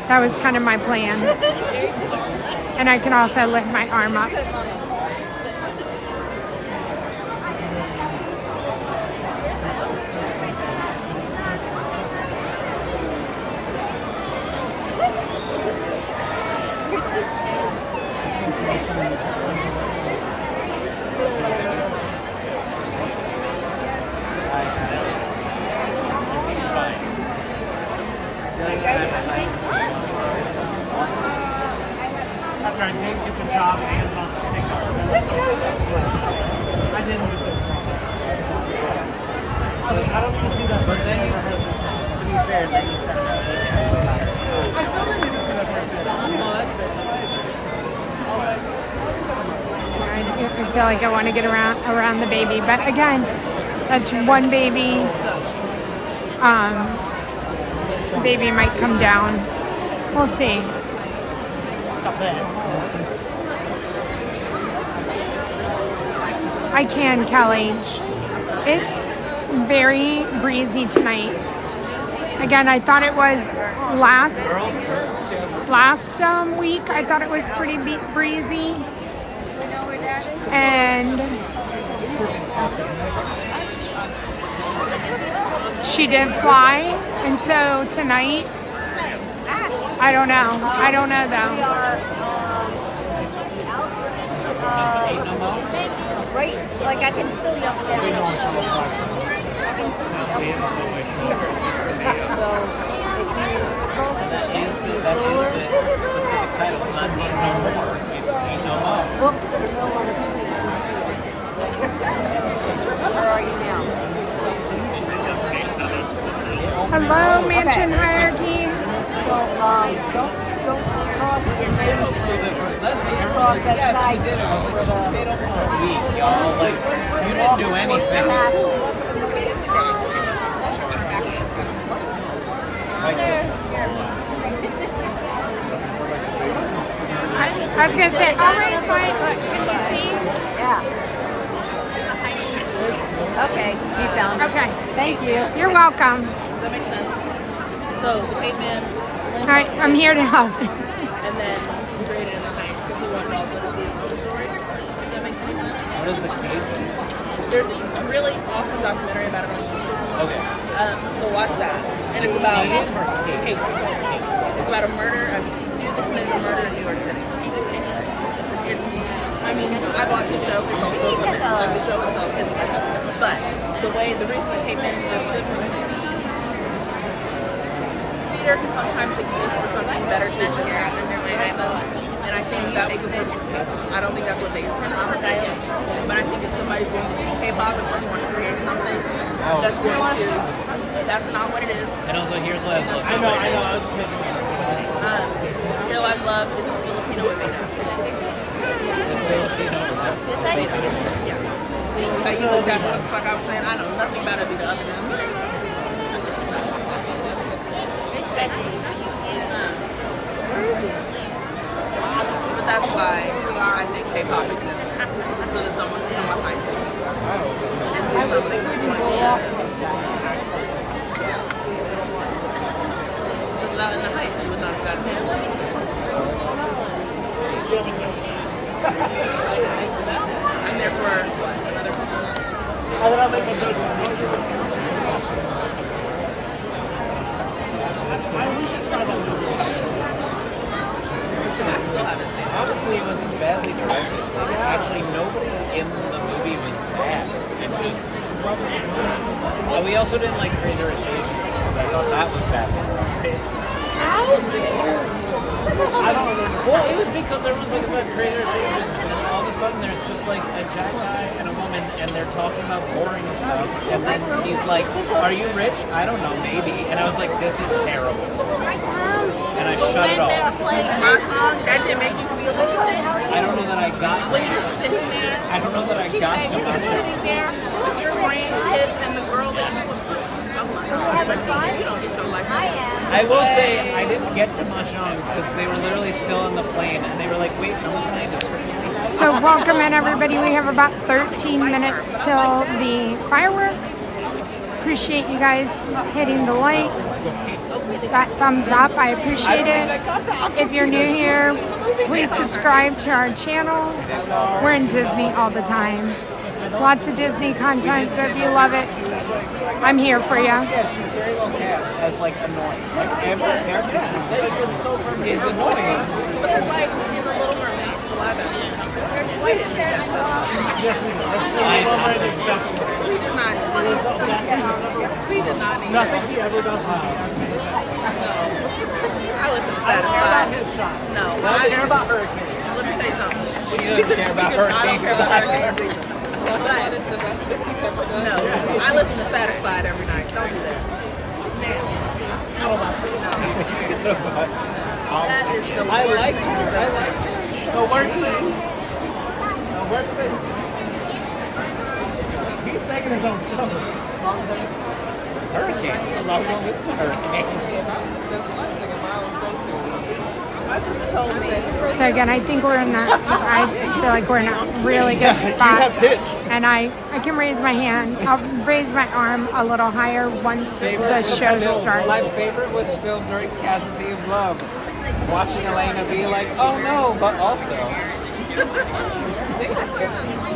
That was kind of my plan. And I can also lift my arm up. After I did get the job and I didn't get this wrong. I don't need to see that. But then you, to be fair, then you start out. I still don't need to see that first. No, that's fair. I feel like I want to get around the baby, but again, that's one baby. baby might come down. We'll see. I can, Kelly. It's very breezy tonight. Again, I thought it was last week. I thought it was pretty breezy. And she did fly. And so tonight, I don't know. I don't know though. Right, like I can still yell down. So if you cross the street, you lower. Specific title, not Ain't No More. It's Ain't No More. Whoop, there's no on the street. Where are you now? Hello, Mansion Hierarchy. So don't cross your main street. Cross that side street for the Stayed open for a week, y'all. Like, you didn't do anything. I was gonna say, I'll raise mine. Look, can you see? Yeah. Okay, you found it. Okay. Thank you. You're welcome. Does that make sense? So the caveman. All right, I'm here to help. And then we created in the Heights because he wanted also to see his own story. If that makes any sense. What is the cave? There's a really awesome documentary about it on YouTube. Okay. So watch that. And it's about cave. It's about a murder, a dude that committed a murder in New York City. I mean, I watched the show. It's also like the show itself. But the reason the caveman existed when you see theater can sometimes exist for something better to exist after. And I think that was the purpose. I don't think that's what they intended on it, but I think if somebody's going to see K-pop and want to create something that's going to, that's not what it is. And also, here's what I love. I know. Here Lies Love is Filipino with Veda. It's Filipino. Yeah. See, how you looked at what the fuck I was saying? I know nothing about it other than but that's why I think K-pop exists. So that someone can come behind it and do something that's going to It's not in the Heights, you would not have gotten it. I'm there for what, another couple months? Honestly, it wasn't badly directed. Actually, nobody in the movie was bad. It just. But we also didn't like Crazy Rich Asians because I thought that was bad. I don't remember. Well, it was because everyone's like about Crazy Rich Asians, and then all of a sudden there's just like a jack guy and a woman, and they're talking about boring stuff, and then he's like, "Are you rich? I don't know, maybe." And I was like, "This is terrible." And I shut it off. When they're playing my song, that didn't make you feel anything? I don't know that I got. When you're sitting there, I don't know that I got. when you're sitting there with your grandkids and the girl that you was. Oh my God! You don't get your life. I will say I didn't get to Mahjong because they were literally still on the plane, and they were like, "Wait, how much money does it?" So welcome in everybody. We have about 13 minutes till the fireworks. Appreciate you guys hitting the like, that thumbs up. I appreciate it. If you're new here, please subscribe to our channel. We're in Disney all the time. Lots of Disney content, so if you love it, I'm here for you. Yeah, she's very well cast as like annoying. Like every character is annoying. Because like in The Little Mermaid, the live action, we didn't do that stuff. We did not need Nothing he ever does. I listen to Satisfied. No. I don't care about Hurricane. Let me tell you something. She doesn't care about Hurricane. I don't care about Hurricanes either. No, I listen to Satisfied every night. Don't do that. No. That is the worst I like thing her. you've I ever like done. her. The worst thing. The worst thing. He's singing his own song. Hurricane. A lot of people listen to Hurricane. So again, I think we're in that. I feel like we're in a really good spot. And I can raise my hand. I'll raise my arm a little higher once the show starts. My favorite was still during Casualty of Love. Watching Elena be like, oh no, but also.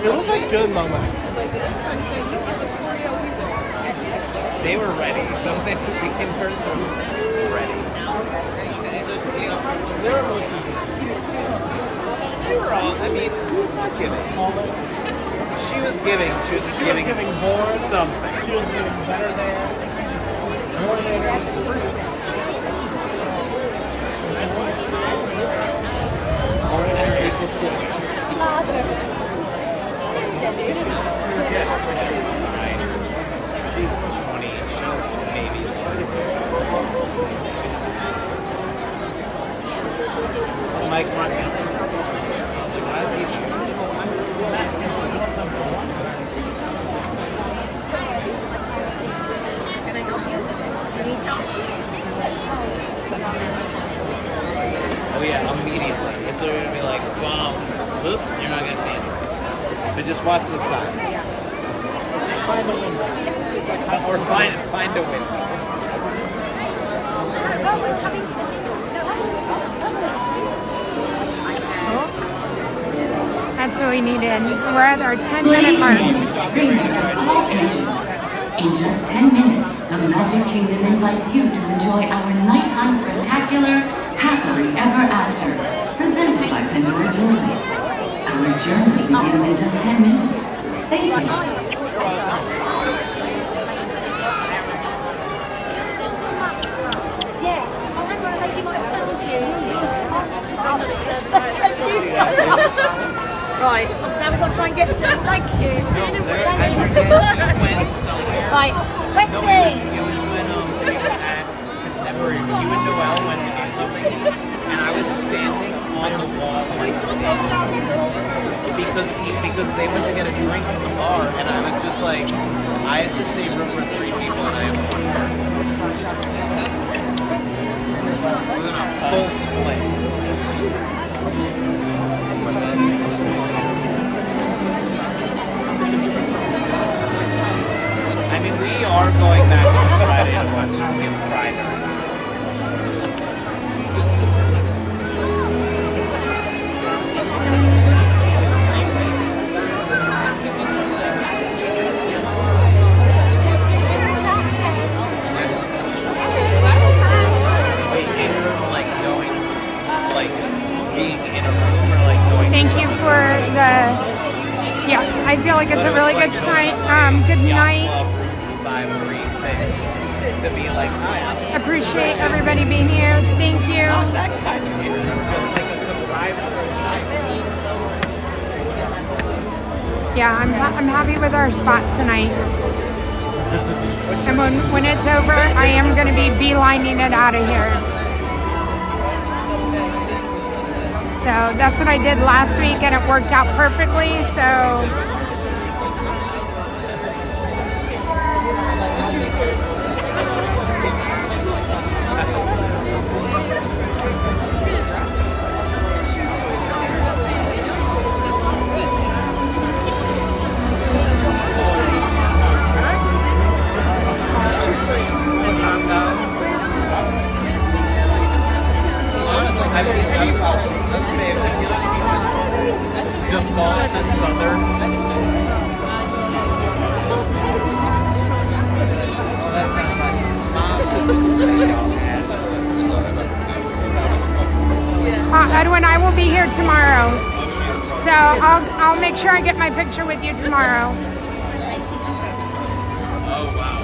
It was a good moment. They were ready. Those interns were ready. They were all, I mean, who's not giving? She was giving. She was just giving more something. She was giving better than, more than equal to it. She's 20. Maybe. Mike Martin. Why is he here? Can I help you? You need help? Oh yeah, immediately. It's literally gonna be like, wow, whoop, you're not gonna see it. But just watch the signs. find a window. Or find a window. Oh, we're coming to the middle. That's what we needed. We're at our 10-minute mark. In just 10 minutes, the Magic Kingdom invites you to enjoy our nighttime spectacular Happily Ever After, presented by Pandora Jewelry. Our journey begins in just 10 minutes. Thank you. Yes. Oh, hang on, a lady might have found you. Right, now we've got to try and get to it. Thank you. Right, Westy. It was when at Contemporary, you and Noelle went to do something, and I was standing on the wall like this because they went to get a drink at the bar, and I was just like, I have to save room for 3 people, and I am 1 person. It was in a full split. I mean, we are going back on Friday to watch Kids Cry. Thank you for the, yes, I feel like it's a really good sign. Good night. 536 to be like, hi. Appreciate everybody being here. Thank you. Not that kind of dinner, just like a surprise for a child. Yeah, I'm happy with our spot tonight. And when it's over, I am going to be beelining it out of here. So that's what I did last week, and it worked out perfectly. So. 'Cause Edwin, I will be here tomorrow, so I'll make sure I get my picture with you tomorrow. Oh wow.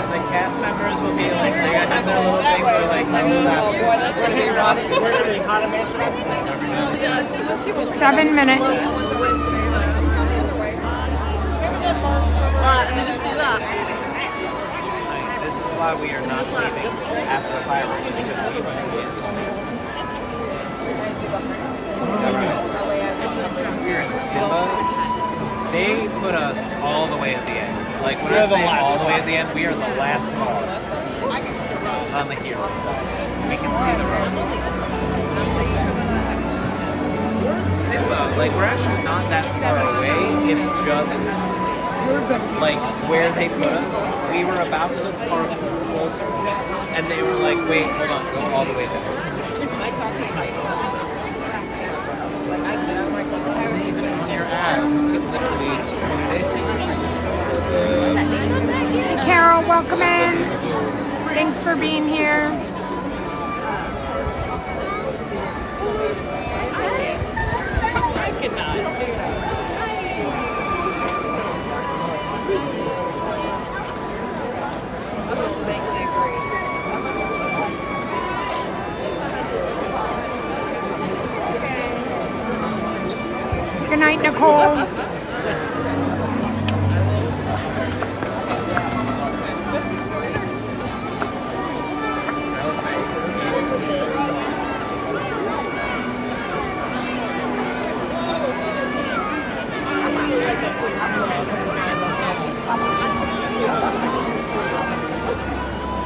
The cast members will be like, they have their little things where like, oh, that. 7 minutes. why we are not leaving after the fire season because we went in. We're in Simba. They put us all the way at the end. Like when I say all the way at the end, we are the last car on the hero side. We can see the road. We're in Simba. Like we're actually not that far away. It's just like where they put us. We were about to park closer, and they were like, "Wait, hold on, go all the way there." Even on your ad, you could literally put it. Hey, Carol, welcome in. Thanks for being here. I cannot. Good night, Nicole.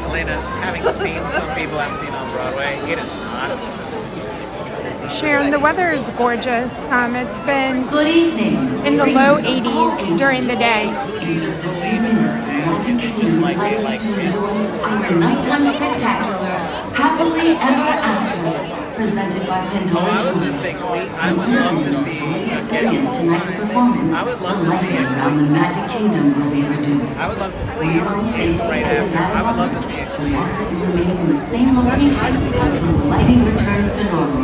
Elena, having seen some people I've seen on Broadway, it is not. Sharon, the weather is gorgeous. It's been in the low 80s during the day. Our nighttime spectacular, Happily Ever After, presented by Pandora. I would just think, I would love to see Experience tonight's performance. I would love to see it. Around the Magic Kingdom will be reduced. I would love to please right after. I would love to see it. Remaining in the same location until the lighting returns to normal.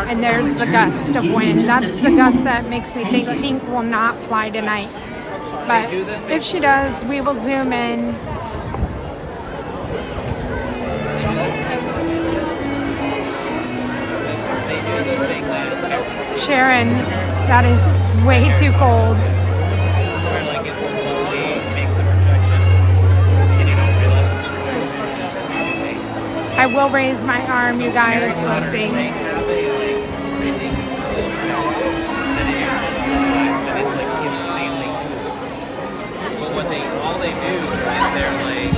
And there's the gust of wind. That's the gust that makes me think Tink will not fly tonight. But if she does, we will zoom in. Sharon, that is, it's way too cold. Where like it slowly makes a projection and you don't realize it's a projection. I will raise my arm, you guys. Let's see. They have a like really cool that it times and it's like insanely cool. But what all they do is they're like,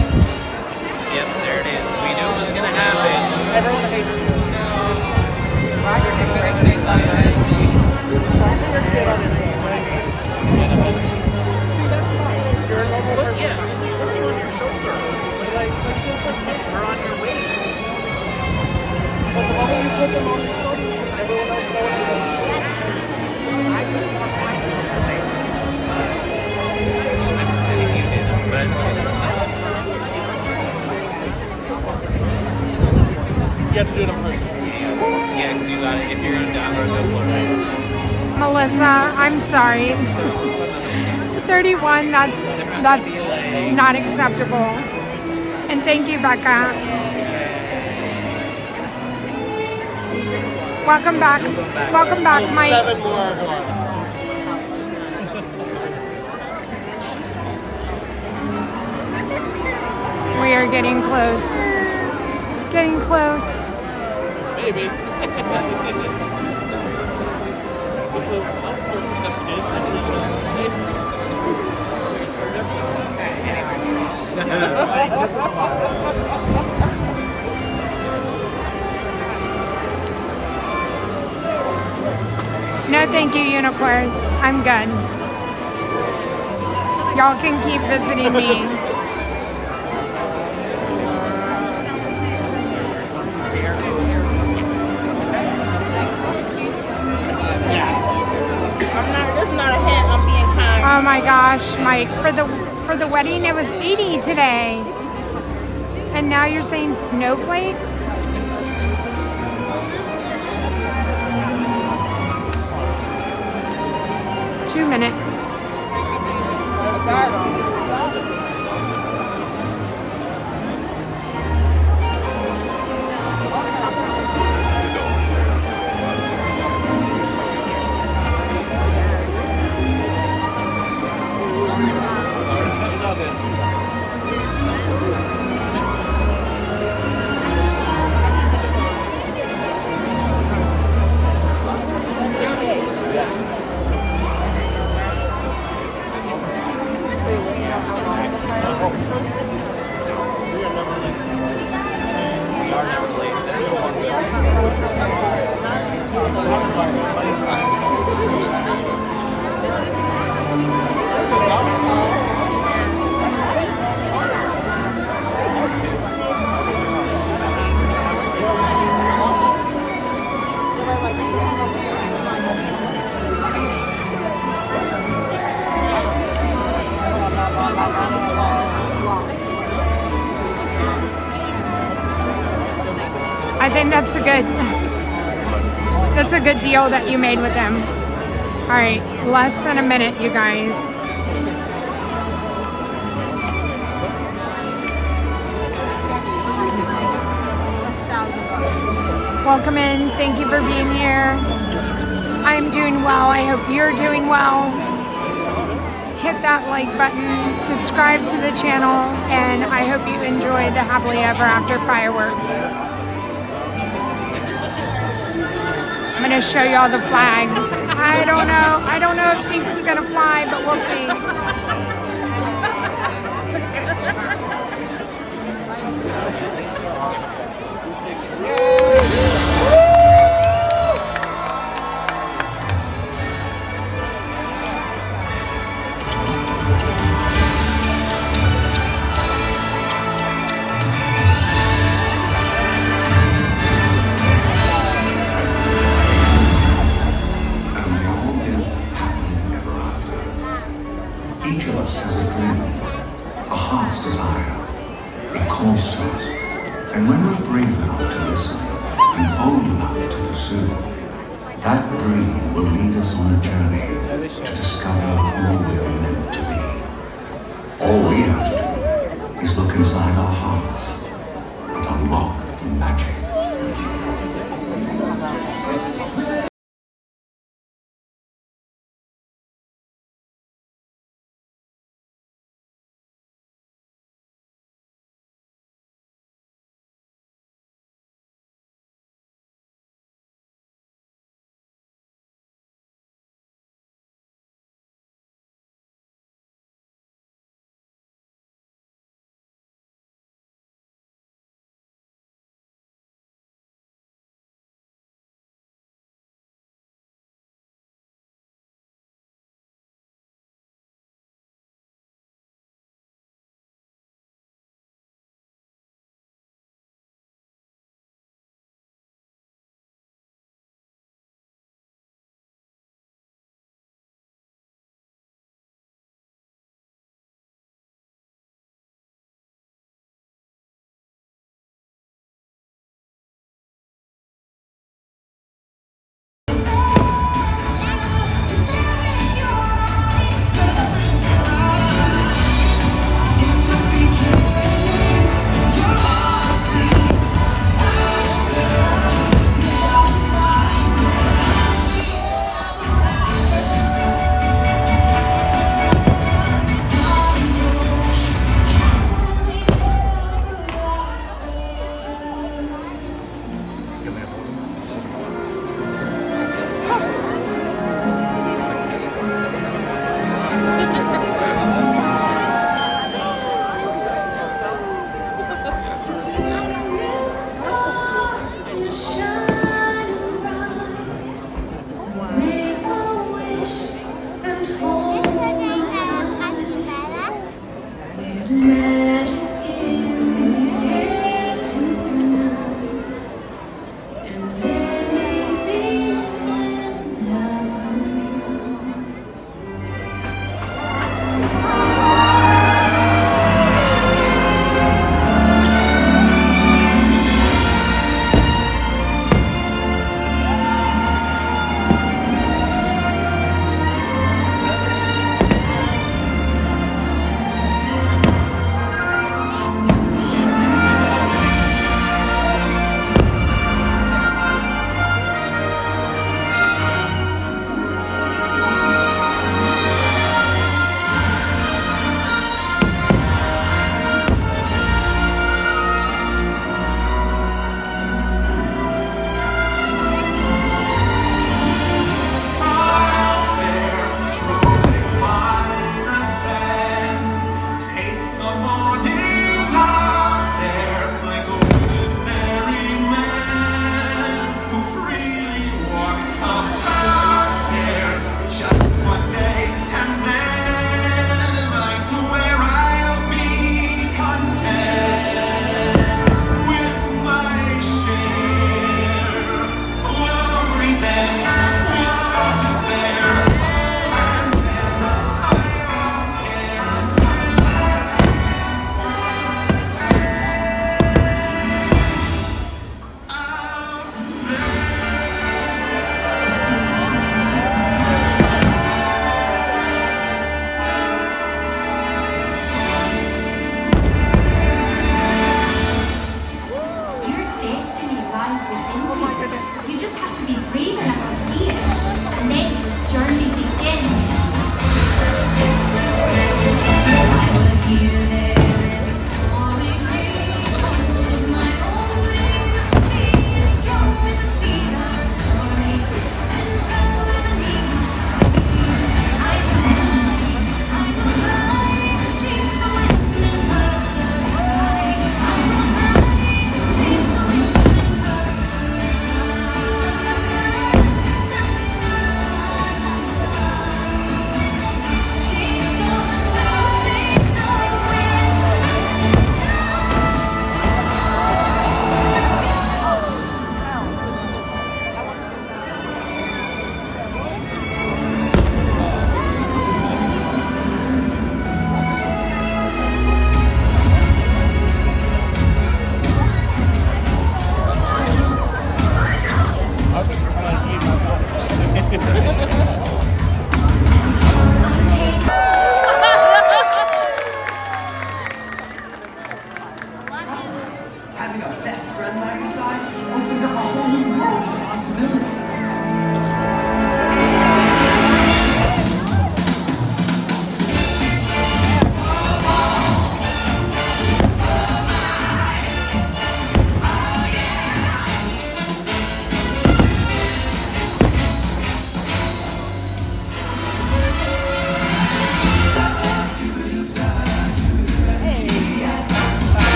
yep, there it is. We knew it was gonna happen. Everyone hates you. You have to do it in person. Yeah, because you got it. If you're going to download the Florida. Melissa, I'm sorry. 31, that's not acceptable. And thank you, Becca. Welcome back. Welcome back, Mike. 7 more are going. We are getting close. Getting close. Maybe. No, thank you, unicorns. I'm good. Y'all can keep visiting me. That's not a hint. I'm being kind. Oh my gosh, Mike! For the wedding, it was 80 today, and now you're saying snowflakes. 2 minutes. I think that's a good deal that you made with them. All right, less than a minute, you guys. Welcome in. Thank you for being here. I'm doing well. I hope you're doing well. Hit that like button, subscribe to the channel, and I hope you enjoyed the Happily Ever After fireworks. I'm gonna show you all the flags. I don't know if Tink's gonna fly, but we'll see. Each of us has a dream, a heart's desire. It calls to us. And when we're brave enough to listen and bold enough to pursue, that dream will lead us on a journey to discover who we're meant to be. All we have to do is look inside our hearts and unlock magic.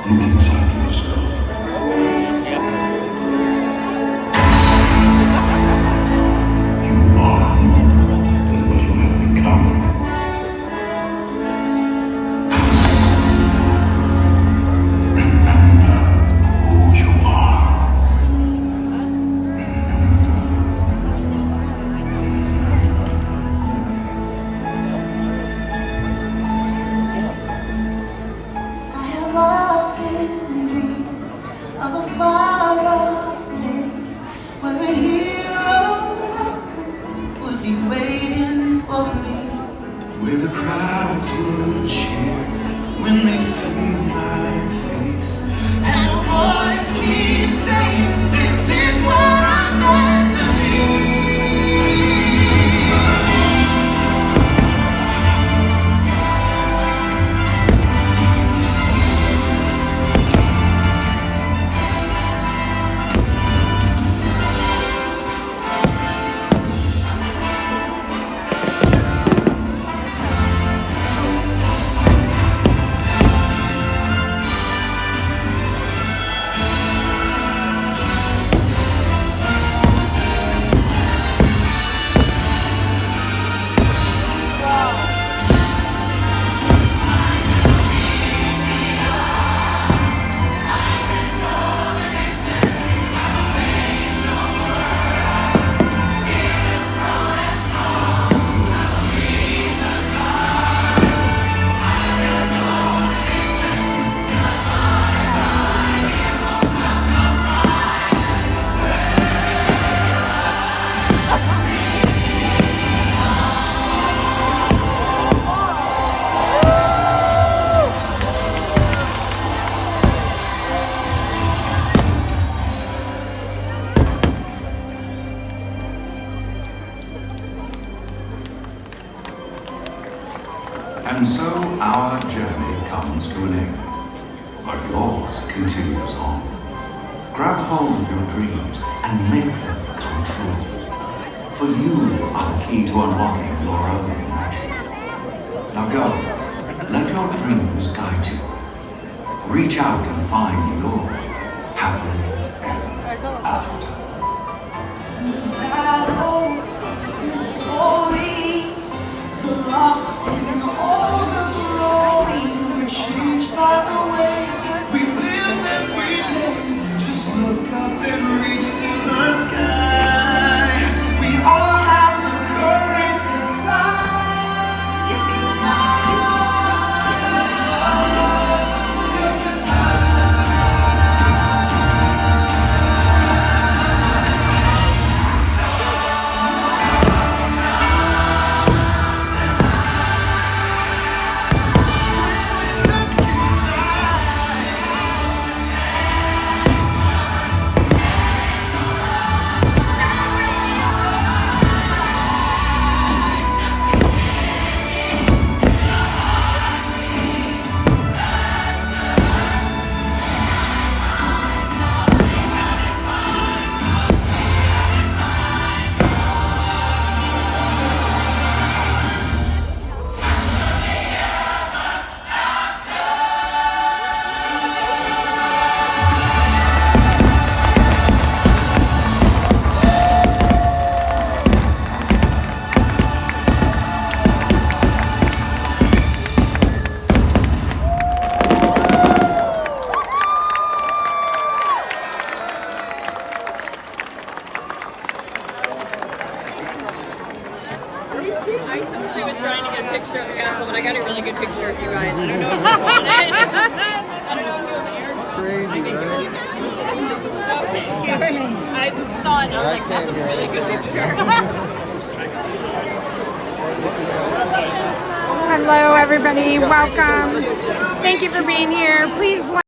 Look inside yourself. You are more than what you have become. Remember who you are. I have often dreamed of a far-off place where the heroes would be waiting for me, where the crowds would cheer when they see my face, and the voice keeps saying, "This is where I'm meant to be." And so our journey comes to an end, but yours continues on. Grab hold of your dreams and make them come true. For you are the key to unlocking your own magic. Now go, let your dreams guide you. Reach out and find your happily ever after. Battles and the story, the losses and all the glory were changed by the way we live every day. Just look up and reach to the sky. We all have the courage to fly. You can fly. You can I totally was trying to get a picture of the castle, but I got a really good picture of you guys. I don't know if I don't know if crazy, right? Excuse me. I saw it and I was like, that's a really good picture. Hello, everybody. Welcome. Thank you for being here. Please like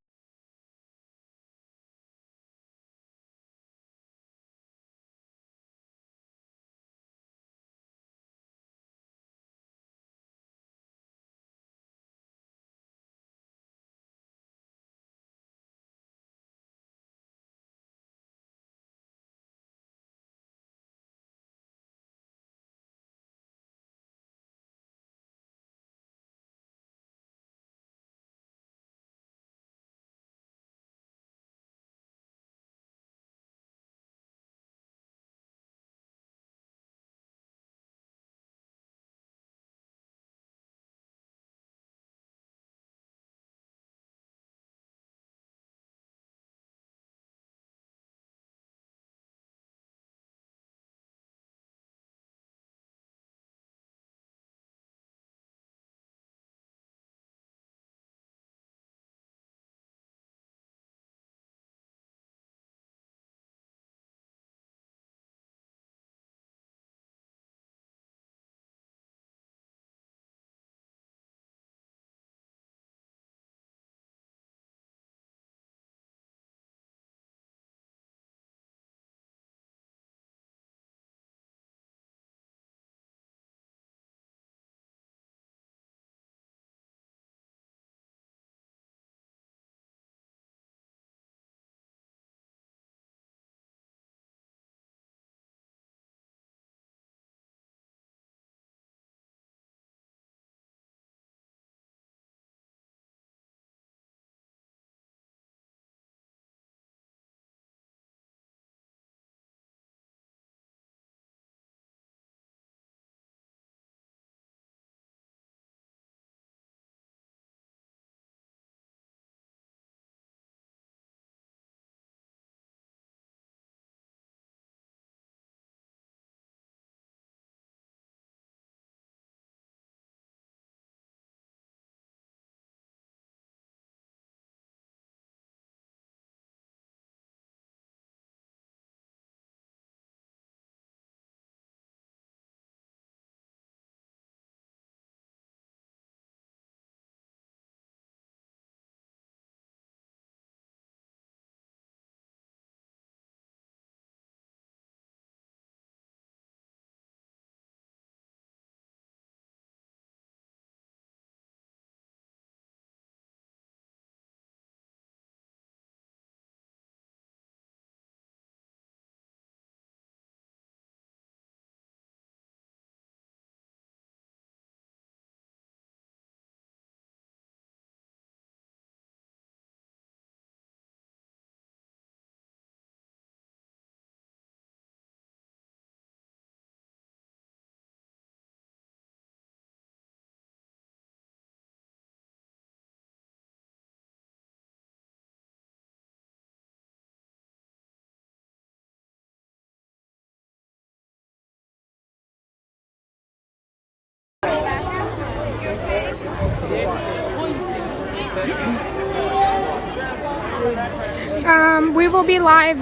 We will be live,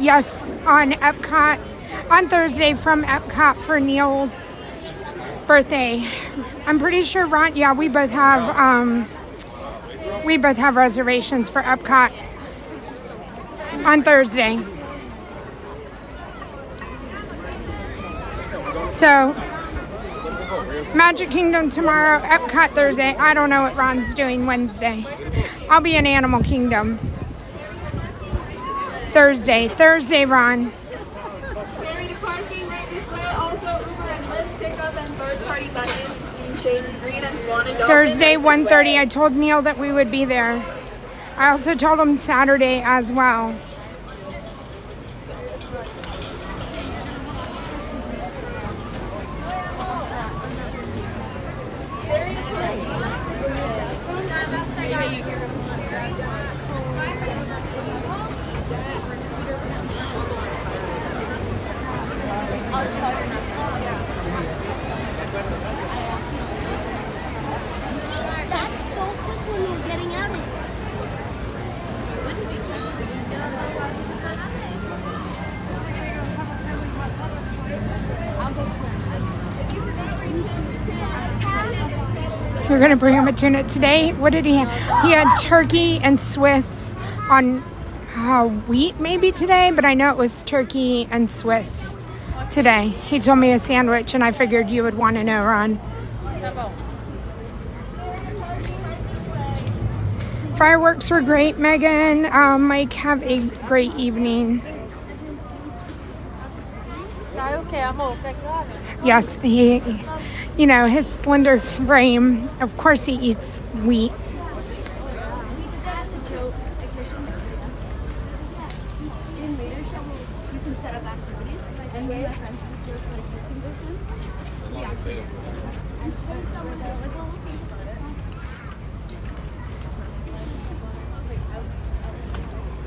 yes, on Epcot on Thursday from Epcot for Neil's birthday. I'm pretty sure Ron, yeah, we both have reservations for Epcot on Thursday. So, Magic Kingdom tomorrow, Epcot Thursday. I don't know what Ron's doing Wednesday. I'll be in Animal Kingdom Thursday, Ron. Ferry to parking right this way. Also Uber and Lyft pickup and third-party buses, including Shades of Green and Swan and Dolphin. Thursday, 1:30. I told Neil that we would be there. I also told him Saturday as well. That's so quick when we're getting out of here. Wouldn't be We're gonna bring him a tuna today. What did he have? He had turkey and Swiss on wheat maybe today, but I know it was turkey and Swiss today. He told me a sandwich, and I figured you would want to know, Ron. Fireworks were great, Megan. Mike, have a great evening. Yes, he, you know, his slender frame, of course he eats wheat.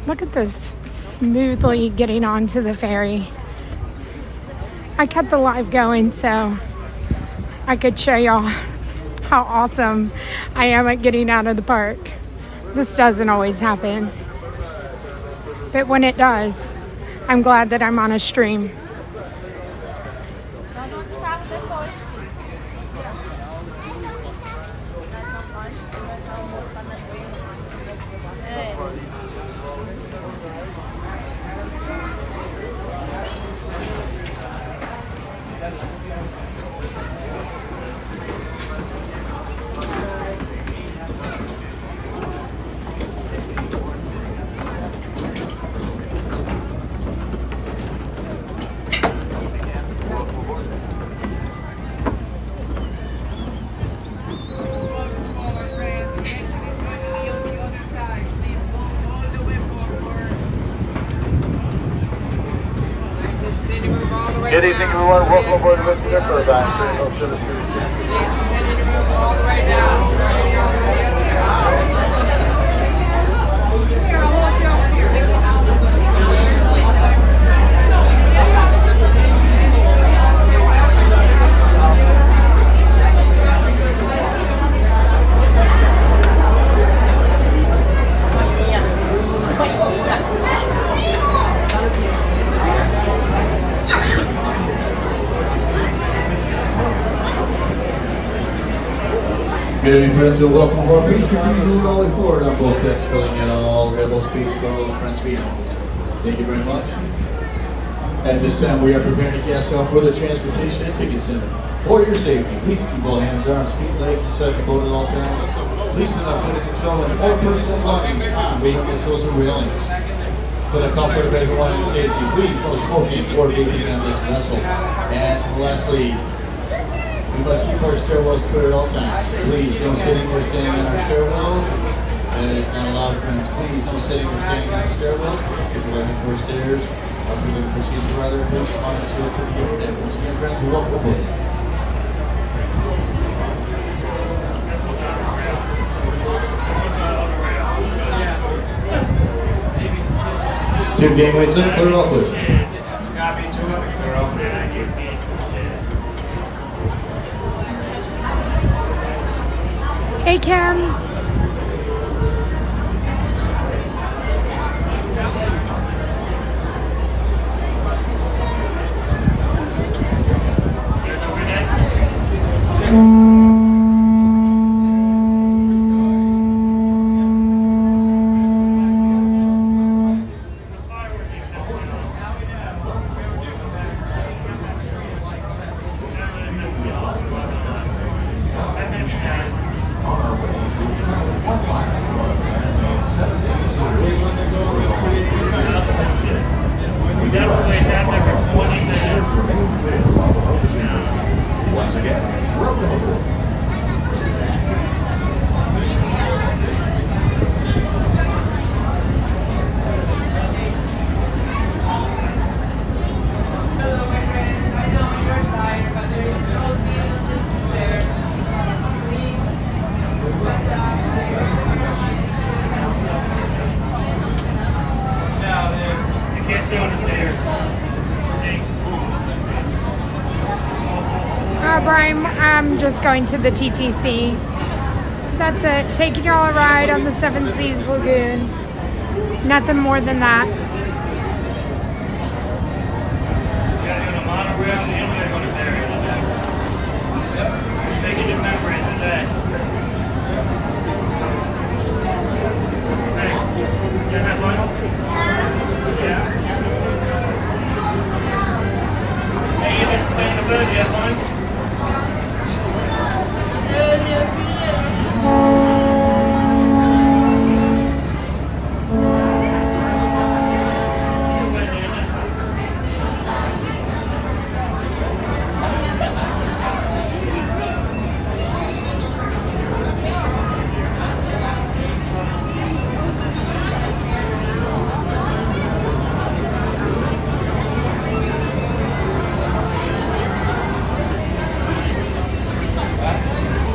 Look at this smoothly getting onto the ferry. I kept the live going so I could show y'all how awesome I am at getting out of the park. This doesn't always happen, but when it does, I'm glad that I'm on a stream. Good evening, everyone. Welcome aboard the Skipper Back. All the way down. Good evening, friends, and welcome aboard. Please continue to move all the way forward on both decks, filling in all rebels, peace, fellows, friends, animals. Thank you very much. At this time, we are preparing to cast off for the Transportation and Ticket Center. For your safety, please keep all hands, arms, feet, legs inside the boat at all times. Please do not put any children or personal belongings on the windows or railings. For the comfort of everyone and safety, please no smoking or vaping on this vessel. And lastly, we must keep our stairwells clear at all times. Please, no sitting or standing on our stairwells. That is not allowed, friends. Please, no sitting or standing on the stairwells. If you're looking for stairs, or if you're looking for seats, rather, please come on upstairs to the upper deck. Once again, friends, you're welcome aboard. Two gateways in, clear all clear. Copy, 2 up and clear all clear. Thank you. Hey, Kim. I'm just going to the TTC. That's it. Taking y'all a ride on the Seven Seas Lagoon. Nothing more than that.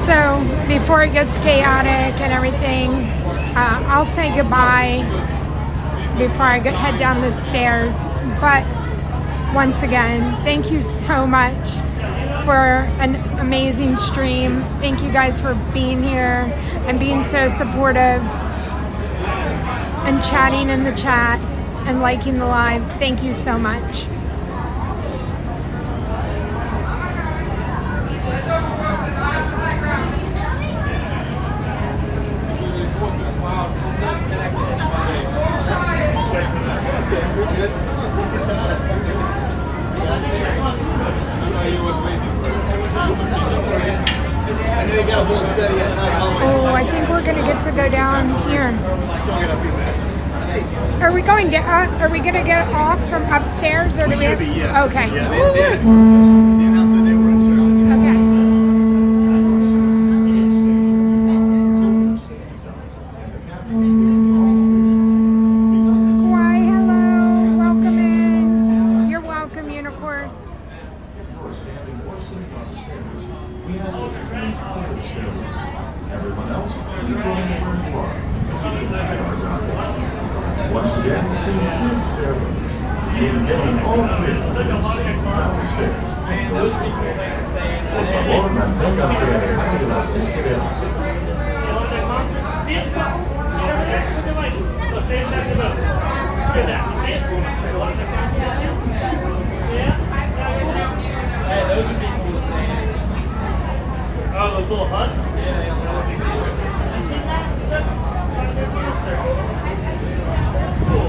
So before it gets chaotic and everything, I'll say goodbye before I head down the stairs. But once again, thank you so much for an amazing stream. Thank you guys for being here and being so supportive and chatting in the chat and liking the live. Thank you so much. Oh, I think we're gonna get to go down here. Are we going down? Are we gonna get off from upstairs, or do we? Should be, yeah. Okay. Yeah, the announcement they were in service. Why, hello. Welcome in. You're welcome, Unicorns. We ask that you please clear the stairway. Everyone else, you join where you are until you get our ground. Once again, please clear the stairway. You will be given all clear to proceed down the stairs. Por favor, manténganse alejado de las escaleras. Hey, those would be cool to stay in. Oh, those little huts? Yeah, that would be cool. You seen that? That's cool.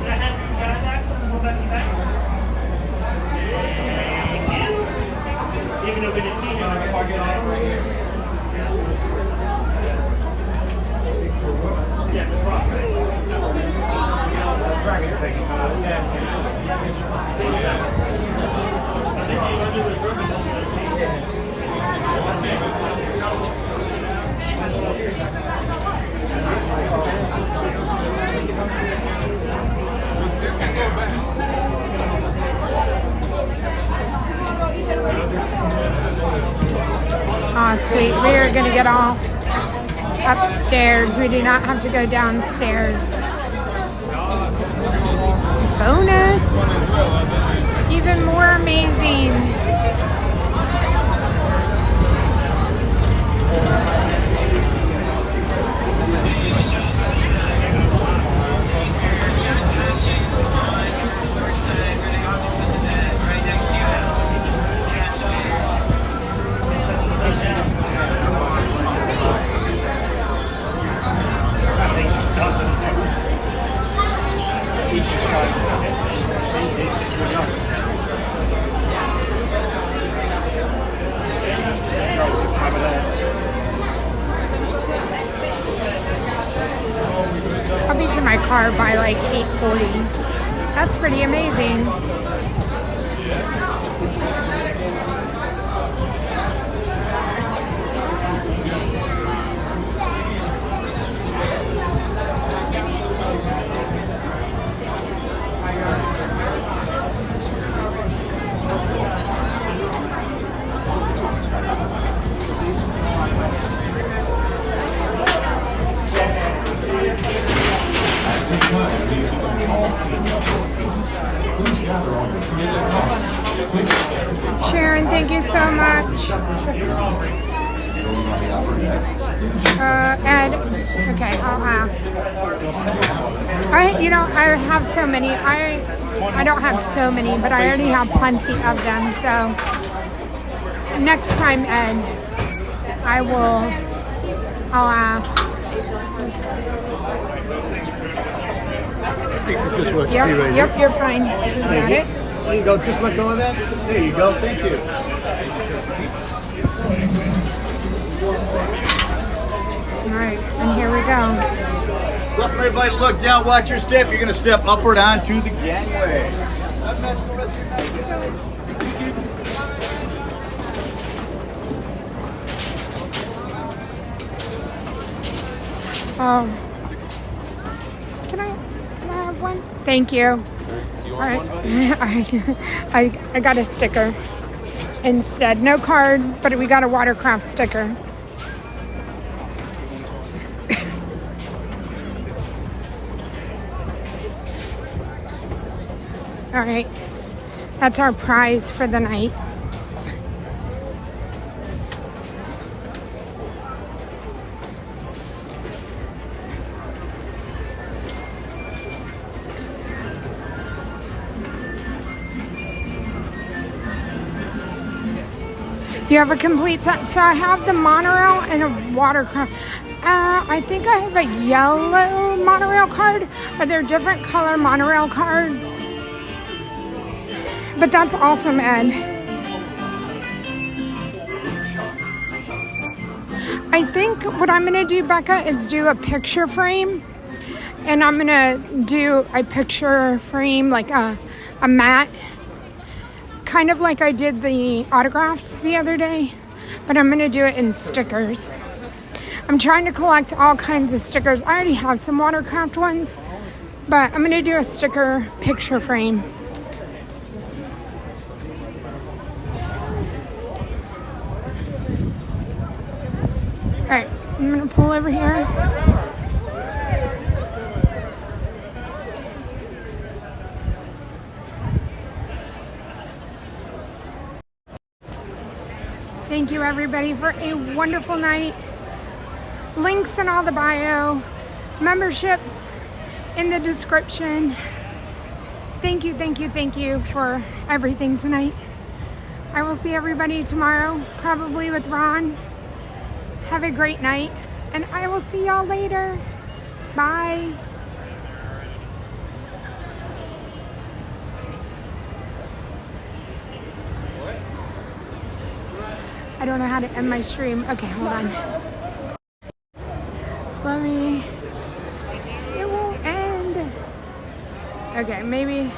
Can I have your Cadillacs and go back and back? Thank you. Even though we didn't see you, I can park it off right here. Yeah, the prop, right? Dragon thing. Oh, sweet. We are going to get off upstairs. We do not have to go downstairs. Bonus. Even more amazing. I'll be to my car by like 8:40. That's pretty amazing. Please gather Thank you so much. Ed, okay, I'll ask. I have so many. I don't have so many, but I already have plenty of them. So next time, Ed, I'll ask. Just watch Yep, TV right yep, here. you're fine. You got it. There you go. Just let go of that. There you go. Thank you. All right, and here we go. Welcome everybody. Look down. Watch your step. You're going to step upward onto the gangway. Can I have one? Thank you. All right. I got a sticker instead. No card, but we got a watercraft sticker. All right. That's our prize for the night. You have a complete set. So I have the monorail and a watercraft. I think I have a yellow monorail card. Are there different color monorail cards? But that's awesome, Ed. I think what I'm gonna do, Becca, is do a picture frame. And I'm gonna do a picture frame, like a mat. Kind of like I did the autographs the other day, but I'm gonna do it in stickers. I'm trying to collect all kinds of stickers. I already have some watercraft ones, but I'm gonna do a sticker picture frame. All right, I'm gonna pull over here. Thank you everybody for a wonderful night. Links in all the bio, memberships in the description. Thank you for everything tonight. I will see everybody tomorrow, probably with Ron. Have a great night, and I will see y'all later. Bye. I don't know how to end my stream. Okay, hold on. It won't end. Okay, maybe.